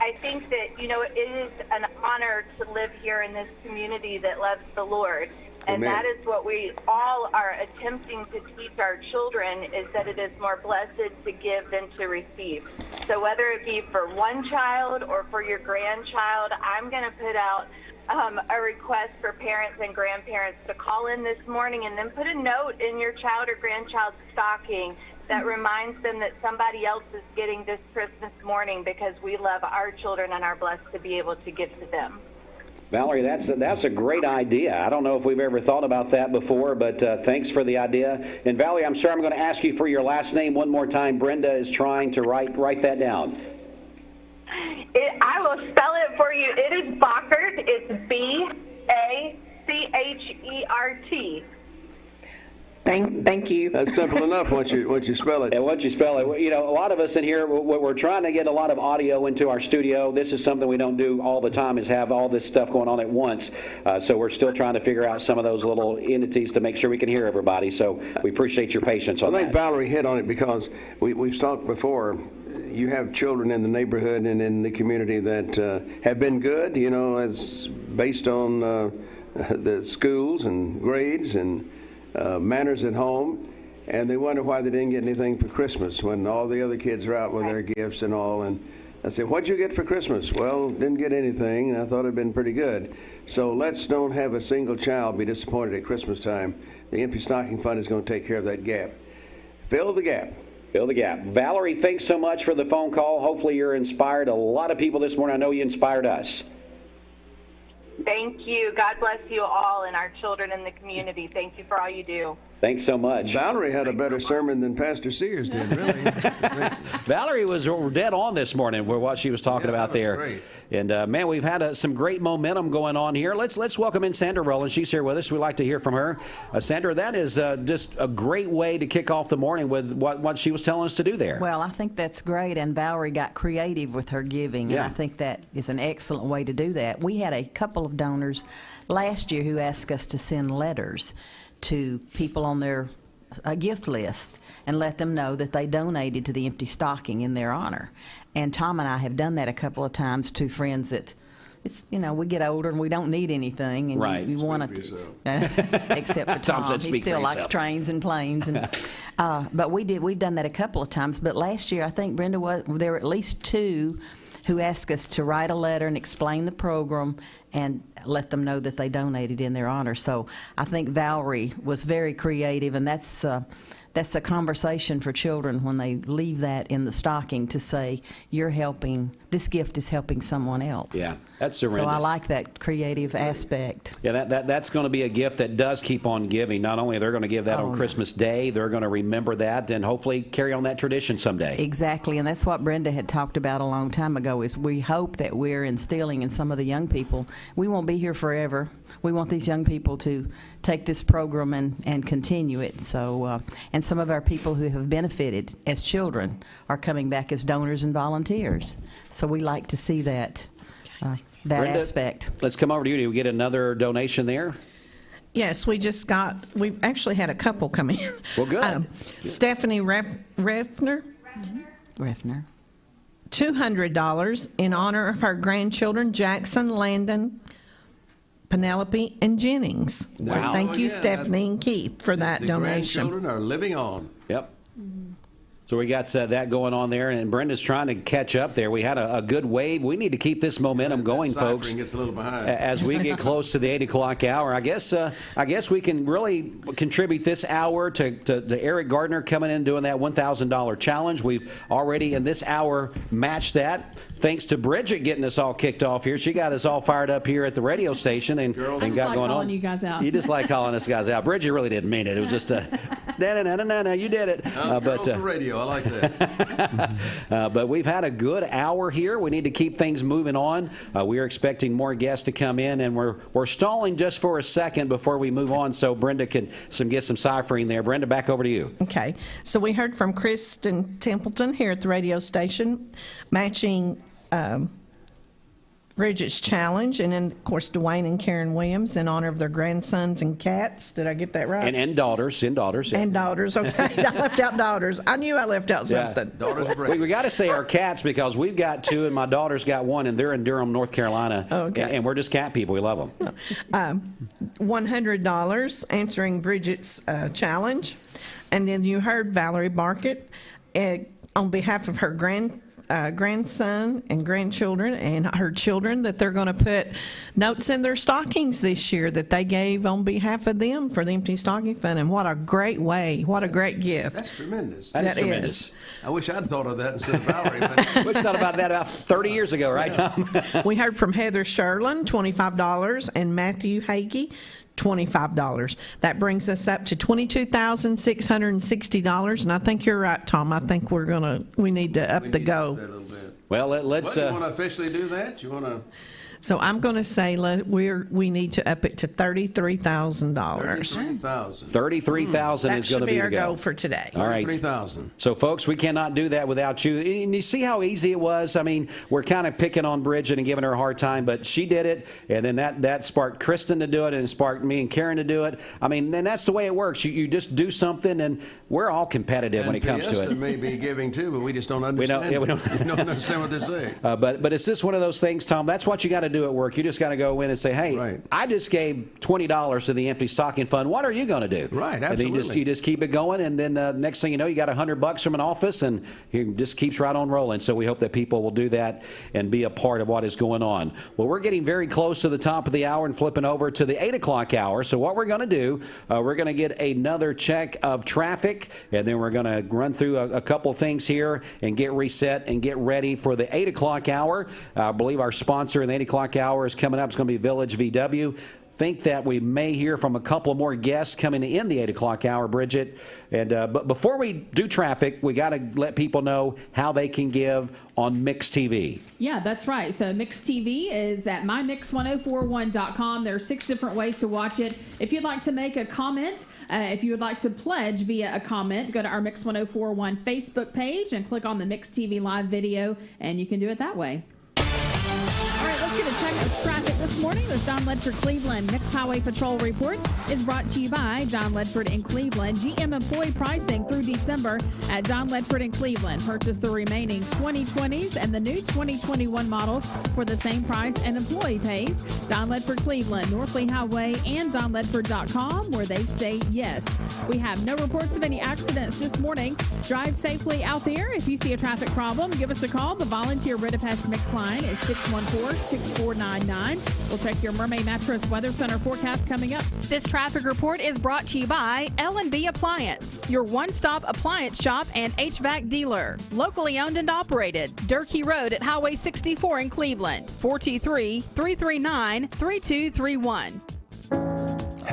I think that, it is an honor to live here in this community that loves the Lord. And Amen. that is what we all are attempting to teach our children, is that it is more blessed to give than to receive. So whether it be for one child or for your grandchild, I'm going to put out a request for parents and grandparents to call in this morning and then put a note in your child or grandchild's stocking that reminds them that somebody else is getting this Christmas morning because we love our children and are blessed to be able to give to them. Valerie, that's a great idea. I don't know if we've ever thought about that before, but thanks for the idea. And Valerie, I'm sorry, I'm going to ask you for your last name one more time. Brenda is trying to write that down. I will spell it for you. It is Bockert. It's B-A-C-H-E-R-T. Thank you. That's simple enough once you spell it. And once you spell it, a lot of us in here, we're trying to get a lot of audio into our studio. This is something we don't do all the time, is have all this stuff going on at once. So we're still trying to figure out some of those little entities to make sure we can hear everybody. So we appreciate your patience on that. I think Valerie hit on it because we've talked before. You have children in the neighborhood and in the community that have been good, as based on the schools and grades and manners at home, and they wonder why they didn't get anything for Christmas when all the other kids are out with their gifts and all. And I said, what'd you get for Christmas? Well, didn't get anything, and I thought it'd been pretty good. So let's don't have a single child be disappointed at Christmas time. The Empty Stocking Fund is going to take care of that gap. Fill the gap. Fill the gap. Valerie, thanks so much for the phone call. Hopefully you're inspired a lot of people this morning. I know you inspired us. Thank you. God bless you all and our children in the community. Thank you for all you do. Thanks so much. Valerie had a better sermon than Pastor Sears did, really. Valerie was dead on this morning with what she was talking about there. Great. And, man, we've had some great momentum going on here. Let's welcome in Sandra Rowland. She's here with us. We'd like to hear from her. Sandra, that is just a great way to kick off the morning with what she was telling us to do there. Well, I think that's great, and Valerie got creative with her giving, and I think that is an excellent way to do that. We had a couple of donors last year who asked us to send letters to people on their gift list and let them know that they donated to the Empty Stocking in their honor. And Tom and I have done that a couple of times to friends that, we get older and we don't need anything, and right. you want to, except for Tom. He still likes trains and planes, and but we've done that a couple of times. But last year, I think Brenda there were at least 2 who asked us to write a letter and explain the program and let them know that they donated in their honor. So I think Valerie was very creative, and that's a conversation for children when they leave that in the stocking to say, this gift is helping someone else. Yeah, that's tremendous. So I like that creative aspect. Yeah, that's going to be a gift that does keep on giving. Not only they're going to give that on Christmas Day, they're going to remember that and hopefully carry on that tradition someday. Exactly, and that's what Brenda had talked about a long time ago, is we hope that we're instilling in some of the young people we won't be here forever. We want these young people to take this program and continue it. So, and some of our people who have benefited as children are coming back as donors and volunteers. So we like to see that Brenda, aspect. Let's come over to you. Do we get another donation there? Yes, we've actually had a couple come in. Well, good. Stephanie Refner. $200 in honor of her grandchildren, Jackson, Landon, Penelope, and Jennings. Wow. Thank you, Stephanie and Keith, for that donation. The grandchildren are living on. Yep. So we got that going on there, and Brenda's trying to catch up there. We had a good wave. We need to keep this momentum going, folks. Gets a little behind. As we get close to the 8 o'clock hour, I guess we can really contribute this hour to Eric Gardner coming in doing that $1,000 challenge. We've already in this hour matched that. Thanks to Bridget getting us all kicked off here. She got us all fired up here at the radio station and got going on. You guys out. You just like calling us guys out. Bridget really didn't mean it. It was just a no, you did it. Girls on radio. I like that. But we've had a good hour here. We need to keep things moving on. We are expecting more guests to come in, and we're stalling just for a second before we move on so Brenda can get some ciphering there. Brenda, back over to you. Okay. So we heard from Kristen Templeton here at the radio station, matching Bridget's challenge, and then of course Dwayne and Karen Williams in honor of their grandsons and cats. Did I get that right? And daughters. And daughters. Okay, I left out daughters. I knew I left out something. Daughters. We got to say our cats because we've got 2 and my daughter's got 1, and they're in Durham, North Carolina. Okay. And we're just cat people. We love them. $100 answering Bridget's challenge, and then you heard Valerie Barkett on behalf of her grandson and grandchildren and her children that they're going to put notes in their stockings this year that they gave on behalf of them for the Empty Stocking Fund. And what a great way, what a great gift. That's tremendous. That is tremendous. I wish I'd thought of that instead of Valerie. But we thought about that about 30 years ago, right, Tom? We heard from Heather Sherlin, $25, and Matthew Hagee, $25. That brings us up to $22,660, and I think you're right, Tom. I think we need to up the go. Well, let's. You want to officially do that? You want to? So I'm going to say we need to up it to $33,000. $33,000 is going to be our goal for today. All right. $33,000. So, folks, we cannot do that without you. And you see how easy it was? I mean, we're kind of picking on Bridget and giving her a hard time, but she did it, and then that sparked Kristen to do it, and it sparked me and Karen to do it. I mean, and that's the way it works. You just do something, and we're all competitive when it comes to it. And may be giving too, but we just don't understand. We don't understand what they're saying. But it's just one of those things, Tom. That's what you got to do at work. You just got to go in and say, hey, I just gave $20 to the Empty Stocking Fund. What are you going to do? Right, absolutely. And then you just keep it going, and then next thing you know, you got $100 from an office, and it just keeps right on rolling. So we hope that people will do that and be a part of what is going on. Well, we're getting very close to the top of the hour and flipping over to the 8 o'clock hour. So what we're going to do, we're going to get another check of traffic, and then we're going to run through a couple things here and get reset and get ready for the 8 o'clock hour. I believe our sponsor in the 8 o'clock hour is coming up. It's going to be Village VW. Think that we may hear from a couple more guests coming in the 8 o'clock hour, Bridget. And but before we do traffic, we got to let people know how they can give on Mix TV. Yeah, that's right. So Mix TV is at mymix1041.com. There are 6 different ways to watch it. If you'd like to make a comment, if you would like to pledge via a comment, go to our Mix 1041 Facebook page and click on the Mix TV live video, and you can do it that way. All right, let's get a check of traffic this morning. The John Ledford Cleveland Mixed Highway Patrol Report is brought to you by John Ledford in Cleveland. GM employee pricing through December at John Ledford in Cleveland. Purchase the remaining 2020s and the new 2021 models for the same price and employee pays. John Ledford Cleveland, North Lee Highway, and johnledford.com, where they say yes. We have no reports of any accidents this morning. Drive safely out there. If you see a traffic problem, give us a call. The volunteer Ridipest Mix line is 614-6499. We'll check your Mermaid Mattress Weather Center forecast coming up. This traffic report is brought to you by L&B Appliance, your one-stop appliance shop and HVAC dealer. Locally owned and operated. Durkee Road at Highway 64 in Cleveland. 423-339-3231.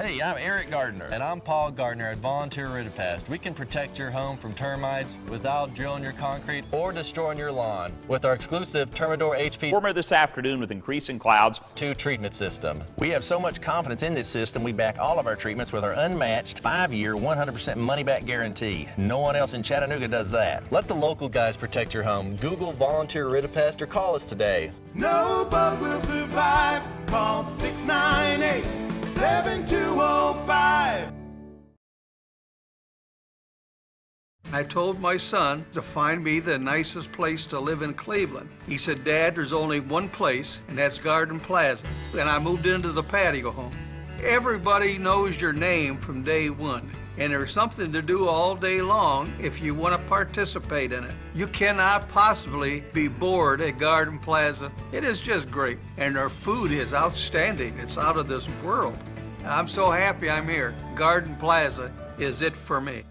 Hey, I'm Eric Gardner. And I'm Paul Gardner at Volunteer Ridipast. We can protect your home from termites without drilling your concrete or destroying your lawn with our exclusive Termador HP Warmer this afternoon with increasing clouds. 2 treatment system. We have so much confidence in this system, we back all of our treatments with our unmatched 5-year, 100% money-back guarantee. No one else in Chattanooga does that. Let the local guys protect your home. Google Volunteer Ridipast or call us today. No bug will survive. Call 698-7205. I told my son to find me the nicest place to live in Cleveland. He said, Dad, there's only one place, and that's Garden Plaza. And I moved into the patio home. Everybody knows your name from day one, and there's something to do all day long if you want to participate in it. You cannot possibly be bored at Garden Plaza. It is just great, and their food is outstanding. It's out of this world. And I'm so happy I'm here. Garden Plaza is it for me.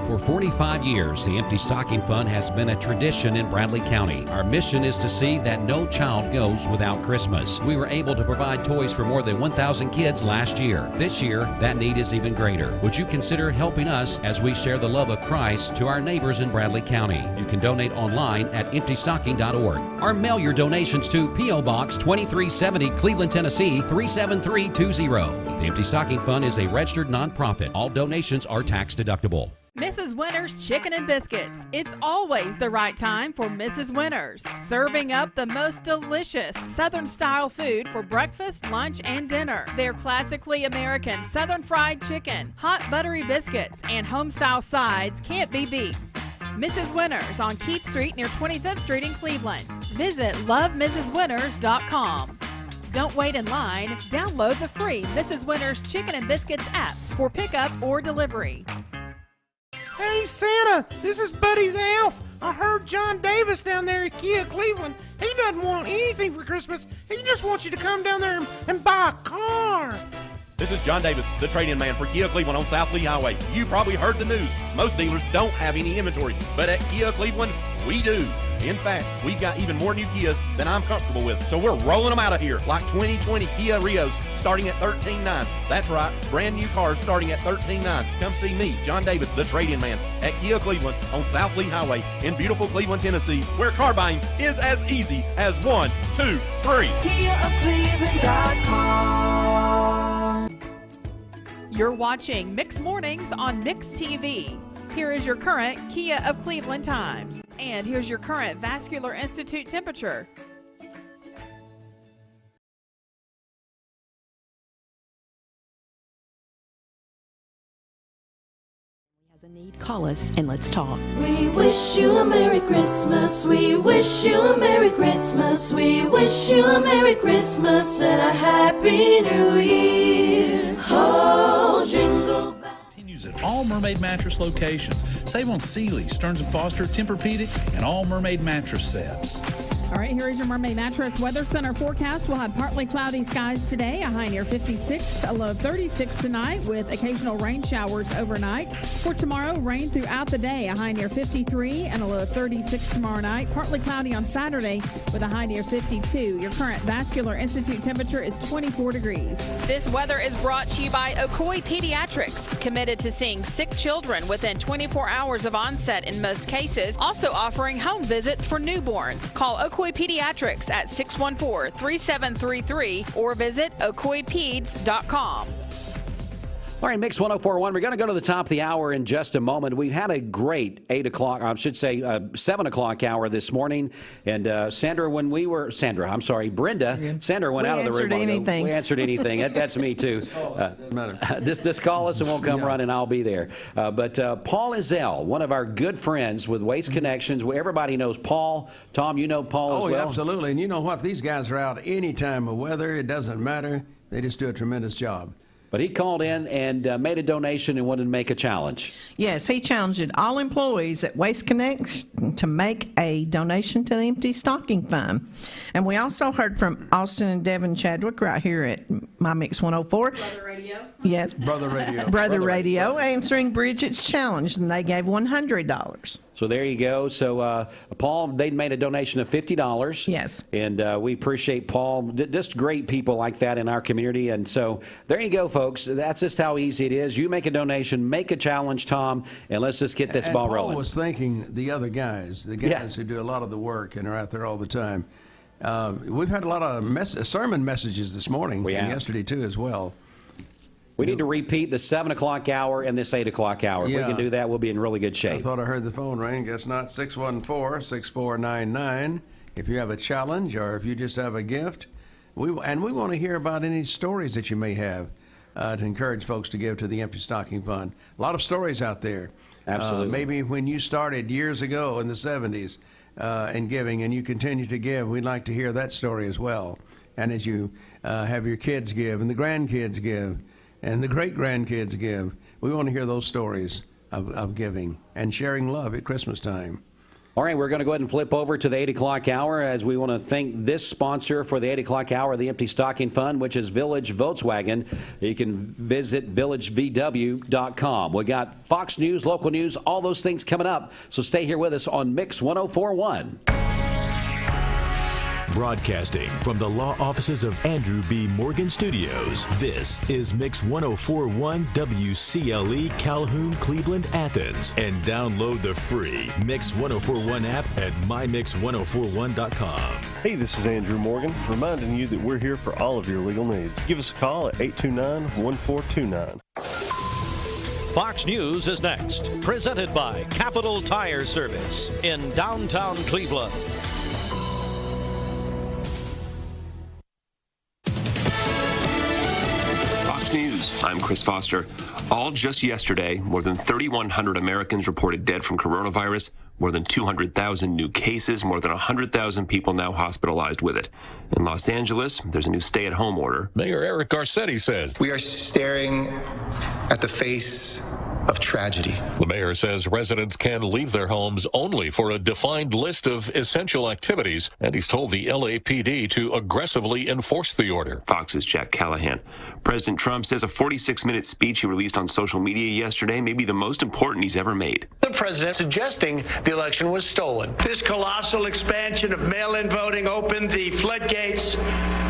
For 45 years, the Empty Stocking Fund has been a tradition in Bradley County. Our mission is to see that no child goes without Christmas. We were able to provide toys for more than 1,000 kids last year. This year, that need is even greater. Would you consider helping us as we share the love of Christ to our neighbors in Bradley County? You can donate online at emptystocking.org or mail your donations to P.O. Box 2370, Cleveland, Tennessee 37320. The Empty Stocking Fund is a registered nonprofit. All donations are tax deductible. Mrs. Winter's Chicken and Biscuits. It's always the right time for Mrs. Winter's. Serving up the most delicious Southern-style food for breakfast, lunch, and dinner. Their classically American Southern fried chicken, hot buttery biscuits, and home-style sides can't be beat. Mrs. Winter's on Keith Street near 25th Street in Cleveland. Visit lovemrswinters.com. Don't wait in line. Download the free Mrs. Winter's Chicken and Biscuits app for pickup or delivery. Hey, Santa, this is Buddy the Elf. I heard John Davis down there at Kia Cleveland. He doesn't want anything for Christmas. He just wants you to come down there and buy a car. This is John Davis, the trade-in man for Kia Cleveland on South Lee Highway. You probably heard the news. Most dealers don't have any inventory, but at Kia Cleveland, we do. In fact, we've got even more new Kias than I'm comfortable with, so we're rolling them out of here, like 2020 Kia Rios starting at $13,900. That's right, brand new cars starting at $13,900. Come see me, John Davis, the trade-in man, at Kia Cleveland on South Lee Highway in beautiful Cleveland, Tennessee, where car buying is as easy as 1, 2, 3. KiaofCleveland.com. You're watching Mix Mornings on Mix TV. Here is your current Kia of Cleveland time. And here's your current Vascular Institute temperature. Has a need, call us and let's talk. We wish you a Merry Christmas. We wish you a Merry Christmas. We wish you a Merry Christmas and a Happy New Year. Oh, jingle bells. At all Mermaid mattress locations. Save on Sealy, Stearns & Foster, Tempur-Pedic, and all Mermaid mattress sets. All right, here is your Mermaid Mattress Weather Center forecast. We'll have partly cloudy skies today, a high near 56, a low of 36 tonight with occasional rain showers overnight. For tomorrow, rain throughout the day, a high near 53 and a low of 36 tomorrow night. Partly cloudy on Saturday with a high near 52. Your current Vascular Institute temperature is 24 degrees. This weather is brought to you by Ocoee Pediatrics, committed to seeing sick children within 24 hours of onset in most cases, also offering home visits for newborns. Call Ocoee Pediatrics at 614-3733 or visit ocoeepeds.com. All right, Mix 104.1. We're going to go to the top of the hour in just a moment. We've had a great 7 o'clock hour this morning. And Brenda, Sandra went out of the room. Anything. We answered anything. That's me, too. Just call us and we'll come running. I'll be there. But Paul Ezell, one of our good friends with Waste Connections. Everybody knows Paul. Tom, you know Paul as well? Oh, absolutely. And you know what? These guys are out any time of weather. It doesn't matter. They just do a tremendous job. But he called in and made a donation and wanted to make a challenge. Yes, he challenged all employees at Waste Connection to make a donation to the Empty Stocking Fund. And we also heard from Austin and Devin Chadwick right here at My Mix 104. Brother Radio. Yes. Brother Radio. Brother Radio answering Bridget's challenge, and they gave $100. So there you go. So, Paul, they made a donation of $50. Yes. And we appreciate Paul. Just great people like that in our community. And so there you go, folks. That's just how easy it is. You make a donation, make a challenge, Tom, and let's just get this ball rolling. Paul was thanking the other guys, who do a lot of the work and are out there all the time. We've had a lot of sermon messages this morning and yesterday, too, as well. We need to repeat the 7 o'clock hour and this 8 o'clock hour. If we can do that, we'll be in really good shape. I thought I heard the phone ring. Guess not. 614-6499. If you have a challenge or if you just have a gift. We want to hear about any stories that you may have to encourage folks to give to the Empty Stocking Fund. A lot of stories out there. Absolutely. Maybe when you started years ago in the 70s in giving and you continue to give, we'd like to hear that story as well. And as you have your kids give and the grandkids give, and the great-grandkids give. We want to hear those stories of giving and sharing love at Christmas time. All right, we're going to go ahead and flip over to the 8 o'clock hour as we want to thank this sponsor for the 8 o'clock hour of the Empty Stocking Fund, which is Village Volkswagen. You can visit villagevw.com. We got Fox News, local news, all those things coming up. So stay here with us on Mix 104.1. Broadcasting from the law offices of Andrew B. Morgan Studios, this is Mix 104.1 WCLE Calhoun, Cleveland, Athens. And download the free Mix 104.1 app at mymix1041.com. Hey, this is Andrew Morgan, reminding you that we're here for all of your legal needs. Give us a call at 829-1429. Fox News is next, presented by Capital Tire Service in downtown Cleveland. News. I'm Chris Foster. All just yesterday, more than 3,100 Americans reported dead from coronavirus, more than 200,000 new cases, more than 100,000 people now hospitalized with it. In Los Angeles, there's a new stay-at-home order. Mayor Eric Garcetti says, "We are staring at the face of tragedy." The mayor says residents can leave their homes only for a defined list of essential activities, and he's told the LAPD to aggressively enforce the order. Fox's Jack Callahan. President Trump says a 46-minute speech he released on social media yesterday may be the most important he's ever made. The president suggesting the election was stolen. This colossal expansion of mail-in voting opened the floodgates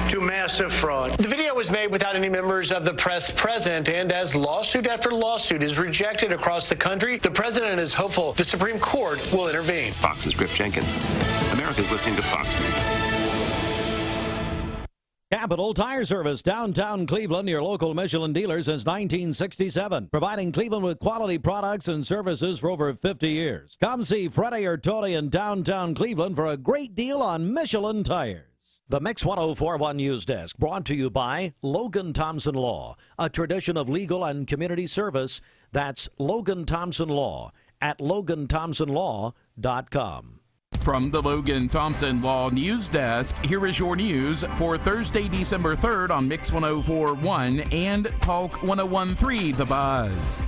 to massive fraud. The video was made without any members of the press present, and as lawsuit after lawsuit is rejected across the country, the president is hopeful the Supreme Court will intervene. Fox's Griff Jenkins. America's listening to Fox News. Capital Tire Service, downtown Cleveland, your local Michelin dealer since 1967. Providing Cleveland with quality products and services for over 50 years. Come see Freddie or Tony in downtown Cleveland for a great deal on Michelin tires. The Mix 104.1 News Desk brought to you by Logan Thompson Law, a tradition of legal and community service. That's Logan Thompson Law at LoganThompsonLaw.com. From the Logan Thompson Law News Desk, here is your news for Thursday, December 3rd on Mix 104.1 and Talk 101.3 The Buzz.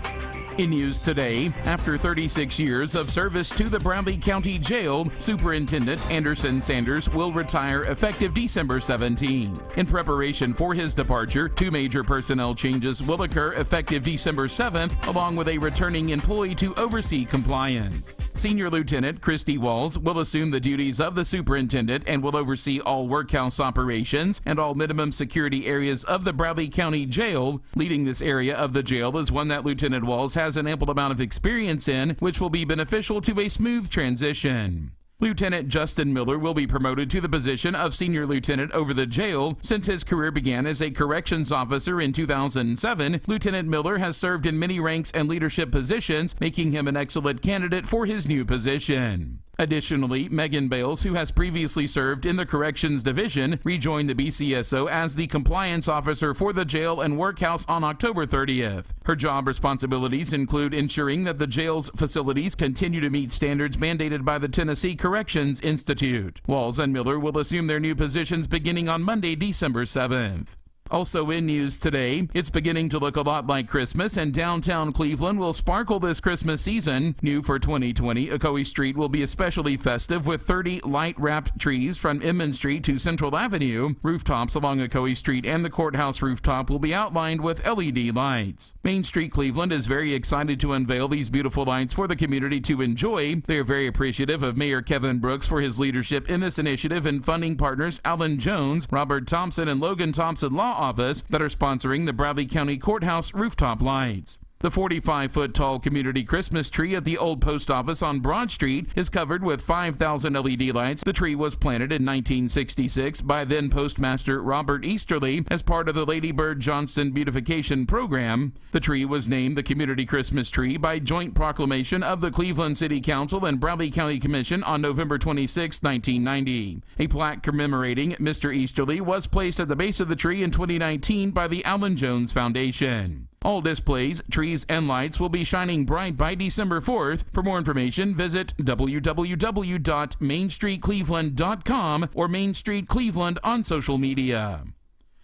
In news today, after 36 years of service to the Bradley County Jail, Superintendent Anderson Sanders will retire effective December 17. In preparation for his departure, 2 major personnel changes will occur effective December 7th, along with a returning employee to oversee compliance. Senior Lieutenant Christy Walls will assume the duties of the superintendent and will oversee all workhouse operations and all minimum security areas of the Bradley County Jail. Leading this area of the jail is one that Lieutenant Walls has an ample amount of experience in, which will be beneficial to a smooth transition. Lieutenant Justin Miller will be promoted to the position of Senior Lieutenant over the jail. Since his career began as a corrections officer in 2007, Lieutenant Miller has served in many ranks and leadership positions, making him an excellent candidate for his new position. Additionally, Megan Bales, who has previously served in the Corrections Division, rejoined the BCSO as the compliance officer for the jail and workhouse on October 30th. Her job responsibilities include ensuring that the jail's facilities continue to meet standards mandated by the Tennessee Corrections Institute. Walls and Miller will assume their new positions beginning on Monday, December 7th. Also in news today, it's beginning to look a lot like Christmas, and downtown Cleveland will sparkle this Christmas season. New for 2020, Ocoee Street will be especially festive with 30 light-wrapped trees from Inman Street to Central Avenue. Rooftops along Ocoee Street and the courthouse rooftop will be outlined with LED lights. Main Street Cleveland is very excited to unveil these beautiful lights for the community to enjoy. They are very appreciative of Mayor Kevin Brooks for his leadership in this initiative and funding partners Alan Jones, Robert Thompson, and Logan Thompson Law Office that are sponsoring the Bradley County Courthouse rooftop lights. The 45-foot-tall community Christmas tree at the old post office on Broad Street is covered with 5,000 LED lights. The tree was planted in 1966 by then Postmaster Robert Easterly as part of the Lady Bird Johnston Beautification Program. The tree was named the Community Christmas Tree by joint proclamation of the Cleveland City Council and Bradley County Commission on November 26, 1990. A plaque commemorating Mr. Easterly was placed at the base of the tree in 2019 by the Alan Jones Foundation. All displays, trees, and lights will be shining bright by December 4th. For more information, visit www.mainstreetcleveland.com or Main Street Cleveland on social media.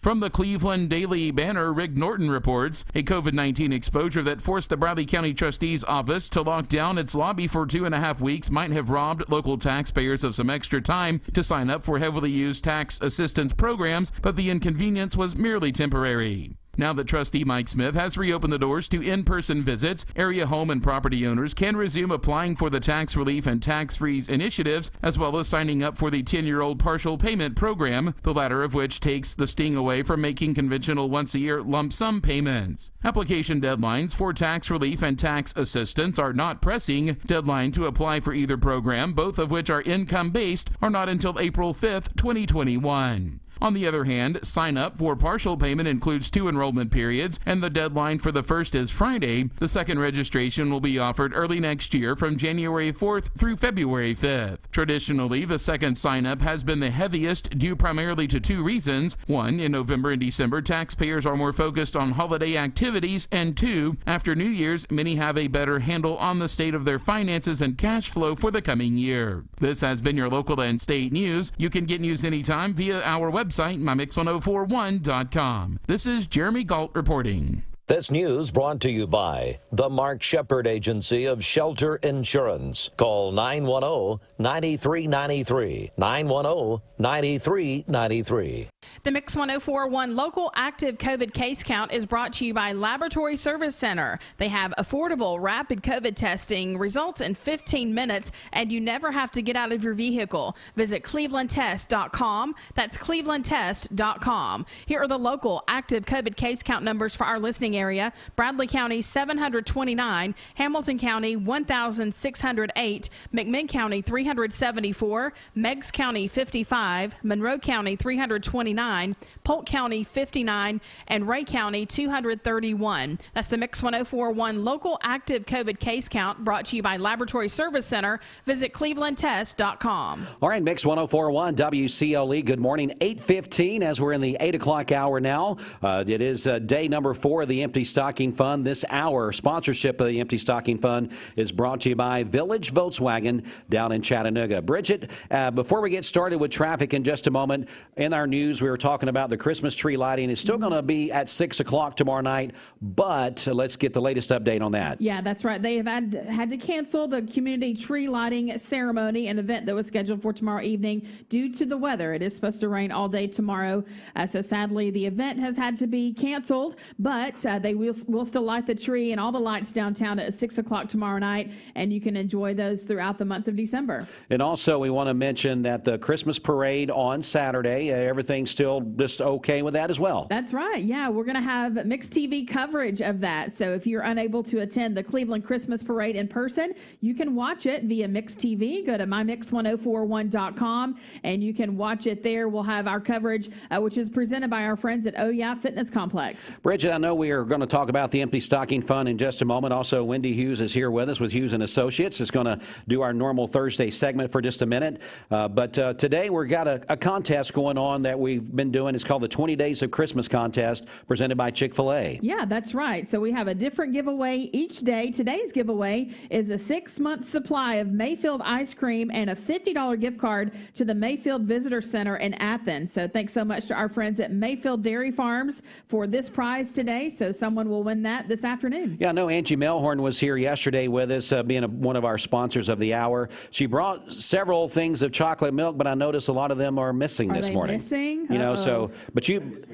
From the Cleveland Daily Banner, Rick Norton reports a COVID-19 exposure that forced the Bradley County Trustee's office to lock down its lobby for 2.5 weeks might have robbed local taxpayers of some extra time to sign up for heavily used tax assistance programs, but the inconvenience was merely temporary. Now that Trustee Mike Smith has reopened the doors to in-person visits, area home and property owners can resume applying for the tax relief and tax freeze initiatives, as well as signing up for the 10-year-old partial payment program, the latter of which takes the sting away from making conventional once-a-year lump sum payments. Application deadlines for tax relief and tax assistance are not pressing. Deadline to apply for either program, both of which are income-based, are not until April 5th, 2021. On the other hand, sign up for partial payment includes 2 enrollment periods, and the deadline for the first is Friday. The second registration will be offered early next year from January 4th through February 5th. Traditionally, the second sign-up has been the heaviest, due primarily to 2 reasons. 1, in November and December, taxpayers are more focused on holiday activities, and 2, after New Year's, many have a better handle on the state of their finances and cash flow for the coming year. This has been your local and state news. You can get news anytime via our website, mymix1041.com. This is Jeremy Galt reporting. This news brought to you by the Mark Shepard Agency of Shelter Insurance. Call 910-9393. 910-9393. The Mix 1041 local active COVID case count is brought to you by Laboratory Service Center. They have affordable rapid COVID testing, results in 15 minutes, and you never have to get out of your vehicle. Visit clevelandtest.com. That's clevelandtest.com. Here are the local active COVID case count numbers for our listening area. Bradley County 729, Hamilton County 1,608, McMinn County 374, Meigs County 55, Monroe County 329, Polk County 59, and Ray County 231. That's the Mix 1041 local active COVID case count brought to you by Laboratory Service Center. Visit clevelandtest.com. All right, Mix 1041 WCLE. Good morning. 8:15 as we're in the 8 o'clock hour now. It is day number 4 of the Empty Stocking Fund. This hour, sponsorship of the Empty Stocking Fund is brought to you by Village Volkswagen down in Chattanooga. Bridget, before we get started with traffic in just a moment, in our news we were talking about the Christmas tree lighting. It's still going to be at 6 o'clock tomorrow night, but let's get the latest update on that. Yeah, that's right. They have had to cancel the community tree lighting ceremony, an event that was scheduled for tomorrow evening due to the weather. It is supposed to rain all day tomorrow, so sadly the event has had to be canceled, but They will still light the tree and all the lights downtown at 6 o'clock tomorrow night, and you can enjoy those throughout the month of December. And also, we want to mention that the Christmas parade on Saturday, everything's still just okay with that as well. That's right. Yeah, we're going to have Mix TV coverage of that. So if you're unable to attend the Cleveland Christmas Parade in person, you can watch it via Mix TV. Go to mymix1041.com and you can watch it there. We'll have our coverage, which is presented by our friends at Oh Yeah Fitness Complex. Bridget, I know we are going to talk about the Empty Stocking Fund in just a moment. Also, Wendy Hughes is here with us with Hughes & Associates. It's going to do our normal Thursday segment for just a minute. But today we've got a contest going on that we've been doing. It's called the 20 Days of Christmas Contest presented by Chick-fil-A. Yeah, that's right. So we have a different giveaway each day. Today's giveaway is a 6-month supply of Mayfield ice cream and a $50 gift card to the Mayfield Visitor Center in Athens. So thanks so much to our friends at Mayfield Dairy Farms for this prize today. So someone will win that this afternoon. Yeah, I know Angie Melhorn was here yesterday with us, being one of our sponsors of the hour. She brought several things of chocolate milk, but I noticed a lot of them are missing this morning. Missing? You know, so, but you...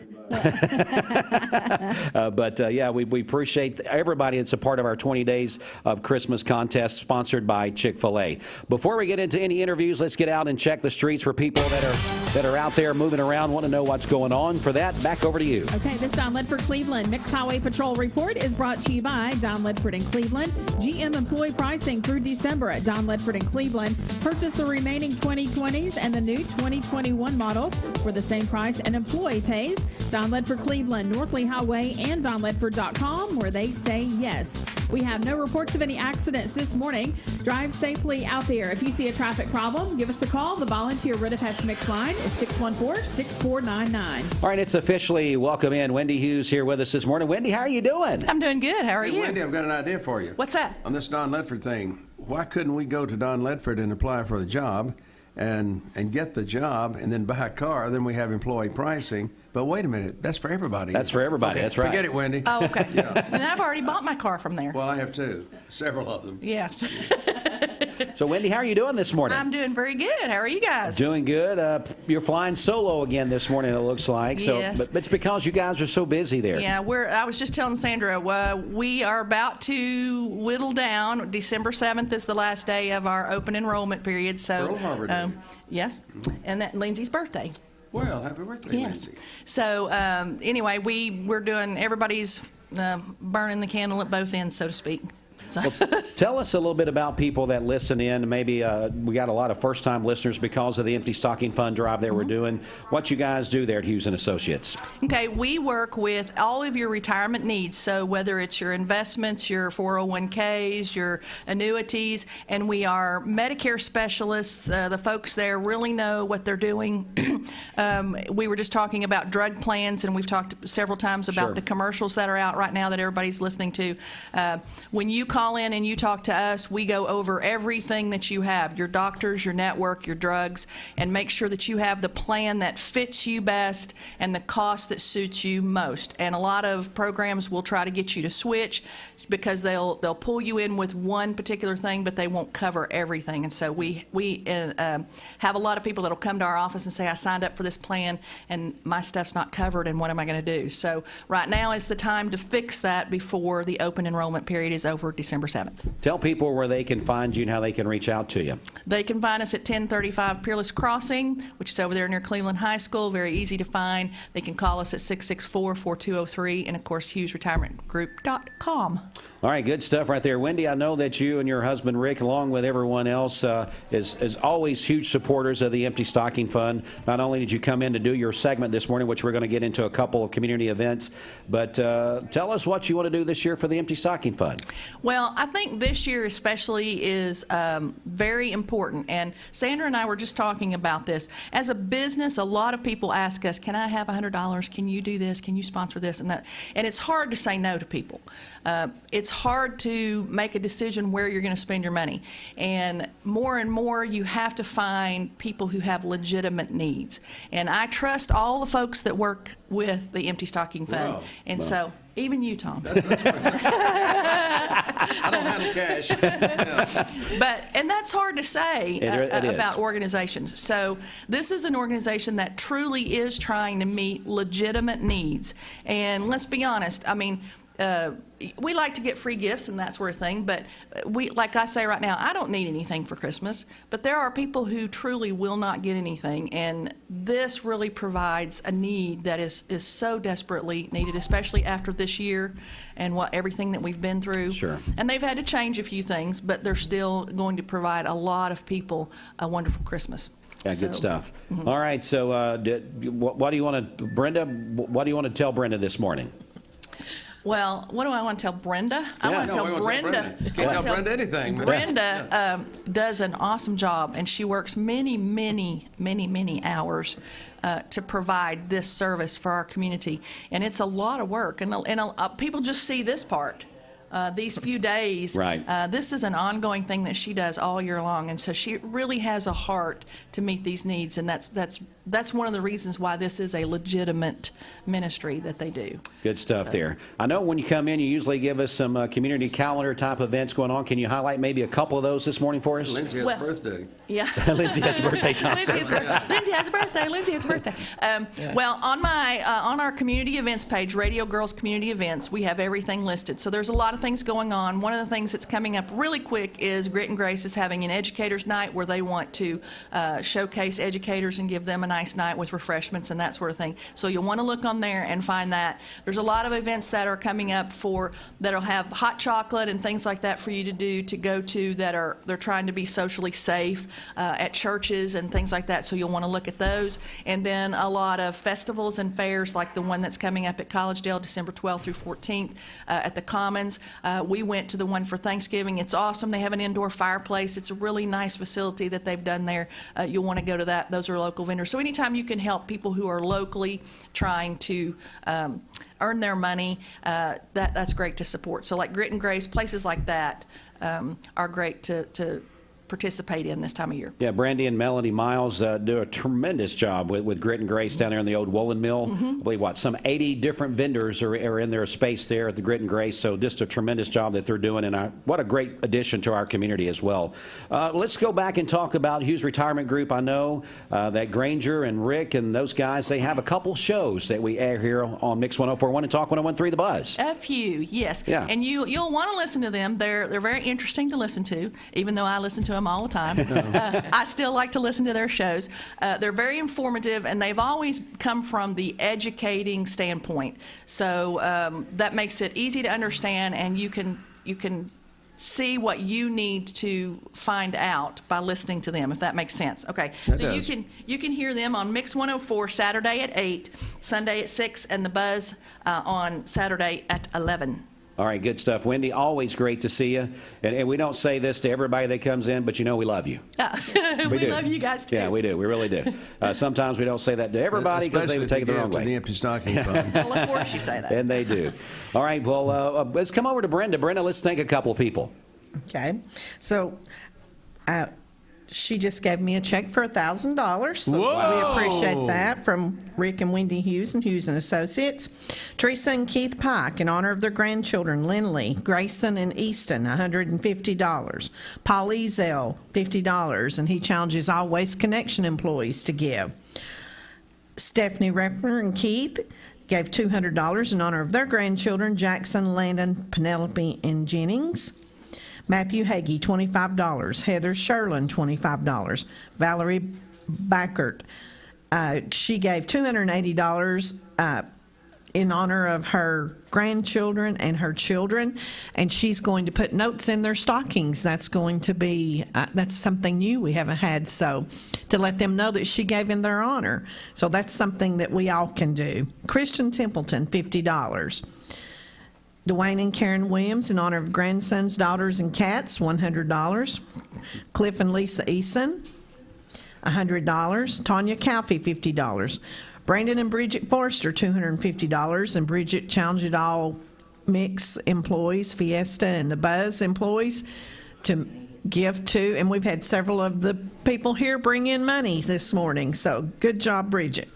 yeah, we appreciate everybody that's a part of our 20 Days of Christmas contest sponsored by Chick-fil-A. Before we get into any interviews, let's get out and check the streets for people that are out there moving around, want to know what's going on. For that, back over to you. Okay, this Don Ledford Cleveland Mixed Highway Patrol Report is brought to you by Don Ledford in Cleveland. GM employee pricing through December at Don Ledford in Cleveland. Purchase the remaining 2020s and the new 2021 models for the same price an employee pays. Don Ledford Cleveland, Northley Highway, and DonLedford.com, where they say yes. We have no reports of any accidents this morning. Drive safely out there. If you see a traffic problem, give us a call. The volunteer Ridipest Mix line is 614-6499. All right, it's officially welcome in. Wendy Hughes here with us this morning. Wendy, how are you doing? I'm doing good. How are you? Wendy, I've got an idea for you. What's that? On this Don Ledford thing, why couldn't we go to Don Ledford and apply for the job and get the job and then buy a car? Then we have employee pricing. But wait a minute, that's for everybody. That's for everybody, okay, that's right. Forget it, Wendy. Oh, okay. Yeah. And I've already bought my car from there. Well, I have too. Several of them. Yes. So, Wendy, how are you doing this morning? I'm doing very good. How are you guys? Doing good. You're flying solo again this morning, it looks like. So, yes. But it's because you guys are so busy there. Yeah, I was just telling Sandra, we are about to whittle down. December 7th is the last day of our open enrollment period. So, Pearl Harbor Day. Yes, and that Lindsay's birthday. Well, happy birthday, yes. Lindsay. So anyway, we're doing, everybody's burning the candle at both ends, so to speak. Well, tell us a little bit about people that listen in. Maybe we got a lot of first-time listeners because of the Empty Stocking Fund drive that we're doing. What you guys do there at Hughes & Associates? Okay, we work with all of your retirement needs. So whether it's your investments, your 401ks, your annuities, and we are Medicare specialists. The folks there really know what they're doing. We were just talking about drug plans, and we've talked several times about the commercials that are out right now that everybody's listening to. When you call in and you talk to us, we go over everything that you have, your doctors, your network, your drugs, and make sure that you have the plan that fits you best and the cost that suits you most. And a lot of programs will try to get you to switch because they'll pull you in with one particular thing, but they won't cover everything. And so we have a lot of people that'll come to our office and say, I signed up for this plan and my stuff's not covered, and what am I going to do? So right now is the time to fix that before the open enrollment period is over December 7th. Tell people where they can find you and how they can reach out to you. They can find us at 1035 Peerless Crossing, which is over there near Cleveland High School. Very easy to find. They can call us at 664-4203, and of course, HughesRetirementGroup.com. All right, good stuff right there. Wendy, I know that you and your husband Rick, along with everyone else, is always huge supporters of the Empty Stocking Fund. Not only did you come in to do your segment this morning, which we're going to get into a couple of community events, but tell us what you want to do this year for the Empty Stocking Fund. Well, I think this year especially is very important, and Sandra and I were just talking about this. As a business, a lot of people ask us, can I have $100? Can you do this? Can you sponsor this and that? And it's hard to say no to people. It's hard to make a decision where you're going to spend your money. And more you have to find people who have legitimate needs. And I trust all the folks that work with the Empty Stocking Fund. Wow. And so, even you, Tom. I don't handle cash. Yeah. And that's hard to say about organizations. So this is an organization that truly is trying to meet legitimate needs. And let's be honest, I mean, we like to get free gifts and that sort of thing, but like I say right now, I don't need anything for Christmas, but there are people who truly will not get anything, and this really provides a need that is so desperately needed, especially after this year and everything that we've been through. Sure. And they've had to change a few things, but they're still going to provide a lot of people a wonderful Christmas. Yeah, good stuff. All right, so what do you want to, Brenda, what do you want to tell Brenda this morning? Well, what do I want to tell Brenda? I want to tell Brenda. You can't tell Brenda anything. Brenda does an awesome job, and she works many hours to provide this service for our community. And it's a lot of work, and people just see this part. These few days, right. This is an ongoing thing that she does all year long, and so she really has a heart to meet these needs, and that's one of the reasons why this is a legitimate ministry that they do. Good stuff there. I know when you come in, you usually give us some community calendar type events going on. Can you highlight maybe a couple of those this morning for us? Lindsay has a birthday. Yeah. Lindsay has a birthday, Tom says. Lindsay has a birthday. Lindsay has a birthday. Well, on our community events page, Radio Girls Community Events, we have everything listed. So there's a lot of things going on. One of the things that's coming up really quick is Grit and Grace is having an educators night where they want to showcase educators and give them a nice night with refreshments and that sort of thing. So you'll want to look on there and find that. There's a lot of events that are coming up that'll have hot chocolate and things like that for you to go to they're trying to be socially safe at churches and things like that. So you'll want to look at those. And then a lot of festivals and fairs like the one that's coming up at Collegedale December 12th through 14th at the Commons. We went to the one for Thanksgiving. It's awesome. They have an indoor fireplace. It's a really nice facility that they've done there. You'll want to go to that. Those are local vendors. So anytime you can help people who are locally trying to earn their money, that's great to support. So like Grit and Grace, places like that are great to participate in this time of year. Yeah, Brandy and Melanie Miles do a tremendous job with Grit and Grace down there in the old Woolen Mill. I believe, some 80 different vendors are in their space there at the Grit and Grace, so just a tremendous job that they're doing, and what a great addition to our community as well. Let's go back and talk about Hughes Retirement Group. I know that Granger and Rick and those guys, they have a couple shows that we air here on Mix 104.1 and Talk 101.3 The Buzz. A few, yes. Yeah. And you'll want to listen to them. They're very interesting to listen to, even though I listen to them all the time. I still like to listen to their shows. They're very informative, and they've always come from the educating standpoint. So that makes it easy to understand, and you can see what you need to find out by listening to them, if that makes sense. Okay, so you can hear them on Mix 104 Saturday at 8, Sunday at 6, and The Buzz on Saturday at 11. All right, good stuff. Wendy, always great to see you. And we don't say this to everybody that comes in, but we love you. We love you guys, too. Yeah, we do. We really do. Sometimes we don't say that to everybody because they would take it the wrong way. The empty stocking fund. Well, of course you say that. And they do. All right, well, let's come over to Brenda. Brenda, let's thank a couple of people. Okay. So, she just gave me a check for $1,000, so we appreciate that, from Rick and Wendy Hughes and Hughes and Associates. Teresa and Keith Pike, in honor of their grandchildren, Lindley, Grayson, and Easton, $150. Paul Ezel, $50, and he challenges all Waste Connection employees to give. Stephanie Reffner and Keith gave $200 in honor of their grandchildren, Jackson, Landon, Penelope, and Jennings. Matthew Hagee, $25. Heather Sherlin, $25. Valerie Backert, she gave $280 in honor of her grandchildren and her children, and she's going to put notes in their stockings. That's going to be, that's something new we haven't had, so to let them know that she gave in their honor. So that's something that we all can do. Christian Templeton, $50. Dwayne and Karen Williams, in honor of grandsons, daughters, and cats, $100. Cliff and Lisa Eason, $100. Tanya Calfee, $50. Brandon and Bridget Forrester, $250. And Bridget challenged all Mix employees, Fiesta and the Buzz employees, to give to, and we've had several of the people here bring in money this morning, so good job, Bridget.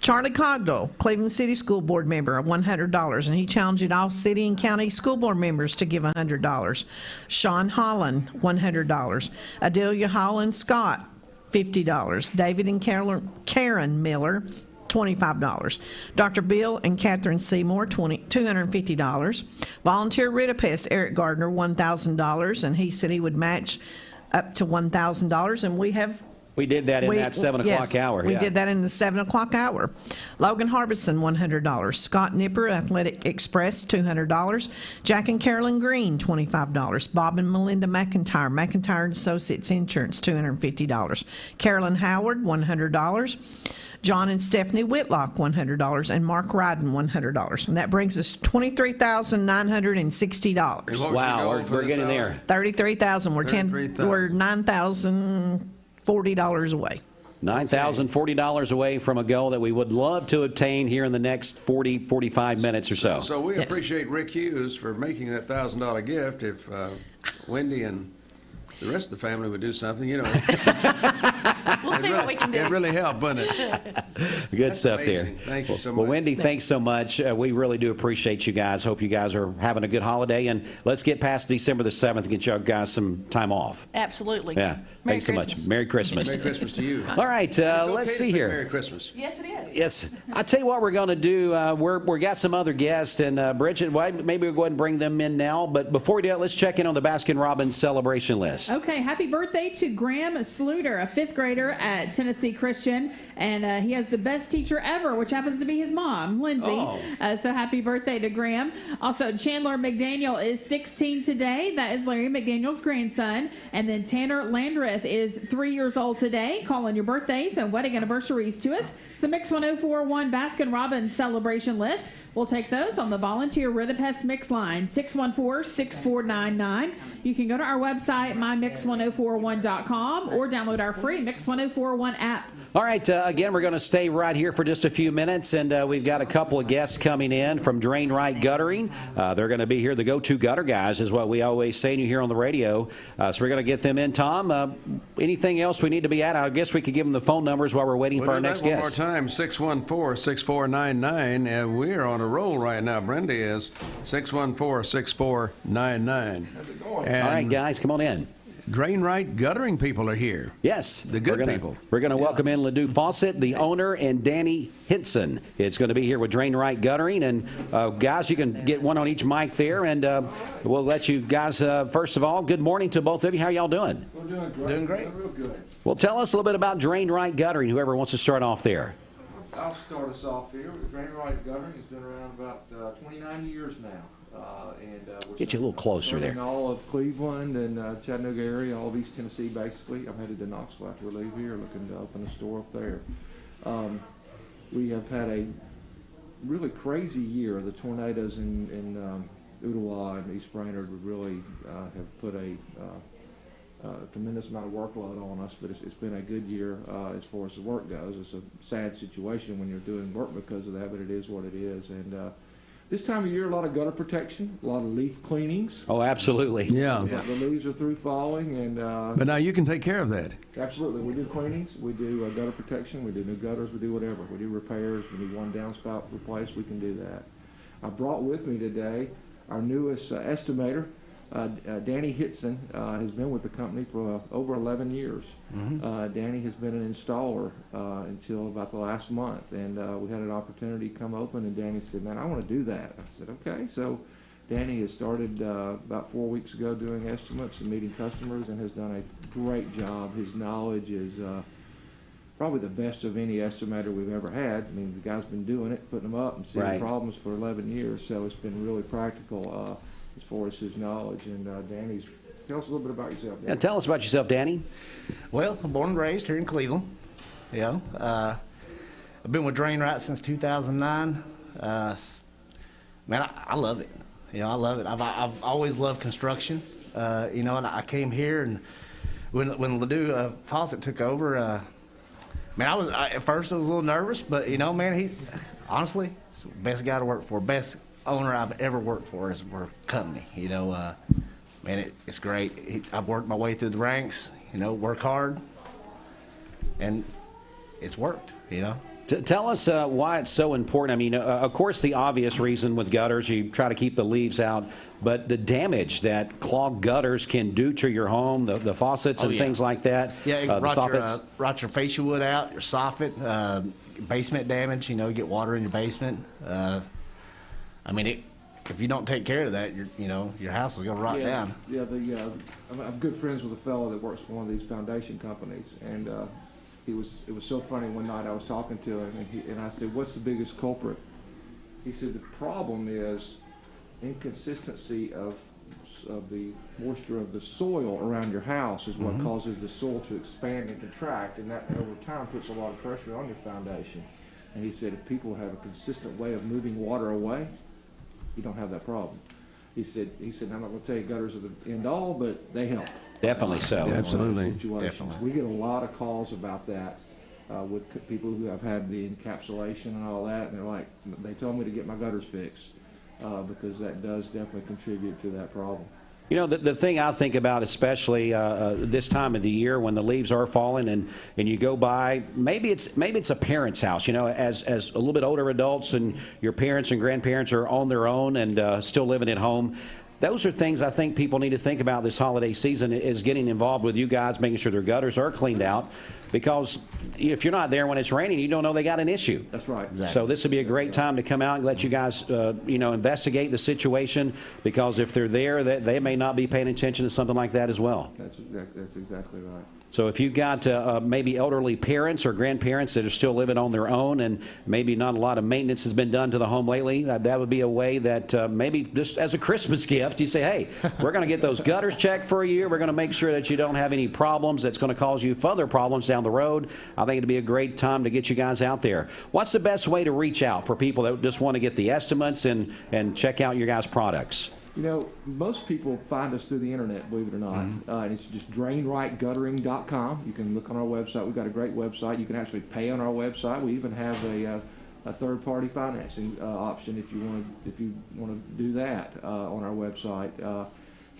Charlie Cogdell, Cleveland City School Board member, $100, and he challenged all city and county school board members to give $100. Sean Holland, $100. Adelia Holland Scott, $50. David and Karen Miller, $25. Dr. Bill and Catherine Seymour, $250. Volunteer Ridipest, Eric Gardner, $1,000, and he said he would match up to $1,000, and we did that in that 7 o'clock hour. We did that in the 7 o'clock hour. Logan Harbison, $100. Scott Nipper, Athletic Express, $200. Jack and Carolyn Green, $25. Bob and Melinda McIntyre, McIntyre Associates Insurance, $250. Carolyn Howard, $100. John and Stephanie Whitlock, $100, and Mark Ryden, $100. And that brings us $23,960. Wow, we're getting there. $33,000. We're $9,040 away. $9,040 away from a goal that we would love to obtain here in the next 45 minutes or so. So we appreciate Rick Hughes for making that $1,000 gift. If Wendy and the rest of the family would do something, We'll see what we can do. It really helped, wouldn't it? Good stuff amazing. there. Thank you so much. Well, Wendy, thanks so much. We really do appreciate you guys. Hope you guys are having a good holiday. And let's get past December the 7th and get you guys some time off. Absolutely. Yeah. Thanks so much. Merry Christmas. Merry Christmas to you. All right. Let's see here. Merry Christmas. Yes, it is. Yes. I'll tell you what we're going to do. We got some other guests. And Bridget, maybe we'll go ahead and bring them in now. But before we do that, let's check in on the Baskin-Robbins celebration list. Okay. Happy birthday to Graham Sluter, a 5th grader at Tennessee Christian. And he has the best teacher ever, which happens to be his mom, Lindsay. Oh. So happy birthday to Graham. Also, Chandler McDaniel is 16 today. That is Larry McDaniel's grandson. And then Tanner Landreth is 3 years old today. Calling your birthdays and wedding anniversaries to us. It's the Mix 1041 Baskin-Robbins celebration list. We'll take those on the volunteer Ridipest Mix line, 614-6499. You can go to our website, mymix1041.com, or download our free Mix 1041 app. All right, again, we're going to stay right here for just a few minutes, and we've got a couple of guests coming in from Drain Right Guttering. They're going to be here. The go-to gutter guys is what we always say to you here on the radio. So we're going to get them in. Tom, anything else we need to be at? I guess we could give them the phone numbers while we're waiting for our next guest. One more time, 614-6499. And we're on a roll right now. Brenda is 614-6499. All right, guys, come on in. Drain Right Guttering people are here. Yes. The good people. We're going to welcome in Ledoux Fawcett, the owner, and Danny Hinson. It's going to be here with Drain Right Guttering. And, guys, you can get one on each mic there. And we'll let you guys, first of all, good morning to both of you. How y'all doing? We're doing great. Doing great. Real good. Well, tell us a little bit about Drain Right Guttering, whoever wants to start off there. I'll start us off here. Drain Right Guttering has been around about 29 years now. We're Get you a little closer there. In all of Cleveland and Chattanooga area, all of East Tennessee, basically. I'm headed to Knoxville after we leave here, looking to open a store up there. We have had a really crazy year. The tornadoes in Ottawa and East Brainerd would really have put a tremendous amount of workload on us, but it's been a good year as far as the work goes. It's a sad situation when you're doing work because of that, but it is what it is. And this time of year, a lot of gutter protection, a lot of leaf cleanings. Oh, absolutely. Yeah. The leaves are through falling, and but now you can take care of that. Absolutely. We do cleanings, we do gutter protection, we do new gutters, we do whatever. We do repairs. We need one downspout replaced, we can do that. I brought with me today our newest estimator. Danny Hinson has been with the company for over 11 years. Mm-hmm. Danny has been an installer until about the last month, and we had an opportunity to come open, and Danny said, man, I want to do that. I said, okay. So Danny has started about 4 weeks ago doing estimates and meeting customers and has done a great job. His knowledge is probably the best of any estimator we've ever had. I mean, the guy's been doing it, putting them up and seeing problems for 11 years, so it's been really practical as far as his knowledge. And Danny's, tell us a little bit about yourself, Danny. Yeah, tell us about yourself, Danny. Well, I'm born and raised here in Cleveland. I've been with Drain Right since 2009. Man, I love it. I love it. I've always loved construction. And I came here, and when Ledoux Fawcett took over, man, at first I was a little nervous, but man, he honestly, he's the best guy to work for, best owner I've ever worked for as a company. Man, it's great. I've worked my way through the ranks, work hard, and it's worked, Tell us why it's so important. I mean, of course, the obvious reason with gutters, you try to keep the leaves out, but the damage that clogged gutters can do to your home, the faucets and things like that. Yeah, it the can rot your fascia wood out, your soffit, basement damage. You know, you get water in your basement. I mean, if you don't take care of that, your house is going to rot down. Yeah, I'm good friends with a fellow that works for one of these foundation companies, and it was so funny. One night I was talking to him, and I said, "What's the biggest culprit?" He said, "The problem is inconsistency of the moisture of the soil around your house is what causes the soil to expand and contract, and that over time puts a lot of pressure on your foundation." And he said, if people have a consistent way of moving water away, you don't have that problem. He said, I'm not going to tell you gutters are the end all, but they help. Definitely so. Yeah, absolutely. Definitely. We get a lot of calls about that with people who have had the encapsulation and all that, and they're like, they told me to get my gutters fixed because that does definitely contribute to that problem. You know, the thing I think about, especially this time of the year when the leaves are falling and you go by, maybe it's a parent's house, you know, as a little bit older adults and your parents and grandparents are on their own and still living at home. Those are things I think people need to think about this holiday season, is getting involved with you guys, making sure their gutters are cleaned out, because if you're not there when it's raining, you don't know they got an issue. That's right. Exactly. So this would be a great time to come out and let you guys, investigate the situation, because if they're there, they may not be paying attention to something like that as well. That's exactly right. So if you've got maybe elderly parents or grandparents that are still living on their own and maybe not a lot of maintenance has been done to the home lately, that would be a way that maybe just as a Christmas gift, you say, hey, we're going to get those gutters checked for a year. We're going to make sure that you don't have any problems that's going to cause you further problems down the road. I think it'd be a great time to get you guys out there. What's the best way to reach out for people that just want to get the estimates and check out your guys' products? You know, most people find us through the internet, believe it or not. And it's just drainrightguttering.com. You can look on our website. We've got a great website. You can actually pay on our website. We even have a third-party financing option if you want to do that on our website.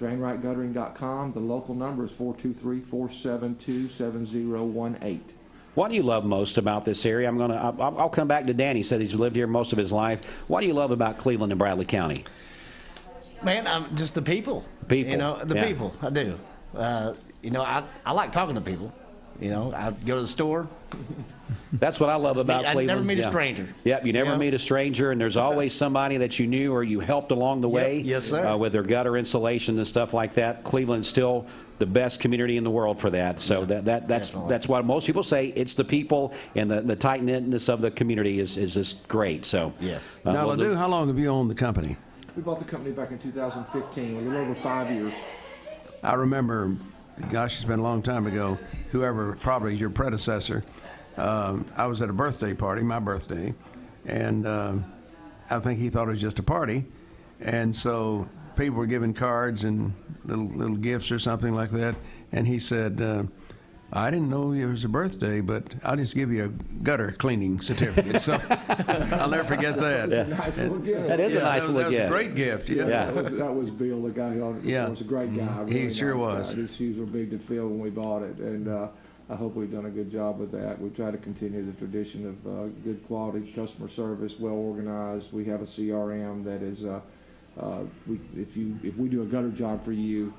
Drainrightguttering.com. The local number is 423-472-7018. What do you love most about this area? I'll come back to Danny. He said he's lived here most of his life. What do you love about Cleveland and Bradley County? Man, just the people. People. You know, people. I do. I like talking to people. You know, I go to the store. That's what I love about Cleveland. I never meet a stranger. Yep, you never meet a stranger, and there's always somebody that you knew or you helped along the way. Yes, sir. With their gutter installation and stuff like that. Cleveland's still the best community in the world for that. So that's why most people say it's the people and the tight-knitness of the community is just great. So yes. Now, Ledoux, how long have you owned the company? We bought the company back in 2015, a little over 5 years. I remember, gosh, it's been a long time ago, whoever probably is your predecessor, I was at a birthday party, my birthday, and I think he thought it was just a party. And so people were giving cards and little gifts or something like that. And he said, I didn't know it was a birthday, but I'll just give you a gutter cleaning certificate. So I'll never forget that. That was a nice little gift. That is a nice little gift. That was a great gift. Yeah. That was Bill, the guy who was a great guy. Really He sure was. His shoes were big to fill when we bought it, and I hope we've done a good job with that. We try to continue the tradition of good quality customer service, well organized. We have a CRM that is, if we do a gutter job for you,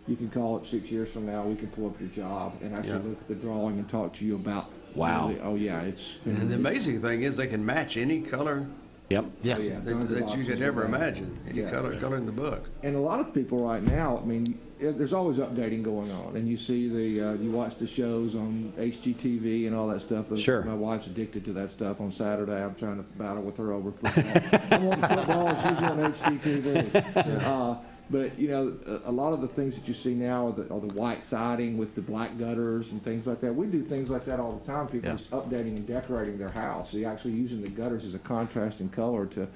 you can call it 6 years from now. We can pull up your job and actually look at the drawing and talk to you about. Wow. Really, oh yeah, it's. And the amazing thing is they can match any color. Yep. Yeah. That you could ever imagine. Any color in the book. And a lot of people right now, I mean, there's always updating going on, and you see you watch the shows on HGTV and all that stuff. Sure. My wife's addicted to that stuff. On Saturday, I'm trying to battle with her over football. I'm on football, and she's on HGTV. But, you know, a lot of the things that you see now are the white siding with the black gutters and things like that. We do things like that all the time. People just updating and decorating their house. So you're actually using the gutters as a contrasting color to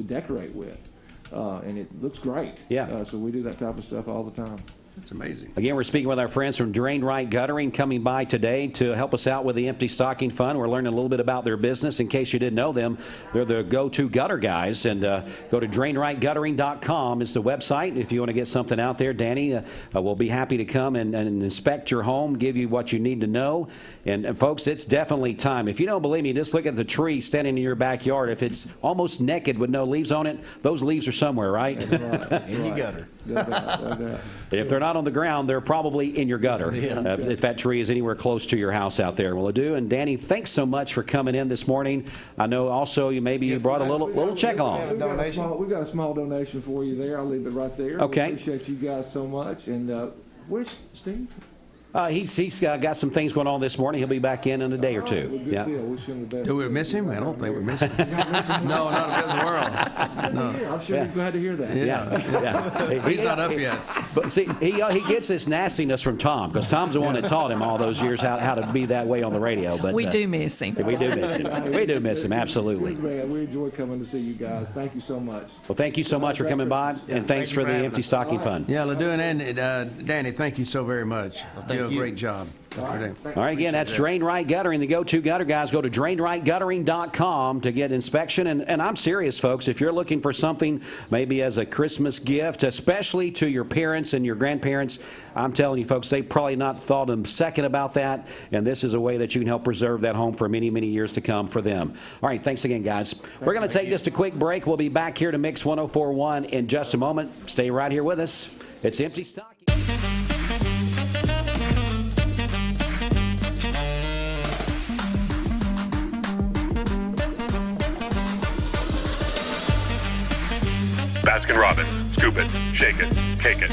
decorate with. And it looks great. Yeah. So we do that type of stuff all the time. That's amazing. Again, we're speaking with our friends from Drain Right Guttering, coming by today to help us out with the Empty Stocking Fund. We're learning a little bit about their business. In case you didn't know them, they're the go-to gutter guys. And go to drainrightguttering.com is the website. If you want to get something out there, Danny will be happy to come and inspect your home, give you what you need to know. And folks, it's definitely time. If you don't believe me, just look at the tree standing in your backyard. If it's almost naked with no leaves on it, those leaves are somewhere, right? That's right. In your gutter. If they're not on the ground, they're probably in your gutter. Yeah. If that tree is anywhere close to your house out there. Well, I do. And Danny, thanks so much for coming in this morning. I know also you brought a little check along. We got a small donation for you there. I'll leave it right there. Okay. We appreciate you guys so much. And where's Steve? He's got some things going on this morning. He'll be back in a day or two. Well, good deal. Wish him the best. Do we miss him? I don't think we miss him. No, not a bit in the world. No. I'm sure he's glad to hear that. Yeah. He's not up yet. But see, he gets this nastiness from Tom, because Tom's the one that taught him all those years how to be that way on the radio. But we do miss him. We do miss him. We do miss him, absolutely. We enjoy coming to see you guys. Thank you so much. Well, thank you so much for coming by, and thanks for the Empty Stocking Fund. Yeah, LeDoux and Danny, thank you so very much. You do a great job. All right, again, that's Drain Right Guttering, the go-to gutter guys. Go to drainrightguttering.com to get inspection. And I'm serious, folks. If you're looking for something maybe as a Christmas gift, especially to your parents and your grandparents, I'm telling you, folks, they probably not thought a second about that. And this is a way that you can help preserve that home for many, many years to come for them. All right, thanks again, guys. We're going to take just a quick break. We'll be back here to Mix 104.1 in just a moment. Stay right here with us. It's Empty Stocking. Baskin-Robbins. Scoop it, shake it, cake it.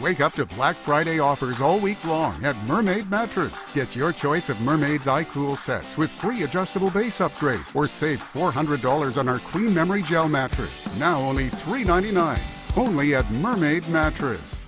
Wake up to Black Friday offers all week long at Mermaid Mattress. Get your choice of Mermaid's iCool sets with free adjustable base upgrade, or save $400 on our Queen Memory Gel mattress. Now only $399. Only at Mermaid Mattress.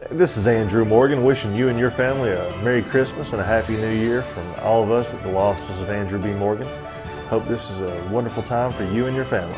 This is Andrew Morgan, wishing you and your family a Merry Christmas and a Happy New Year from all of us at the law offices of Andrew B. Morgan. Hope this is a wonderful time for you and your family.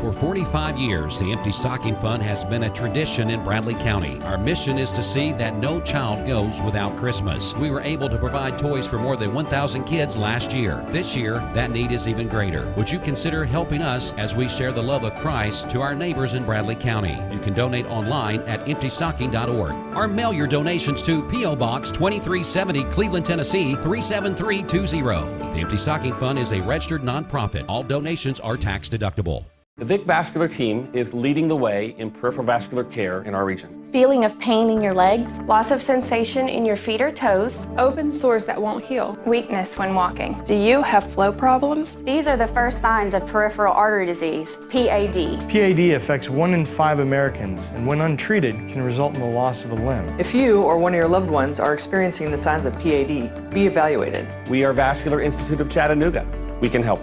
For 45 years, the Empty Stocking Fund has been a tradition in Bradley County. Our mission is to see that no child goes without Christmas. We were able to provide toys for more than 1,000 kids last year. This year, that need is even greater. Would you consider helping us as we share the love of Christ to our neighbors in Bradley County? You can donate online at emptystocking.org or mail your donations to P.O. Box 2370, Cleveland, Tennessee 37320. The Empty Stocking Fund is a registered nonprofit. All donations are tax deductible. The Vic Vascular team is leading the way in peripheral vascular care in our region. Feeling of pain in your legs, loss of sensation in your feet or toes, open sores that won't heal, weakness when walking. Do you have flow problems? These are the first signs of peripheral artery disease, PAD. PAD affects 1 in 5 Americans, and when untreated, can result in the loss of a limb. If you or one of your loved ones are experiencing the signs of PAD, be evaluated. We are Vascular Institute of Chattanooga. We can help.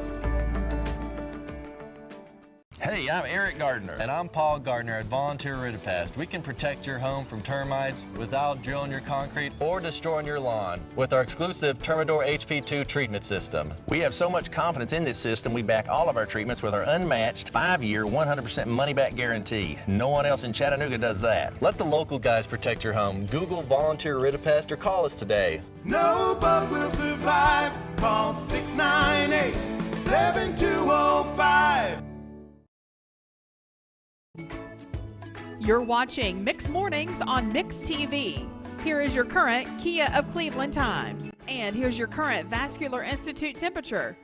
Hey, I'm Eric Gardner. And I'm Paul Gardner at Volunteer Ridipast. We can protect your home from termites without drilling your concrete or destroying your lawn with our exclusive Termador HP2 treatment system. We have so much confidence in this system, we back all of our treatments with our unmatched 5-year, 100% money-back guarantee. No one else in Chattanooga does that. Let the local guys protect your home. Google Volunteer Ridipast or call us today. No bug will survive. Call 698-7205. You're watching Mix Mornings on Mix TV. Here is your current Kia of Cleveland time. And here's your current Vascular Institute temperature.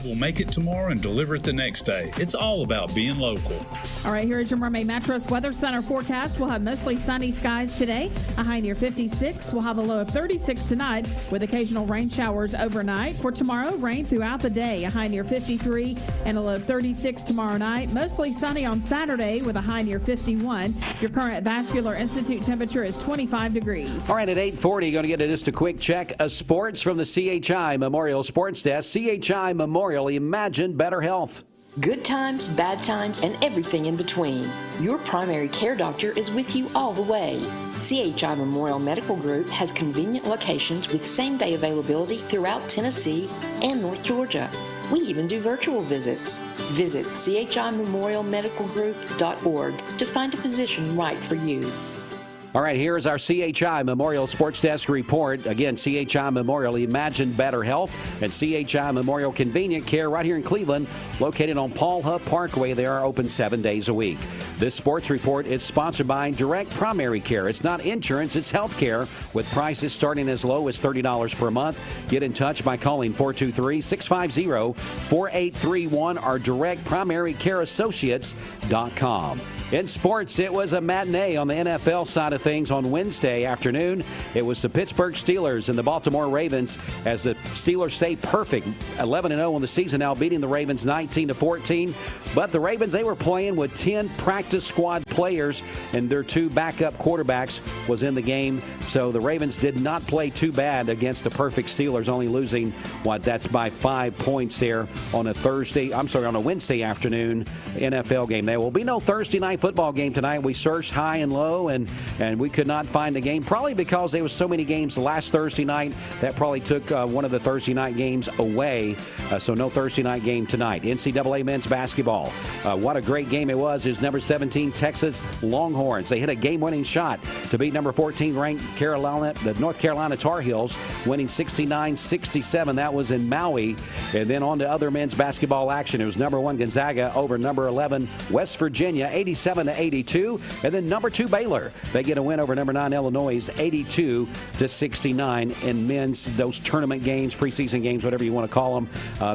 We'll make it tomorrow and deliver it the next day. It's all about being local. All right, here is your Mermaid Mattress Weather Center forecast. We'll have mostly sunny skies today, a high near 56. We'll have a low of 36 tonight with occasional rain showers overnight. For tomorrow, rain throughout the day, a high near 53 and a low of 36 tomorrow night. Mostly sunny on Saturday with a high near 51. Your current Vascular Institute temperature is 25 degrees. All right, at 8:40, going to get just a quick check of sports from the CHI Memorial Sports Desk. CHI Memorial, imagine better health. Good times, bad times, and everything in between. Your primary care doctor is with you all the way. CHI Memorial Medical Group has convenient locations with same-day availability throughout Tennessee and North Georgia. We even do virtual visits. Visit chimemorialmedicalgroup.org to find a physician right for you. All right, here is our CHI Memorial Sports Desk report. Again, CHI Memorial, imagine better health, and CHI Memorial Convenient Care right here in Cleveland, located on Paul Hupp Parkway. They are open 7 days a week. This sports report is sponsored by Direct Primary Care. It's not insurance, it's health care, with prices starting as low as $30 per month. Get in touch by calling 423-650-4831 or directprimarycareassociates.com. In sports, it was a matinee on the NFL side of things on Wednesday afternoon. It was the Pittsburgh Steelers and the Baltimore Ravens as the Steelers stayed perfect, 11-0 on the season now, beating the Ravens 19-14. But the Ravens, they were playing with 10 practice squad players, and their 2 backup quarterbacks was in the game. So the Ravens did not play too bad against the perfect Steelers, only losing, that's by 5 points there on a Wednesday afternoon NFL game. There will be no Thursday night football game tonight. We searched high and low, and we could not find a game, probably because there was so many games last Thursday night. That probably took one of the Thursday night games away, so no Thursday night game tonight. NCAA men's basketball. What a great game it was. It was number 17 Texas Longhorns. They hit a game-winning shot to beat number 14 ranked the North Carolina Tar Heels, winning 69-67. That was in Maui. And then on to other men's basketball action. It was number 1 Gonzaga over number 11 West Virginia, 87-82. And then number 2 Baylor, they get a win over number 9 Illinois, 82-69 in men's, those tournament games, preseason games, whatever you want to call them.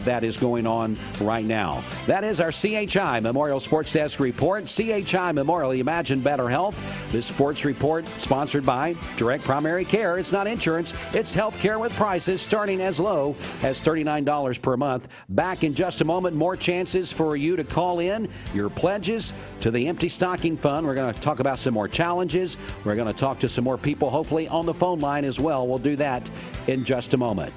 That is going on right now. That is our CHI Memorial Sports Desk report. CHI Memorial, imagine better health. This sports report sponsored by Direct Primary Care. It's not insurance, it's health care with prices starting as low as $39 per month. Back in just a moment, more chances for you to call in your pledges to the Empty Stocking Fund. We're going to talk about some more challenges. We're going to talk to some more people, hopefully on the phone line as well. We'll do that in just a moment.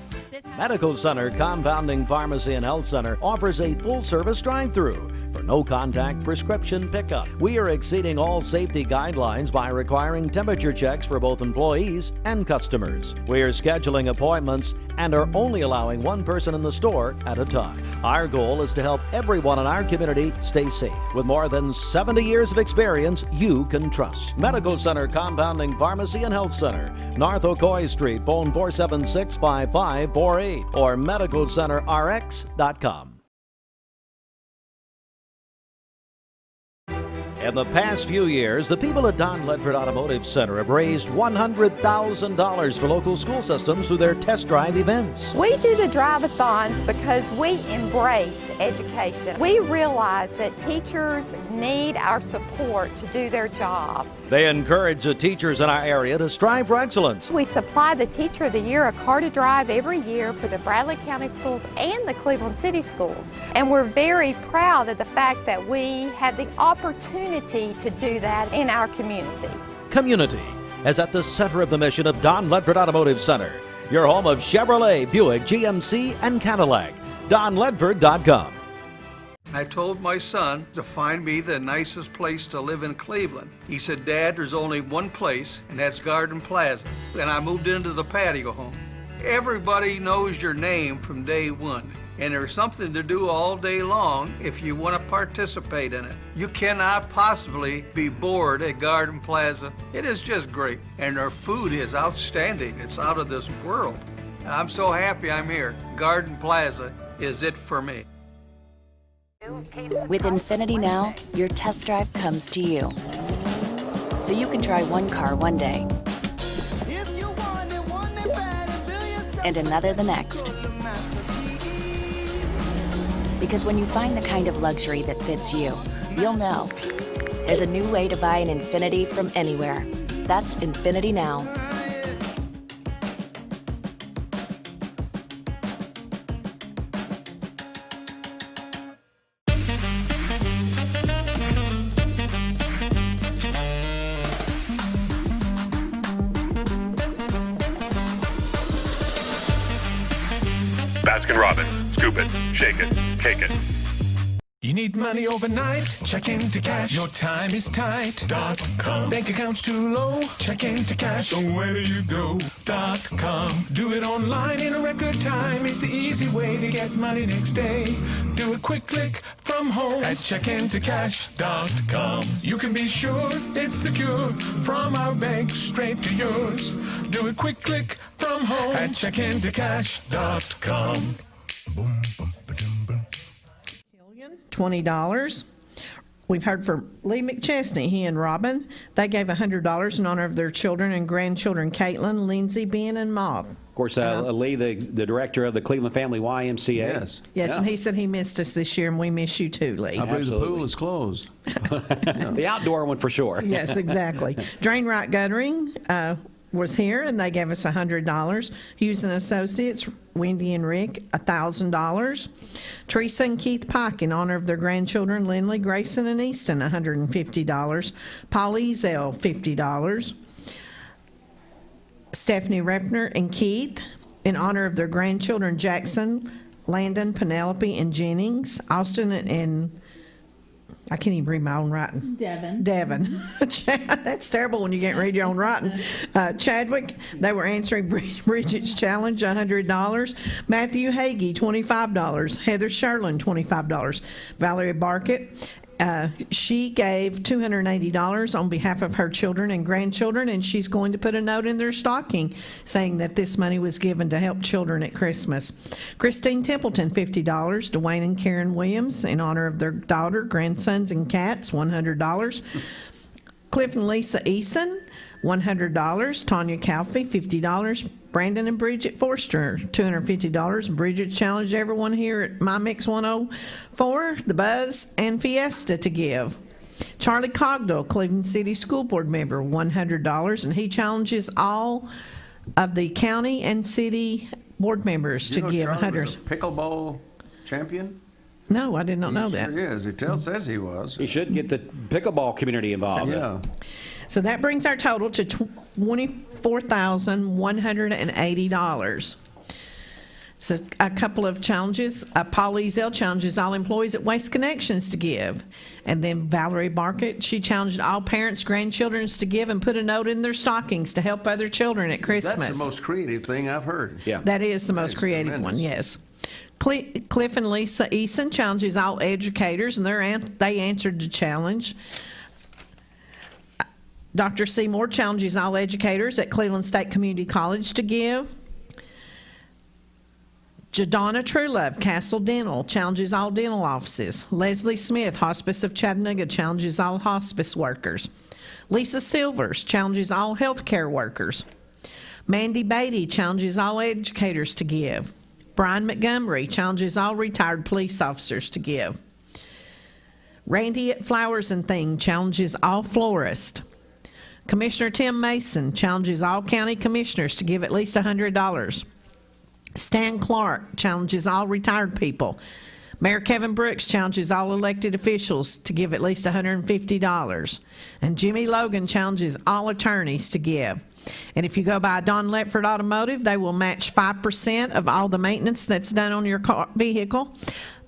Medical Center Compounding Pharmacy and Health Center offers a full-service drive-through for no-contact prescription pickup. We are exceeding all safety guidelines by requiring temperature checks for both employees and customers. We are scheduling appointments and are only allowing one person in the store at a time. Our goal is to help everyone in our community stay safe. With more than 70 years of experience you can trust. Medical Center Compounding Pharmacy and Health Center, North Ocoee Street, phone 476-5548 or medicalcenterrx.com. In the past few years, the people at Don Ledford Automotive Center have raised $100,000 for local school systems through their test drive events. We do the drive-a-thons because we embrace education. We realize that teachers need our support to do their job. They encourage the teachers in our area to strive for excellence. We supply the Teacher of the Year, a car to drive every year for the Bradley County Schools and the Cleveland City Schools. And we're very proud of the fact that we have the opportunity to do that in our community. Community is at the center of the mission of Don Ledford Automotive Center, your home of Chevrolet, Buick, GMC, and Cadillac. DonLedford.com. I told my son to find me the nicest place to live in Cleveland. He said, "Dad, there's only one place, and that's Garden Plaza." And I moved into the patio home. Everybody knows your name from day one, and there's something to do all day long if you want to participate in it. You cannot possibly be bored at Garden Plaza. It is just great, and their food is outstanding. It's out of this world. And I'm so happy I'm here. Garden Plaza is it for me. With Infiniti Now, your test drive comes to you. So you can try one car one day, and another the next. Because when you find the kind of luxury that fits you, you'll know. There's a new way to buy an Infinity from anywhere. That's Infinity Now. Baskin-Robbins. Scoop it, shake it, cake it. You need money overnight? Check into cash. Your time is tight. .com. Bank accounts too low? Check into cash. So where do you go? .com. Do it online in a record time. It's the easy way to get money next day. Do a quick click from home at checkintocash.com. You can be sure it's secure from our bank straight to yours. Do a quick click from home at checkintocash.com. Boom, boom, ba-dum, boom. $20. We've heard from Lee McChesney. He and Robin, they gave $100 in honor of their children and grandchildren, Caitlin, Lindsay, Ben, and Mob. Of course, Lee, the director of the Cleveland Family YMCA. Yes. Yes, and he said he missed us this year, and we miss you too, Lee. I believe the pool is closed. The outdoor one for sure. Yes, exactly. Drain Right Guttering was here, and they gave us $100. Hughes and Associates, Wendy and Rick, $1,000. Teresa and Keith Pike, in honor of their grandchildren, Lindley, Grayson, and Easton, $150. Paul Ezel, $50. Stephanie Refner and Keith, in honor of their grandchildren, Jackson, Landon, Penelope, and Jennings. Austin and I can't even read my own writing. Devin. That's terrible when you can't read your own writing. Chadwick, they were answering Bridget's challenge, $100. Matthew Hagee, $25. Heather Sherlin, $25. Valerie Barkett, she gave $280 on behalf of her children and grandchildren, and she's going to put a note in their stocking saying that this money was given to help children at Christmas. Christine Templeton, $50. Dwayne and Karen Williams, in honor of their daughter, grandsons, and cats, $100. Cliff and Lisa Eason, $100. Tanya Calfee, $50. Brandon and Bridget Forster, $250. Bridget challenged everyone here at My Mix 104, The Buzz, and Fiesta to give. Charlie Cogdell, Cleveland City School Board member, $100, and he challenges all of the county and city board members to give Charlie $100. was a pickleball champion? No, I did not know that. Sure is. He says he was. He should get the pickleball community involved. Yeah. So that brings our total to $24,180. So a couple of challenges. Paul Ezel challenges all employees at Waste Connections to give. And then Valerie Barkett, she challenged all parents, grandchildren to give and put a note in their stockings to help other children at Christmas. That's the most creative thing I've heard. Yeah. That is the most creative one, yes. Cliff and Lisa Eason challenges all educators, and they answered the challenge. Dr. Seymour challenges all educators at Cleveland State Community College to give. Jadonna Truelove, Castle Dental, challenges all dental offices. Leslie Smith, Hospice of Chattanooga, challenges all hospice workers. Lisa Silvers challenges all healthcare workers. Mandy Beatty challenges all educators to give. Brian Montgomery challenges all retired police officers to give. Randy at Flowers and Thing challenges all florists. Commissioner Tim Mason challenges all county commissioners to give at least $100. Stan Clark challenges all retired people. Mayor Kevin Brooks challenges all elected officials to give at least $150. And Jimmy Logan challenges all attorneys to give. And if you go by Don Letford Automotive, they will match 5% of all the maintenance that's done on your vehicle.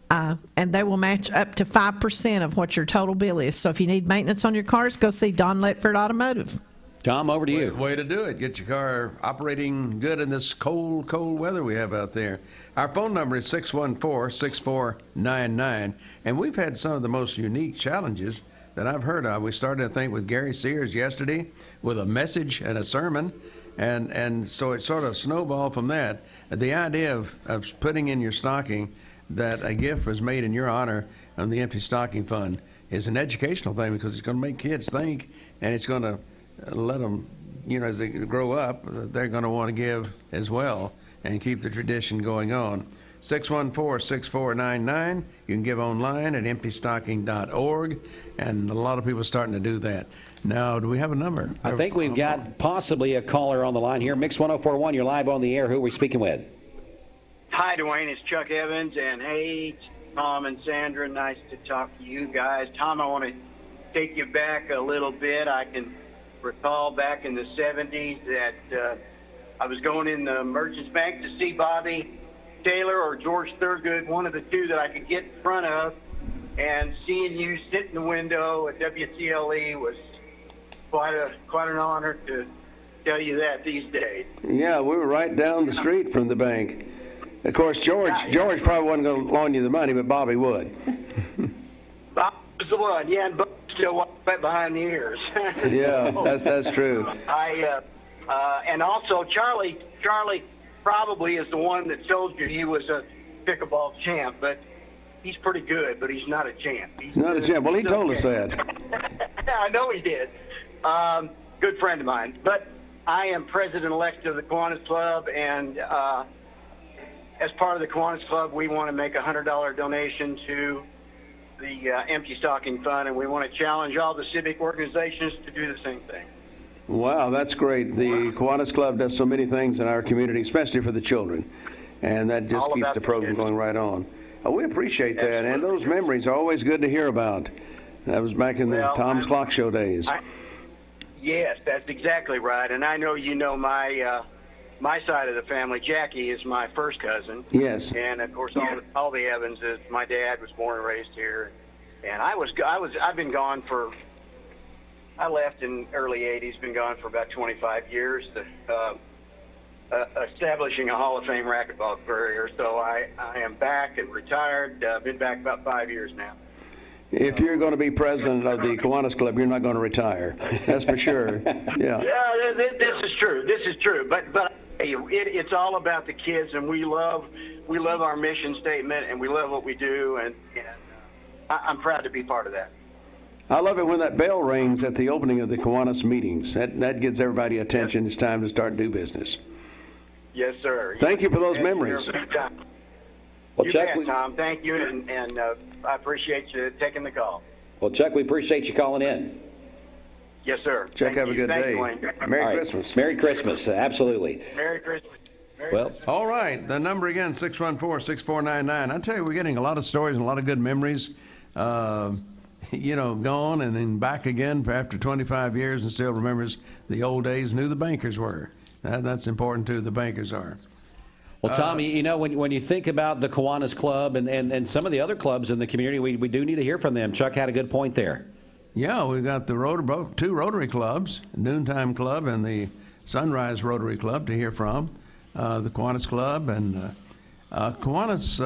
And they will match up to 5% of what your total bill is. So if you need maintenance on your cars, go see Don Letford Automotive. Tom, over to you. Way to do it. Get your car operating good in this cold, cold weather we have out there. Our phone number is 614-6499. And we've had some of the most unique challenges that I've heard of. We started, I think, with Gary Sears yesterday with a message and a sermon. And so it sort of snowballed from that. The idea of putting in your stocking that a gift was made in your honor on the Empty Stocking Fund is an educational thing because it's going to make kids think, and it's going to let them, as they grow up, they're going to want to give as well and keep the tradition going on. 614-6499. You can give online at emptystocking.org, and a lot of people are starting to do that. Now, do we have a number? I think we've got possibly a caller on the line here. Mix 1041, you're live on the air. Who are we speaking with? Hi, Dwayne. It's Chuck Evans. And hey, Tom and Sandra, nice to talk to you guys. Tom, I want to take you back a little bit. I can recall back in the 70s that I was going in the Merchants Bank to see Bobby Taylor or George Thurgood, one of the two that I could get in front of, and seeing you sit in the window at WCLE was quite an honor to tell you that these days. Yeah, we were right down the street from the bank. Of course, George probably wasn't going to loan you the money, but Bobby would. Bob was the one, yeah, and Bob still went behind the ears. Yeah, that's true. And also Charlie probably is the one that told you he was a pickleball champ, but he's pretty good, but he's not a champ. He's not a champ. Well, he told us that. I know he did. Good friend of mine. But I am president-elect of the Kiwanis Club, and as part of the Kiwanis Club, we want to make a $100 donation to the Empty Stocking Fund, and we want to challenge all the civic organizations to do the same thing. Wow, that's great. The Kiwanis Club does so many things in our community, especially for the children, and that just All keeps about the the program kids. going right on. We appreciate that, and those memories are always good to hear about. That was back in the Tom's Clock Show days. Yes, that's exactly right. And I know you know my side of the family. Jackie is my first cousin. Yes. And of course, all the Evanses. My dad was born and raised here, and I've been gone for. I left in early '80s. Been gone for about 25 years. Establishing a Hall of Fame racquetball career. So I am back and retired. Been back about 5 years now. If you're going to be president of the Kiwanis Club, you're not going to retire. That's for sure. Yeah. Yeah, this is true. This is true. But it's all about the kids, and we love our mission statement, and we love what we do, and I'm proud to be part of that. I love it when that bell rings at the opening of the Kiwanis meetings. That gets everybody attention. It's time to start new business. Yes, sir. Thank you for those memories. Well, Chuck, Tom, thank you, and I appreciate you taking the call. Well, Chuck, we appreciate you calling in. Yes, sir. Chuck, have a good day. Merry Christmas. Merry Christmas. Absolutely. Merry Christmas. All right. The number again, 614-6499. I tell you, we're getting a lot of stories and a lot of good memories. Gone and then back again for after 25 years and still remembers the old days and who the bankers were. That's important too. The bankers are. Well, Tom, when you think about the Kiwanis Club and some of the other clubs in the community, we do need to hear from them. Chuck had a good point there. Yeah, we've got the two Rotary clubs, Noontime Club and the Sunrise Rotary Club to hear from. The Kiwanis Club and Kiwanis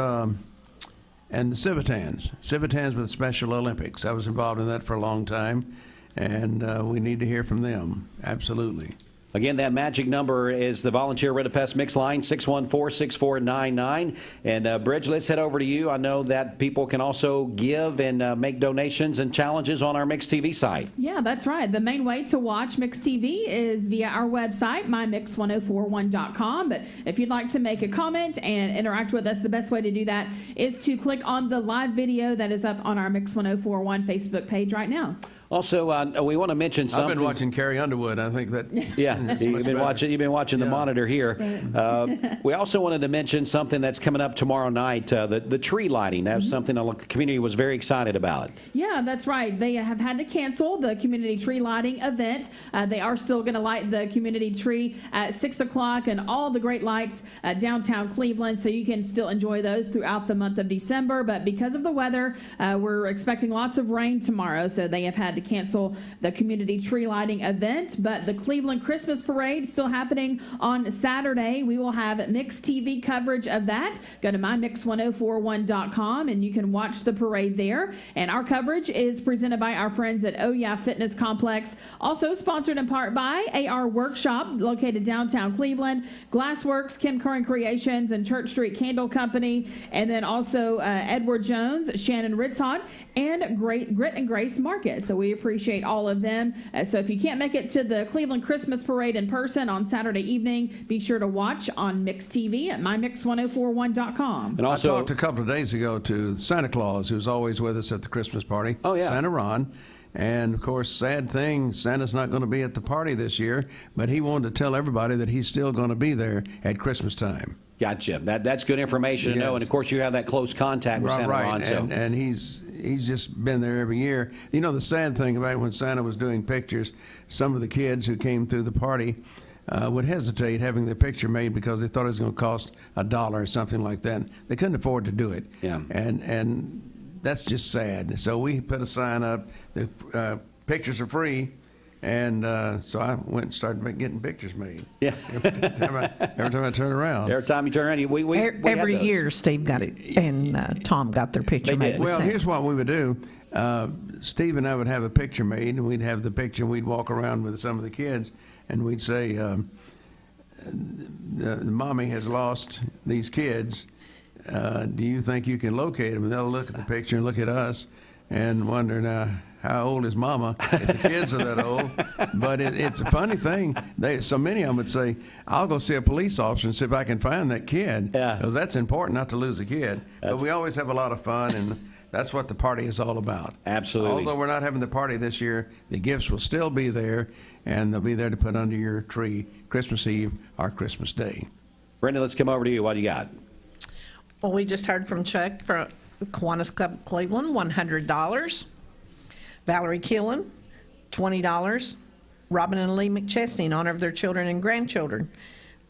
and the Civitans with Special Olympics. I was involved in that for a long time, and we need to hear from them. Absolutely. Again, that magic number is the Volunteer Rid of Pest Mix line, 614-6499. And Bridge, let's head over to you. I know that people can also give and make donations and challenges on our Mix TV site. Yeah, that's right. The main way to watch Mix TV is via our website, mymix1041.com. But if you'd like to make a comment and interact with us, the best way to do that is to click on the live video that is up on our Mix 1041 Facebook page right now. Also, we want to mention something. I've been watching Carrie Underwood. I think that. Yeah, you've been watching the monitor here. We also wanted to mention something that's coming up tomorrow night. The tree lighting. That's something the community was very excited about. Yeah, that's right. They have had to cancel the community tree lighting event. They are still going to light the community tree at 6 o'clock and all the great lights downtown Cleveland, so you can still enjoy those throughout the month of December. But because of the weather, we're expecting lots of rain tomorrow, so they have had to cancel the community tree lighting event. But the Cleveland Christmas Parade still happening on Saturday. We will have Mix TV coverage of that. Go to mymix1041.com and you can watch the parade there. And our coverage is presented by our friends at Oh Yeah Fitness Complex. Also sponsored in part by AR Workshop, located downtown Cleveland, Glassworks, Kim Curran Creations, and Church Street Candle Company. And then also Edward Jones, Shannon Ritzhot, and Grit and Grace Market. So we appreciate all of them. So if you can't make it to the Cleveland Christmas Parade in person on Saturday evening, be sure to watch on Mix TV at mymix1041.com. And also, I talked a couple of days ago to Santa Claus, who's always with us at the Christmas party. Oh, yeah. Santa Ron. And, of course, sad thing, Santa's not going to be at the party this year, but he wanted to tell everybody that he's still going to be there at Christmas time. Gotcha. That's good information to know. And, of course, you have that close contact with Santa Ron. So. And he's just been there every year. You know, the sad thing about it, when Santa was doing pictures, some of the kids who came through the party would hesitate having their picture made because they thought it was going to cost $1 or something like that. They couldn't afford to do it. Yeah. And that's just sad. So we put a sign up. The pictures are free. And so I went and started getting pictures made. Yeah. every time I turn around. Every time you turn around, we every year Steve got it, and Tom got their picture made. Well, here's what we would do. Steve and I would have a picture made, and we'd have the picture, and we'd walk around with some of the kids, and we'd say, the mommy has lost these kids. Do you think you can locate them? And they'll look at the picture and look at us and wonder, now, how old is Mama if the kids are that old? But it's a funny thing. So many of them would say, I'll go see a police officer and see if I can find that kid. Yeah. Because that's important, not to lose a kid. But we always have a lot of fun, and that's what the party is all about. Absolutely. Although we're not having the party this year, the gifts will still be there, and they'll be there to put under your tree Christmas Eve or Christmas Day. Brenda, let's come over to you. What do you got? Well, we just heard from Chuck from Kiwanis Club Cleveland, $100. Valerie Killen, $20. Robin and Lee McChesney in honor of their children and granddaughter,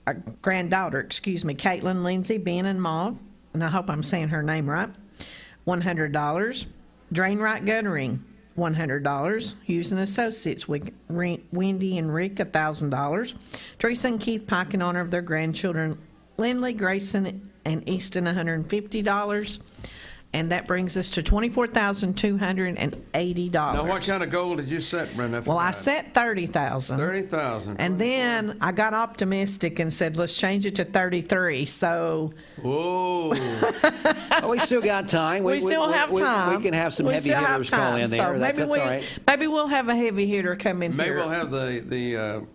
Caitlin, Lindsay, Ben, and Mauve, and I hope I'm saying her name right, $100. Drain Right Guttering, $100. Hughes and Associates, Wendy and Rick, $1,000. Teresa and Keith Pike in honor of their grandchildren, Lindley, Grayson, and Easton, $150. And that brings us to $24,280. Now, what kind of goal did you set, Brenda? Well, I set $30,000. $30,000. And then I got optimistic and said, let's change it to $33,000. So. Whoa. Oh, we still got time. We still have time. We can have some heavy hitters call in there. So that's all right. Maybe we'll have a heavy hitter come in maybe here. Maybe we'll have the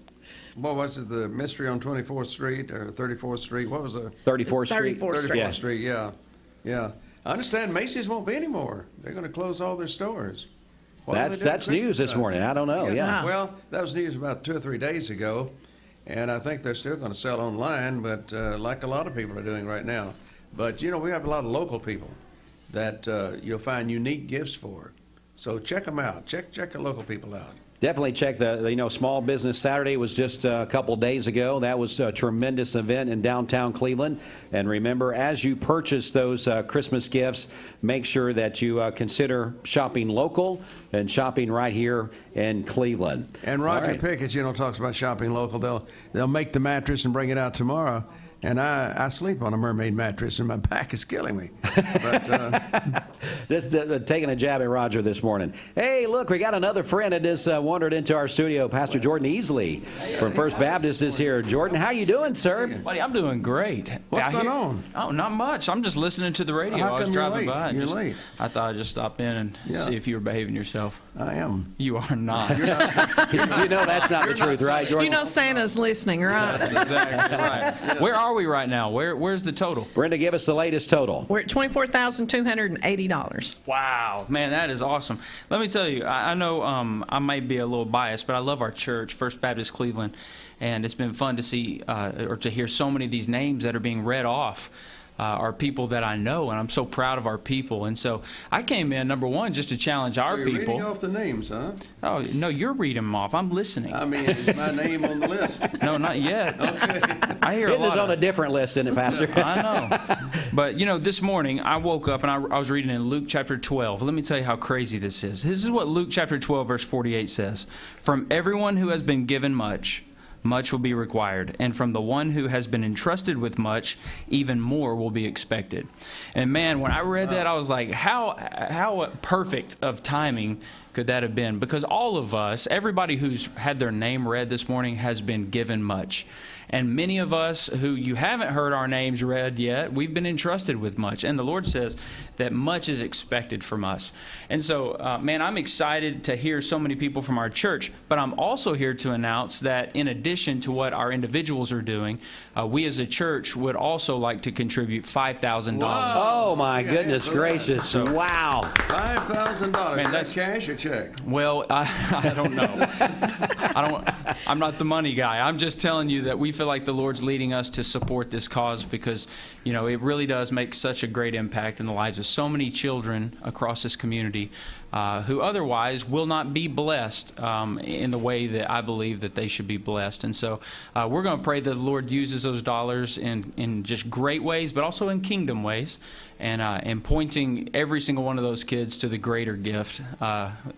what was it, the mystery on 24th Street or 34th Street? What was the 34th Street? 34th Street, yeah. I understand Macy's won't be anymore. They're going to close all their stores. That's news this morning. I don't know. Yeah. Well, that was news about 2 or 3 days ago, and I think they're still going to sell online, but like a lot of people are doing right now. But, you know, we have a lot of local people that you'll find unique gifts for. So check them out. Check the local people out. Definitely check the Small Business Saturday was just a couple days ago. That was a tremendous event in downtown Cleveland. And remember, as you purchase those Christmas gifts, make sure that you consider shopping local and shopping right here in Cleveland. And Roger Pickett, talks about shopping local. They'll make the mattress and bring it out tomorrow. And I sleep on a mermaid mattress, and my back is killing me. But, Just taking a jab at Roger this morning. Hey, look, we got another friend that just wandered into our studio. Pastor Jordan Easley from First Baptist is here. Jordan, how you doing, sir? Buddy, I'm doing great. What's going on? Oh, not much. I'm just listening to the radio. How I was come driving you're by. Late? You're late. I thought I'd just stop in and see if you were behaving yourself. I am. You are not. You're not. You know that's not the truth, right, Jordan? You know Santa's listening, right? That's exactly right. Yeah. Where are we right now? Where's the total? Brenda, give us the latest total. We're at $24,280. Wow, man, that is awesome. Let me tell you, I know I may be a little biased, but I love our church, First Baptist Cleveland, and it's been fun to see or to hear so many of these names that are being read off. Are people that I know, and I'm so proud of our people. And so I came in, number one, just to challenge our you're people. Reading off the names, huh? Oh, no, you're reading them off. I'm listening. I mean, is my name on the list? No, not yet. Okay. I hear His is on a different list, isn't it, Pastor? I know. But, this morning I woke up and I was reading in Luke chapter 12. Let me tell you how crazy this is. This is what Luke chapter 12, verse 48 says. From everyone who has been given much, much will be required, and from the one who has been entrusted with much, even more will be expected. And man, when I read that, I was like, how perfect of timing could that have been? Because all of us, everybody who's had their name read this morning has been given much. And many of us who you haven't heard our names read yet, we've been entrusted with much. And the Lord says that much is expected from us. And so, man, I'm excited to hear so many people from our church. But I'm also here to announce that in addition to what our individuals are doing, we as a church would also like to contribute $5,000. Oh, my goodness gracious. So, wow. $5,000. Man, that's cash or check? Well, I don't know. I'm not the money guy. I'm just telling you that we feel like the Lord's leading us to support this cause because, you know, it really does make such a great impact in the lives of so many children across this community who otherwise will not be blessed in the way that I believe that they should be blessed. And so we're going to pray that the Lord uses those dollars in just great ways, but also in kingdom ways, and pointing every single one of those kids to the greater gift,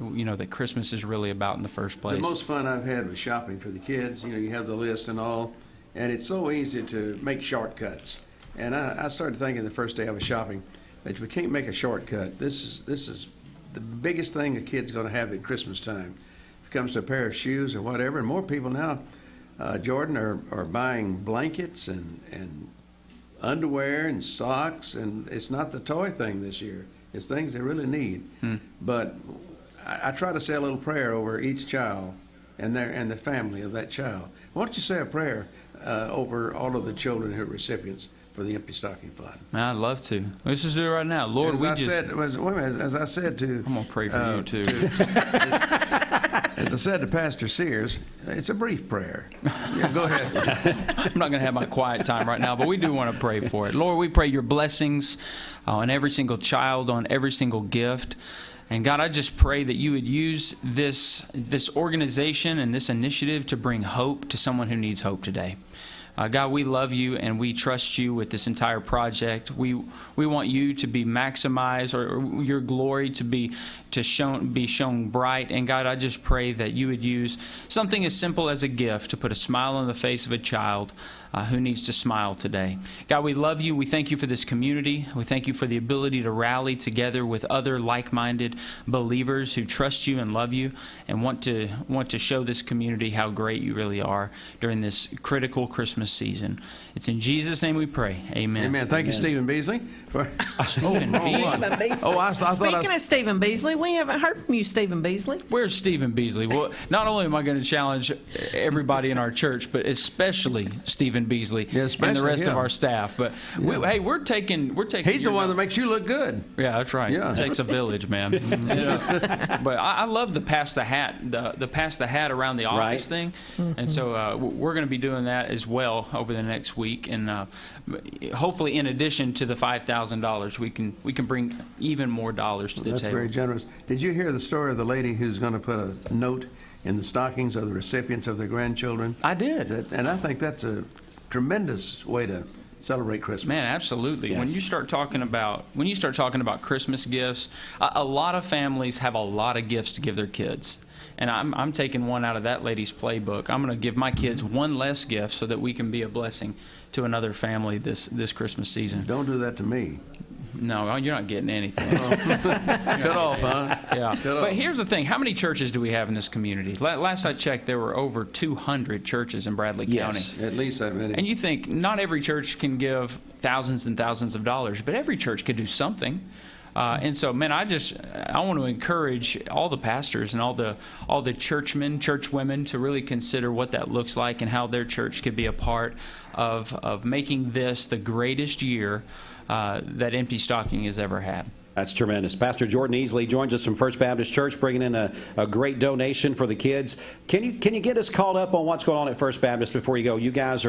you know, that Christmas is really about in the first place. The most fun I've had was shopping for the kids. You know, you have the list and all, and it's so easy to make shortcuts. And I started thinking the first day I was shopping that we can't make a shortcut. This is the biggest thing a kid's going to have at Christmas time. If it comes to a pair of shoes or whatever, and more people now, Jordan, are buying blankets and underwear and socks, and it's not the toy thing this year. It's things they really need. But I try to say a little prayer over each child and the family of that child. Why don't you say a prayer over all of the children who are recipients for the Empty Stocking Fund? Man, I'd love to. Let's just do it right now. Lord, as I said to... I'm going to pray for you, too. As I said to Pastor Sears, it's a brief prayer. Yeah, go ahead. I'm not going to have my quiet time right now, but we do want to pray for it. Lord, we pray your blessings on every single child, on every single gift. And God, I just pray that you would use this organization and this initiative to bring hope to someone who needs hope today. God, we love you and we trust you with this entire project. We want you to be maximized, or your glory to be shown bright. And God, I just pray that you would use something as simple as a gift to put a smile on the face of a child who needs to smile today. God, we love you. We thank you for this community. We thank you for the ability to rally together with other like-minded believers who trust you and love you and want to show this community how great you really are during this critical Christmas season. It's in Jesus' name we pray. Amen. Amen. Thank you, Stephen Beasley. Stephen Beasley. Oh, I thought Speaking of Stephen Beasley, we haven't heard from you, Stephen Beasley. Where's Stephen Beasley? Well, not only am I going to challenge everybody in our church, but especially Stephen Beasley and the rest of our staff. But we're taking. He's the one that makes you look good. Yeah, that's right. Yeah. It takes a village, man. But I love the pass the hat, the pass the hat around the office thing, and so we're going to be doing that as well over the next week, and hopefully, in addition to the $5,000, we can bring even more dollars to the table. That's very generous. Did you hear the story of the lady who's going to put a note in the stockings of the recipients of their grandchildren? I did, and I think that's a tremendous way to celebrate Christmas. Man, absolutely. Yes. When you start talking about Christmas gifts, a lot of families have a lot of gifts to give their kids. And I'm taking one out of that lady's playbook. I'm going to give my kids one less gift so that we can be a blessing to another family this Christmas season. Don't do that to me. No, you're not getting anything. Cut off, huh? Yeah. But here's the thing. How many churches do we have in this community? Last I checked, there were over 200 churches in Bradley County. Yes, at least that many. And you think not every church can give thousands and thousands of dollars, but every church could do something. And so, man, I want to encourage all the pastors and all the churchmen, churchwomen to really consider what that looks like and how their church could be a part of making this the greatest year that Empty Stocking has ever had. That's tremendous. Pastor Jordan Easley joins us from First Baptist Church, bringing in a great donation for the kids. Can you get us caught up on what's going on at First Baptist before you go? You guys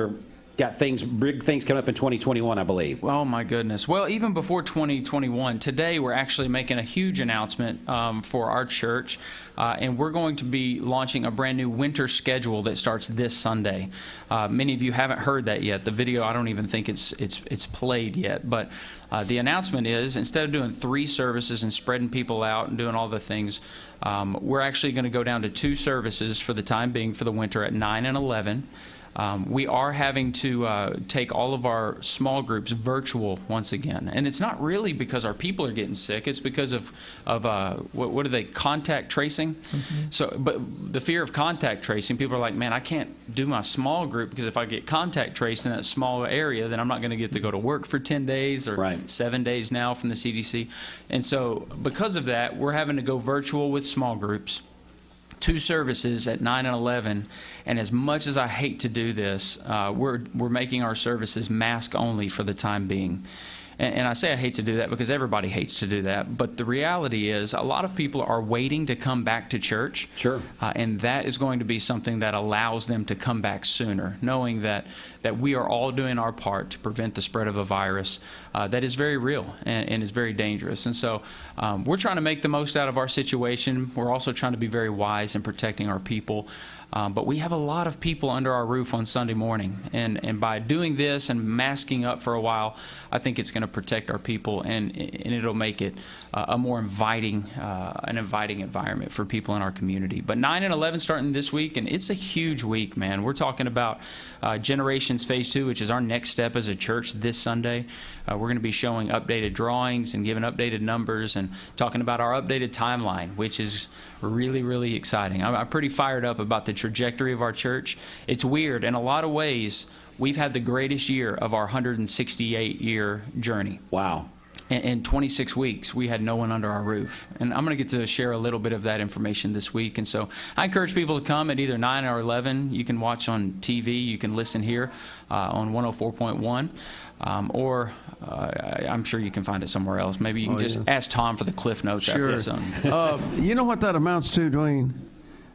got big things coming up in 2021, I believe. Oh, my goodness. Well, even before 2021, today we're actually making a huge announcement for our church, and we're going to be launching a brand new winter schedule that starts this Sunday. Many of you haven't heard that yet. The video, I don't even think it's played yet, but the announcement is, instead of doing 3 services and spreading people out and doing all the things, we're actually going to go down to 2 services for the time being for the winter at 9 and 11. We are having to take all of our small groups virtual once again. And it's not really because our people are getting sick. It's because of what are they, contact tracing? So, but the fear of contact tracing, people are like, man, I can't do my small group because if I get contact traced in that small area, then I'm not going to get to go to work for 10 days or 7 days now from the CDC. And so because of that, we're having to go virtual with small groups. 2 services at 9 and 11, and as much as I hate to do this, we're making our services mask only for the time being. And I say I hate to do that because everybody hates to do that, but the reality is a lot of people are waiting to come back to church. Sure. And that is going to be something that allows them to come back sooner, knowing that we are all doing our part to prevent the spread of a virus that is very real and is very dangerous. And so we're trying to make the most out of our situation. We're also trying to be very wise in protecting our people. But we have a lot of people under our roof on Sunday morning. And by doing this and masking up for a while, I think it's going to protect our people and it'll make it a more inviting environment for people in our community. But 9 and 11 starting this week, and it's a huge week, man. We're talking about Generations Phase 2, which is our next step as a church this Sunday. We're going to be showing updated drawings and giving updated numbers and talking about our updated timeline, which is really, really exciting. I'm pretty fired up about the trajectory of our church. It's weird. In a lot of ways, we've had the greatest year of our 168-year journey. Wow. In 26 weeks, we had no one under our roof. And I'm going to get to share a little bit of that information this week. And so I encourage people to come at either 9 or 11. You can watch on TV. You can listen here on 104.1. Or I'm sure you can find it somewhere else. Maybe you can just ask Tom for the Cliff Notes after this. You know what that amounts to, Dwayne?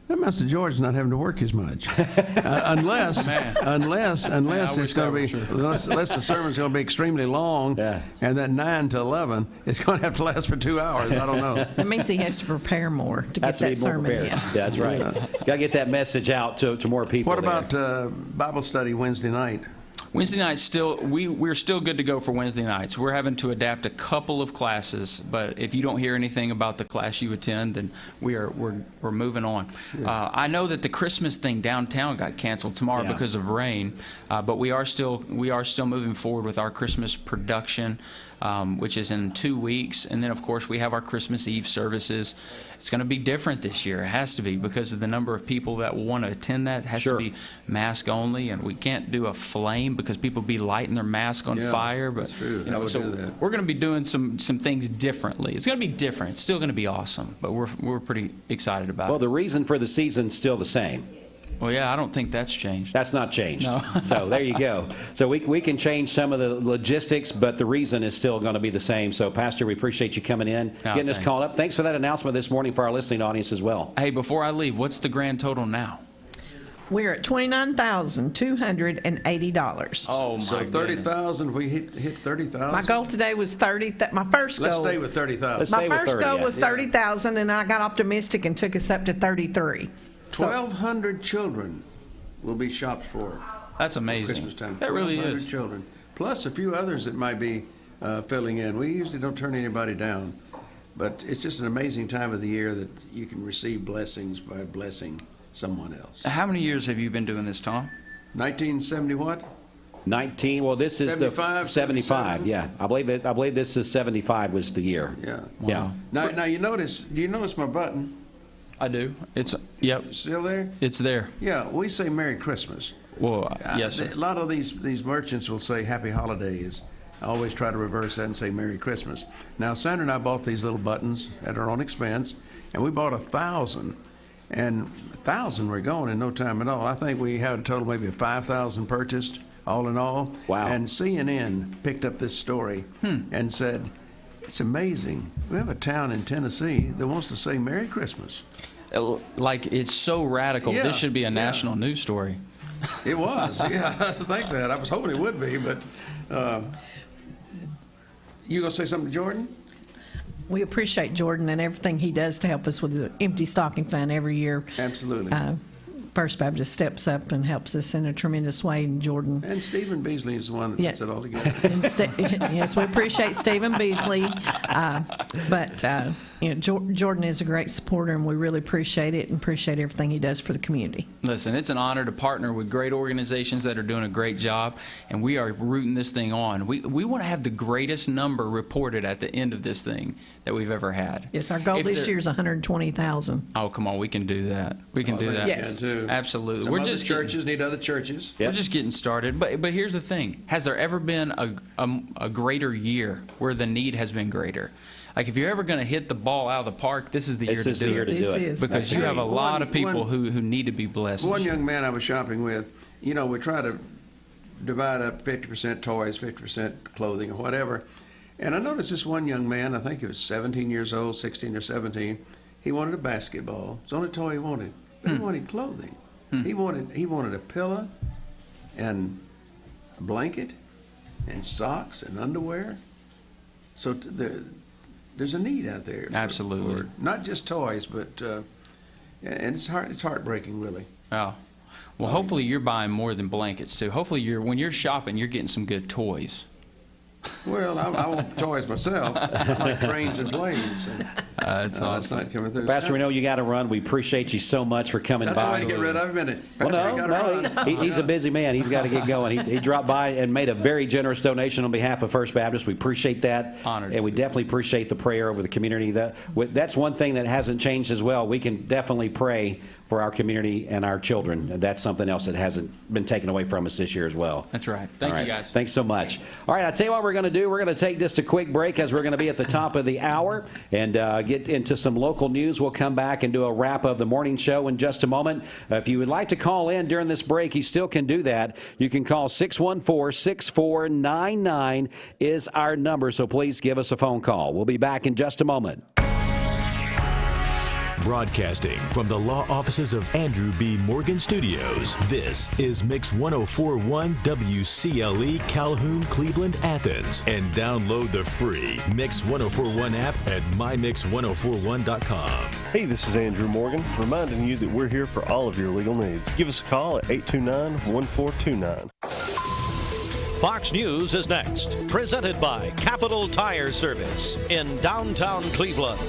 That amounts to George not having to work as much, unless it's going to be, unless the sermon's going to be extremely long, and that 9 to 11, it's going to have to last for 2 hours. I don't know. That means he has to prepare more to get that sermon in. Yeah, that's right. Got to get that message out to more people. What about Bible study Wednesday night? Wednesday nights we're still good to go for Wednesday nights. We're having to adapt a couple of classes, but if you don't hear anything about the class you attend, then we're moving on. Yeah. I know that the Christmas thing downtown got canceled tomorrow because of rain, but we are still moving forward with our Christmas production, which is in 2 weeks, and then of course we have our Christmas Eve services. It's going to be different this year. It has to be because of the number of people that will want to attend that. It has to be mask only, and we can't do a flame because people be lighting their mask on fire. But that's true. You know, so we're going to be doing some things differently. It's going to be different. It's still going to be awesome, but we're pretty excited about it. Well, the reason for the season's still the same. Well, yeah, I don't think that's changed. That's not changed. No. So there you go. So we can change some of the logistics, but the reason is still going to be the same. So, Pastor, we appreciate you coming in, getting us caught up. Thanks for that announcement this morning for our listening audience as well. Hey, before I leave, what's the grand total now? We're at $29,280. Oh, my So 30,000, we hit 30,000? My goal today was 30. My first goal. Let's stay with 30,000. My first goal was 30,000, and I got optimistic and took us up to 33. 1,200 children will be shopped for. That's amazing. Christmas time. That really is. 1,200 children, plus a few others that might be filling in. We usually don't turn anybody down, but it's just an amazing time of the year that you can receive blessings by blessing someone else. How many years have you been doing this, Tom? 1970 what? 19. Well, this is 75, the 75. Yeah, I believe this is 75 was the year. Yeah. Wow. Yeah. Now you notice? Do you notice my button? I do. It's still there. It's there. Yeah, we say Merry Christmas. Well, yes, sir. A lot of these merchants will say Happy Holidays. I always try to reverse that and say Merry Christmas. Now, Sandra and I bought these little buttons at our own expense, and we bought 1,000. And 1,000 were gone in no time at all. I think we had a total maybe of 5,000 purchased, all in all. Wow. And CNN picked up this story and said, it's amazing. We have a town in Tennessee that wants to say Merry Christmas. Like, it's so radical. Yeah, this should be a national news story. It was. Yeah, I think that. I was hoping it would be, but you going to say something to Jordan? We appreciate Jordan and everything he does to help us with the Empty Stocking Fund every year. Absolutely. First Baptist steps up and helps us in a tremendous way, and Jordan. And Stephen Beasley is the one that puts it all together. Yes, we appreciate Stephen Beasley. But Jordan is a great supporter, and we really appreciate it and appreciate everything he does for the community. Listen, it's an honor to partner with great organizations that are doing a great job, and we are rooting this thing on. We want to have the greatest number reported at the end of this thing that we've ever had. Yes, our goal this year is 120,000. Oh, come on, we can do that. We can do that. Yes, absolutely. Some other churches need other churches. We're just getting started. But here's the thing: has there ever been a greater year where the need has been greater? Like, if you're ever going to hit the ball out of the park, this is the year to do it. Because you have a lot of people who need to be blessed. One young man I was shopping with, we try to divide up 50% toys, 50% clothing, or whatever. And I noticed this one young man, I think he was 17 years old, 16 or 17. He wanted a basketball. It's the only toy he wanted. But he wanted clothing. He wanted a pillow and a blanket and socks and underwear. So there's a need out there. Absolutely. For not just toys, but and it's heartbreaking, really. Oh. Well, hopefully you're buying more than blankets, too. Hopefully when you're shopping, you're getting some good toys. Well, I want toys myself. I like trains and planes. That's awesome. That's not coming through. Pastor, we know you got to run. We appreciate you so much for coming by. That's the way to get rid of him. He's a busy man. He's got to get going. He dropped by and made a very generous donation on behalf of First Baptist. We appreciate that. Honored. And we definitely appreciate the prayer over the community. That's one thing that hasn't changed as well. We can definitely pray for our community and our children. And that's something else that hasn't been taken away from us this year as well. That's right. Thank you, guys. Thanks so much. All right, I'll tell you what we're going to do. We're going to take just a quick break as we're going to be at the top of the hour and get into some local news. We'll come back and do a wrap of the morning show in just a moment. If you would like to call in during this break, you still can do that. You can call 614-6499 is our number, so please give us a phone call. We'll be back in just a moment. Broadcasting from the law offices of Andrew B. Morgan Studios, this is Mix 104.1 WCLE Calhoun, Cleveland, Athens. And download the free Mix 104.1 app at mymix1041.com. Hey, this is Andrew Morgan, reminding you that we're here for all of your legal needs. Give us a call at 829-1429. Fox News is next, presented by Capital Tire Service in downtown Cleveland.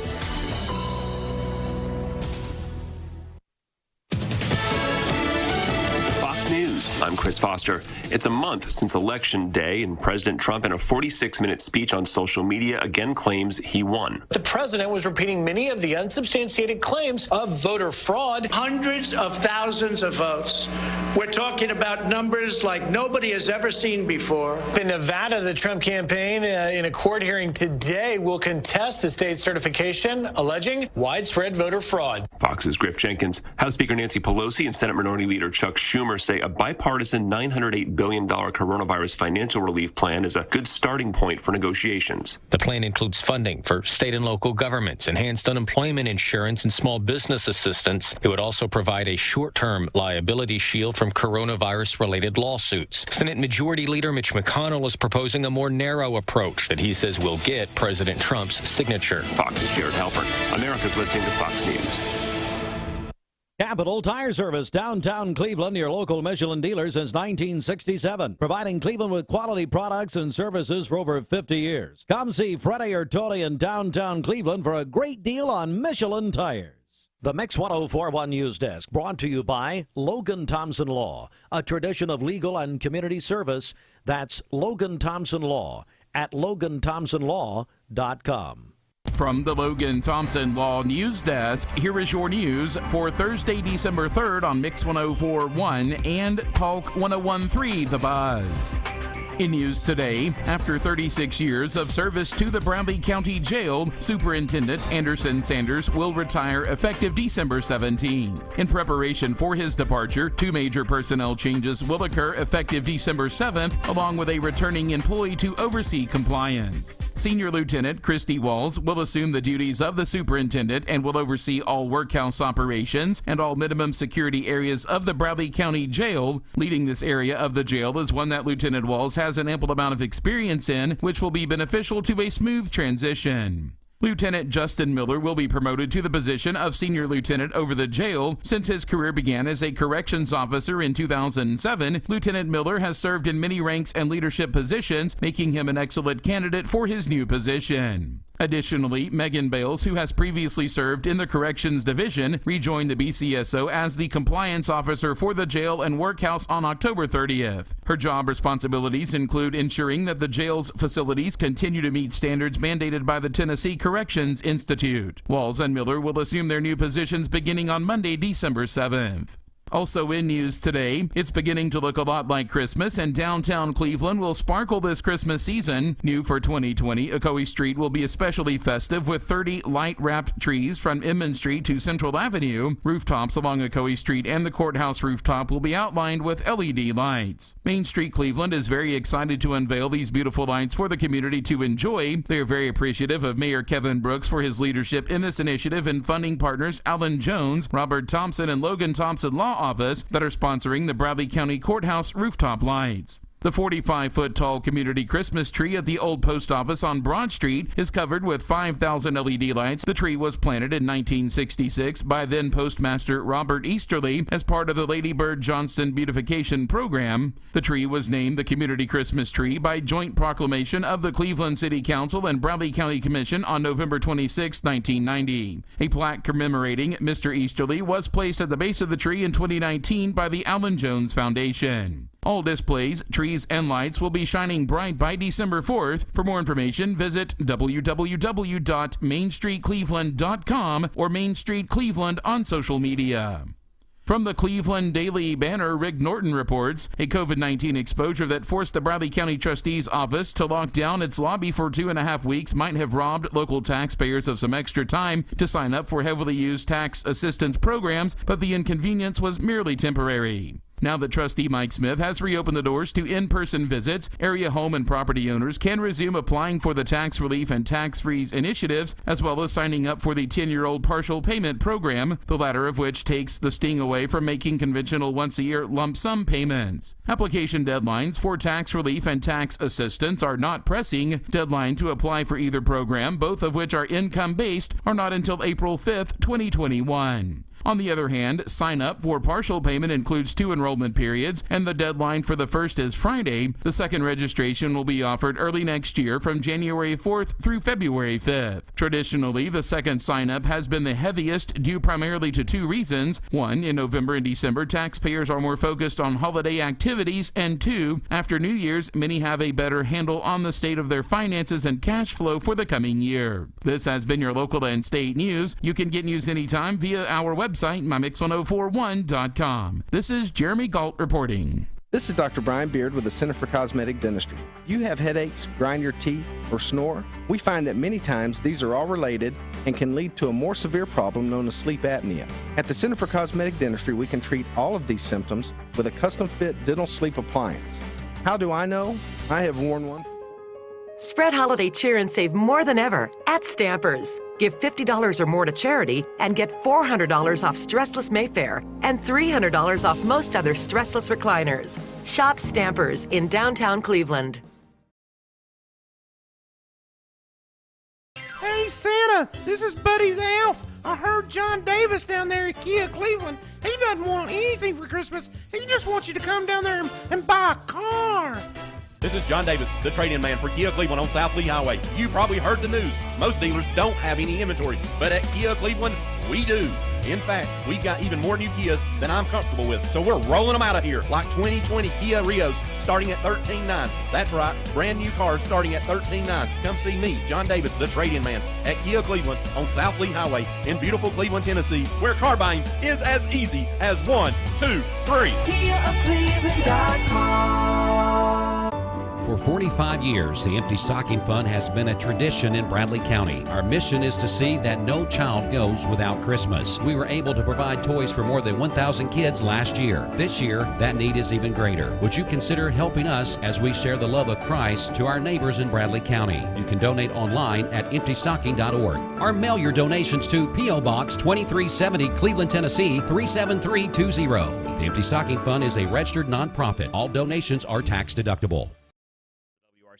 News. I'm Chris Foster. It's a month since Election Day, and President Trump, in a 46-minute speech on social media, again claims he won. The president was repeating many of the unsubstantiated claims of voter fraud. Hundreds of thousands of votes. We're talking about numbers like nobody has ever seen before. In Nevada, the Trump campaign, in a court hearing today, will contest the state certification, alleging widespread voter fraud. Fox's Griff Jenkins. House Speaker Nancy Pelosi and Senate Minority Leader Chuck Schumer say a bipartisan $908 billion coronavirus financial relief plan is a good starting point for negotiations. The plan includes funding for state and local governments, enhanced unemployment insurance, and small business assistance. It would also provide a short-term liability shield from coronavirus-related lawsuits. Senate Majority Leader Mitch McConnell is proposing a more narrow approach that he says will get President Trump's signature. Fox's Jared Halpern. America's listening to Fox News. Capital Tire Service, downtown Cleveland, your local Michelin dealer since 1967. Providing Cleveland with quality products and services for over 50 years. Come see Freddie or Tony in downtown Cleveland for a great deal on Michelin tires. The Mix 104.1 News Desk brought to you by Logan Thompson Law, a tradition of legal and community service. That's Logan Thompson Law at LoganThompsonLaw.com. From the Logan Thompson Law News Desk, here is your news for Thursday, December 3rd on Mix 104.1 and Talk 101.3 The Buzz. In news today, after 36 years of service to the Bradley County Jail, Superintendent Anderson Sanders will retire effective December 17th. In preparation for his departure, 2 major personnel changes will occur effective December 7th, along with a returning employee to oversee compliance. Senior Lieutenant Christy Walls will assume the duties of the superintendent and will oversee all workhouse operations and all minimum security areas of the Bradley County Jail. Leading this area of the jail is one that Lieutenant Walls has an ample amount of experience in, which will be beneficial to a smooth transition. Lieutenant Justin Miller will be promoted to the position of Senior Lieutenant over the jail. Since his career began as a corrections officer in 2007, Lieutenant Miller has served in many ranks and leadership positions, making him an excellent candidate for his new position. Additionally, Megan Bales, who has previously served in the Corrections Division, rejoined the BCSO as the compliance officer for the jail and workhouse on October 30th. Her job responsibilities include ensuring that the jail's facilities continue to meet standards mandated by the Tennessee Corrections Institute. Walls and Miller will assume their new positions beginning on Monday, December 7th. Also in news today, it's beginning to look a lot like Christmas, and downtown Cleveland will sparkle this Christmas season. New for 2020, Ocoee Street will be especially festive with 30 light-wrapped trees from Inman Street to Central Avenue. Rooftops along Ocoee Street and the courthouse rooftop will be outlined with LED lights. Main Street Cleveland is very excited to unveil these beautiful lights for the community to enjoy. They are very appreciative of Mayor Kevin Brooks for his leadership in this initiative and funding partners Alan Jones, Robert Thompson, and Logan Thompson Law Office that are sponsoring the Bradley County Courthouse rooftop lights. The 45-foot-tall community Christmas tree at the old post office on Broad Street is covered with 5,000 LED lights. The tree was planted in 1966 by then Postmaster Robert Easterly as part of the Lady Bird Johnston Beautification Program. The tree was named the Community Christmas Tree by joint proclamation of the Cleveland City Council and Bradley County Commission on November 26, 1990. A plaque commemorating Mr. Easterly was placed at the base of the tree in 2019 by the Alan Jones Foundation. All displays, trees, and lights will be shining bright by December 4th. For more information, visit www.mainstreetcleveland.com or Main Street Cleveland on social media. From the Cleveland Daily Banner, Rick Norton reports a COVID-19 exposure that forced the Bradley County Trustee's office to lock down its lobby for 2.5 weeks might have robbed local taxpayers of some extra time to sign up for heavily used tax assistance programs, but the inconvenience was merely temporary. Now that Trustee Mike Smith has reopened the doors to in-person visits, area home and property owners can resume applying for the tax relief and tax freeze initiatives, as well as signing up for the 10-year-old partial payment program, the latter of which takes the sting away from making conventional once-a-year lump sum payments. Application deadlines for tax relief and tax assistance are not pressing. Deadline to apply for either program, both of which are income-based, are not until April 5th, 2021. On the other hand, sign up for partial payment includes 2 enrollment periods, and the deadline for the first is Friday. The second registration will be offered early next year from January 4th through February 5th. Traditionally, the second sign-up has been the heaviest, due primarily to 2 reasons. 1, in November and December, taxpayers are more focused on holiday activities, and 2, after New Year's, many have a better handle on the state of their finances and cash flow for the coming year. This has been your local and state news. You can get news anytime via our website, mymix1041.com. This is Jeremy Galt reporting. This is Dr. Brian Beard with the Center for Cosmetic Dentistry. Do you have headaches, grind your teeth, or snore? We find that many times these are all related and can lead to a more severe problem known as sleep apnea. At the Center for Cosmetic Dentistry, we can treat all of these symptoms with a custom-fit dental sleep appliance. How do I know? I have worn one. Spread holiday cheer and save more than ever at Stampers. Give $50 or more to charity and get $400 off Stressless Mayfair and $300 off most other Stressless recliners. Shop Stampers in downtown Cleveland. Hey Santa, this is Buddy the Elf. I heard John Davis down there at Kia Cleveland. He doesn't want anything for Christmas. He just wants you to come down there and buy a car. This is John Davis, the trade-in man for Kia Cleveland on South Lee Highway. You probably heard the news. Most dealers don't have any inventory, but at Kia Cleveland, we do. In fact, we've got even more new Kias than I'm comfortable with, so we're rolling them out of here, like 2020 Kia Rios starting at $13,900. That's right, brand new cars starting at $13,900. Come see me, John Davis, the trade-in man, at Kia Cleveland on South Lee Highway in beautiful Cleveland, Tennessee, where car buying is as easy as 1, 2, 3. KiaofCleveland.com. For 45 years, the Empty Stocking Fund has been a tradition in Bradley County. Our mission is to see that no child goes without Christmas. We were able to provide toys for more than 1,000 kids last year. This year, that need is even greater. Would you consider helping us as we share the love of Christ to our neighbors in Bradley County? You can donate online at emptystocking.org or mail your donations to P.O. Box 2370, Cleveland, Tennessee 37320. The Empty Stocking Fund is a registered nonprofit. All donations are tax deductible.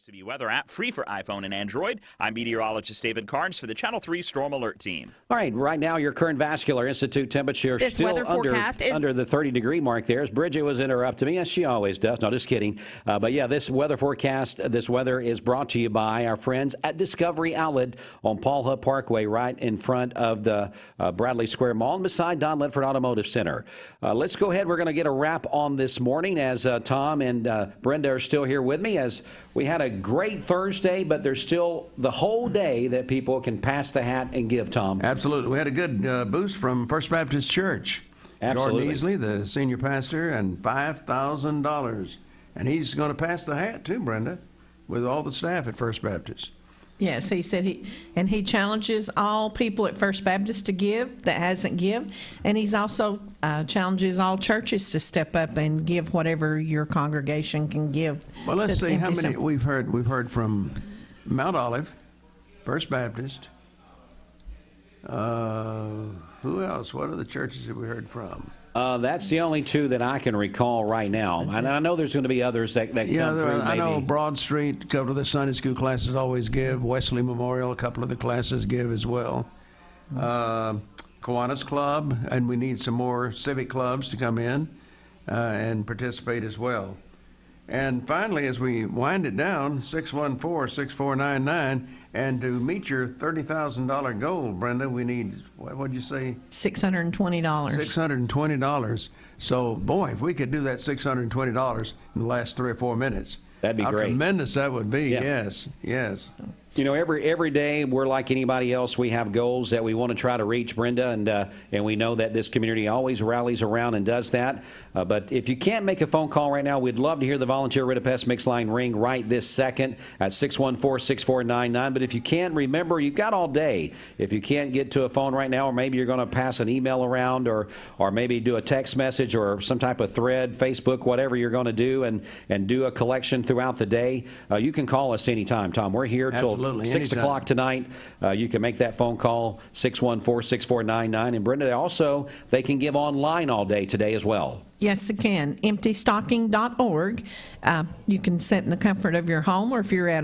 RCB Weather app, free for iPhone and Android. I'm meteorologist David Carnes for the Channel 3 Storm Alert Team. All right, right now your current Vascular Institute temperature This still weather forecast is under the 30-degree mark there. As Bridget was interrupting me, as she always does. No, just kidding. But yeah, this weather forecast, this weather is brought to you by our friends at Discovery Outlet on Paul Hutt Parkway, right in front of the Bradley Square Mall and beside Don Ledford Automotive Center. Let's go ahead. We're going to get a wrap on this morning as Tom and Brenda are still here with me, as we had a great Thursday, but there's still the whole day that people can pass the hat and give, Tom. Absolutely. We had a good boost from First Baptist Church. Absolutely. Jordan Easley, the senior pastor, and $5,000. And he's going to pass the hat, too, Brenda, with all the staff at First Baptist. Yes, he said he challenges all people at First Baptist to give that hasn't give, and he's also challenges all churches to step up and give whatever your congregation can give. Well, let's see how many we've heard. We've heard from Mount Olive, First Baptist. Who else? What other churches have we heard from? That's the only two that I can recall right now. And I know there's going to be others that come through. I know Broad Street, a couple of the Sunday school classes always give. Wesley Memorial, a couple of the classes give as well. Kiwanis Club, and we need some more civic clubs to come in and participate as well. And finally, as we wind it down, 614-6499, and to meet your $30,000 goal, Brenda, we need, what'd you say? $620. $620. So, boy, if we could do that $620 in the last 3 or 4 minutes. That'd be how great. Tremendous that would be, Yeah. yes. You know, every day we're like anybody else. We have goals that we want to try to reach, Brenda, and we know that this community always rallies around and does that. But if you can't make a phone call right now, we'd love to hear the volunteer Rid of Pest Mix line ring right this second at 614-6499. But if you can't, remember, you've got all day. If you can't get to a phone right now, or maybe you're going to pass an email around, or maybe do a text message or some type of thread, Facebook, whatever you're going to do, and do a collection throughout the day, you can call us anytime, Tom. We're here till 6 o'clock tonight. You can make that phone call, 614-6499. And Brenda, also, they can give online all day today as well. Yes, it can. EmptyStocking.org. You can sit in the comfort of your home, or if you're at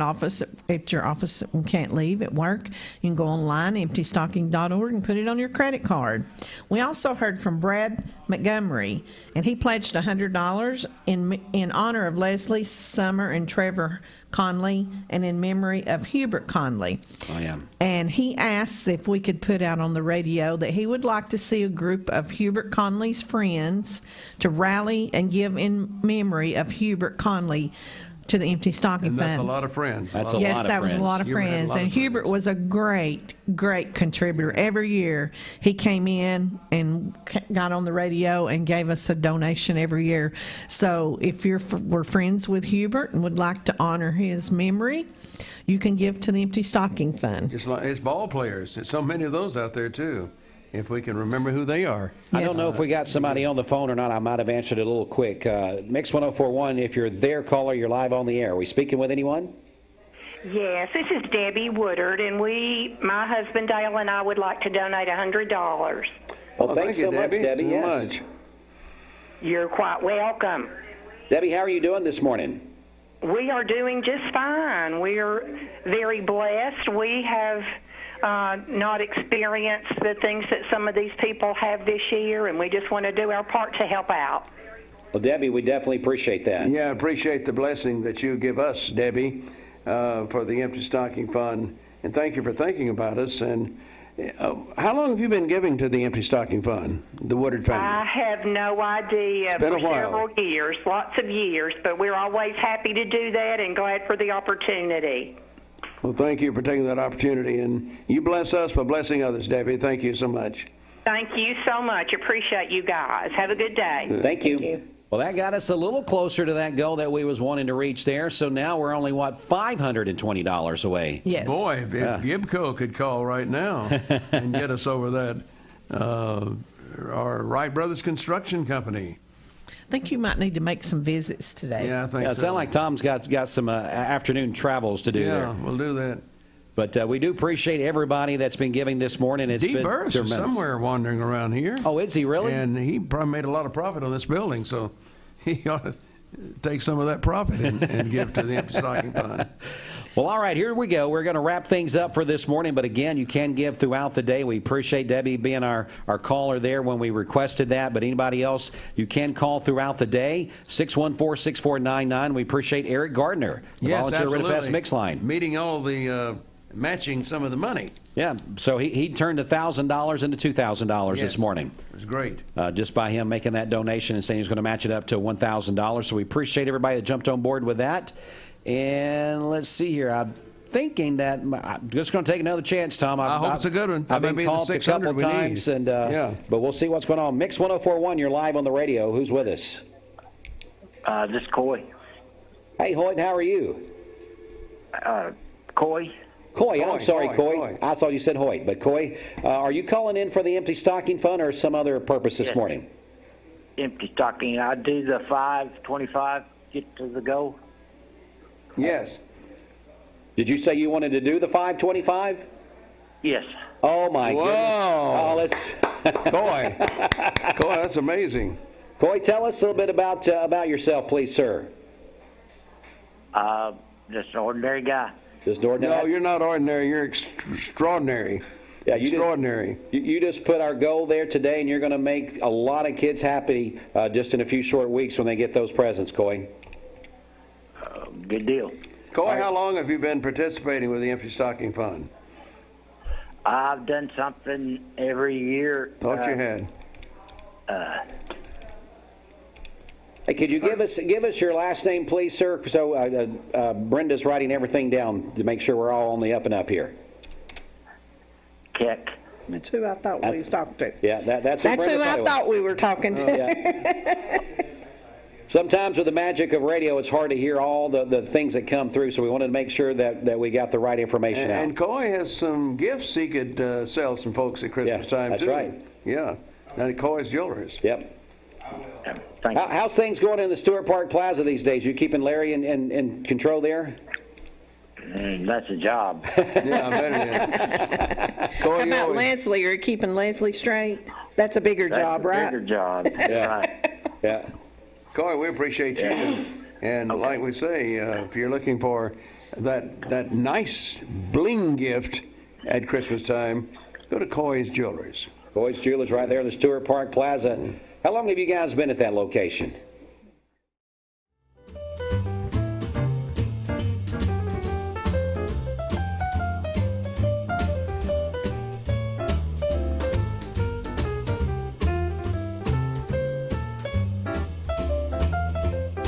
your office and can't leave at work, you can go online, EmptyStocking.org, and put it on your credit card. We also heard from Brad Montgomery, and he pledged $100 in honor of Leslie, Summer, and Trevor Conley, and in memory of Hubert Conley. Oh, yeah. And he asked if we could put out on the radio that he would like to see a group of Hubert Conley's friends to rally and give in memory of Hubert Conley to the Empty Stocking And Fund. that's a lot of friends. Yes, that was a lot of friends. And Hubert was a great contributor. Every year he came in and got on the radio and gave us a donation every year. So if we're friends with Hubert and would like to honor his memory, you can give to the Empty Stocking Fund. Just like it's ball players. There's so many of those out there, too, if we can remember who they are. I don't know if we got somebody on the phone or not. I might have answered it a little quick. Mix 1041, if you're there, caller, you're live on the air. Are we speaking with anyone? Yes, this is Debbie Woodard, and my husband Dale and I would like to donate $100. Well, thanks so much, Debbie. Yes. You're quite welcome. Debbie, how are you doing this morning? We are doing just fine. We're very blessed. We have not experienced the things that some of these people have this year, and we just want to do our part to help out. Well, Debbie, we definitely appreciate that. Yeah, I appreciate the blessing that you give us, Debbie, for the Empty Stocking Fund. And thank you for thinking about us. And how long have you been giving to the Empty Stocking Fund, the Woodard family? I have no idea. It's been a while. Several years, lots of years, but we're always happy to do that and glad for the opportunity. Well, thank you for taking that opportunity. And you bless us by blessing others, Debbie. Thank you so much. Thank you so much. Appreciate you guys. Have a good day. Thank you. Well, that got us a little closer to that goal that we was wanting to reach there. So now we're only, $520 away. Yes. Boy, if Gibco could call right now and get us over that, our Wright Brothers Construction Company. I think you might need to make some visits today. Yeah, I think It sounds like Tom's got some afternoon travels to do there. Yeah, we'll do that. But we do appreciate everybody that's been giving this morning. It's been Burris is somewhere wandering around here. Oh, is he really? And he probably made a lot of profit on this building, so he ought to take some of that profit and give to the Empty Stocking Fund. Well, all right, here we go. We're going to wrap things up for this morning, but again, you can give throughout the day. We appreciate Debbie being our caller there when we requested that, but anybody else, you can call throughout the day, 614-6499. We appreciate Eric Gardner, the volunteer Rinifest Mix Line. Meeting all the matching some of the money. Yeah, so he turned $1,000 into $2,000 this morning. It was great. Just by him making that donation and saying he's going to match it up to $1,000. So we appreciate everybody that jumped on board with that. And let's see here. I'm thinking that I'm just going to take another chance, Tom. I hope it's a good one. I've been called a couple times, but we'll see what's going on. Mix 104.1, you're live on the radio. Who's with us? This is Coy. Hey, Hoyt, how are you? Coy. Coy, I'm sorry, Coy. I thought you said Hoyt, but Coy, are you calling in for the Empty Stocking Fund or some other purpose this morning? Empty stocking. I do the 525, get to the goal. Yes. Did you say you wanted to do the 525? Yes. Oh, my goodness. Whoa. Oh, let's... Coy, that's amazing. Coy, tell us a little bit about yourself, please, sir. Just an ordinary guy. Just ordinary? No, you're not ordinary. You're extraordinary. Yeah, extraordinary. You just put our goal there today, and you're going to make a lot of kids happy just in a few short weeks when they get those presents, Coy. Good deal. Coy, how long have you been participating with the Empty Stocking Fund? I've done something every year. Thought you had. Hey, could you give us your last name, please, sir? So Brenda's writing everything down to make sure we're all on the up and up here. Keck. That's who I thought we was talking to. Yeah, that's who I thought we were talking to. Yeah. Sometimes with the magic of radio, it's hard to hear all the things that come through, so we wanted to make sure that we got the right information out. And Coy has some gifts he could sell some folks at Christmas time, that's too. That's right. Yeah. And Coy's Jewelers. Yep. How's things going in the Stewart Park Plaza these days? You keeping Larry in control there? That's a job. Yeah, I bet it is. How about Leslie? Are you keeping Leslie straight? That's a bigger job, right? Bigger job. Yeah. Right. Yeah. Coy, we appreciate you. And like we say, if you're looking for that nice bling gift at Christmas time, go to Coy's Jewelers. Coy's Jewelers right there in the Stewart Park Plaza. How long have you guys been at that location?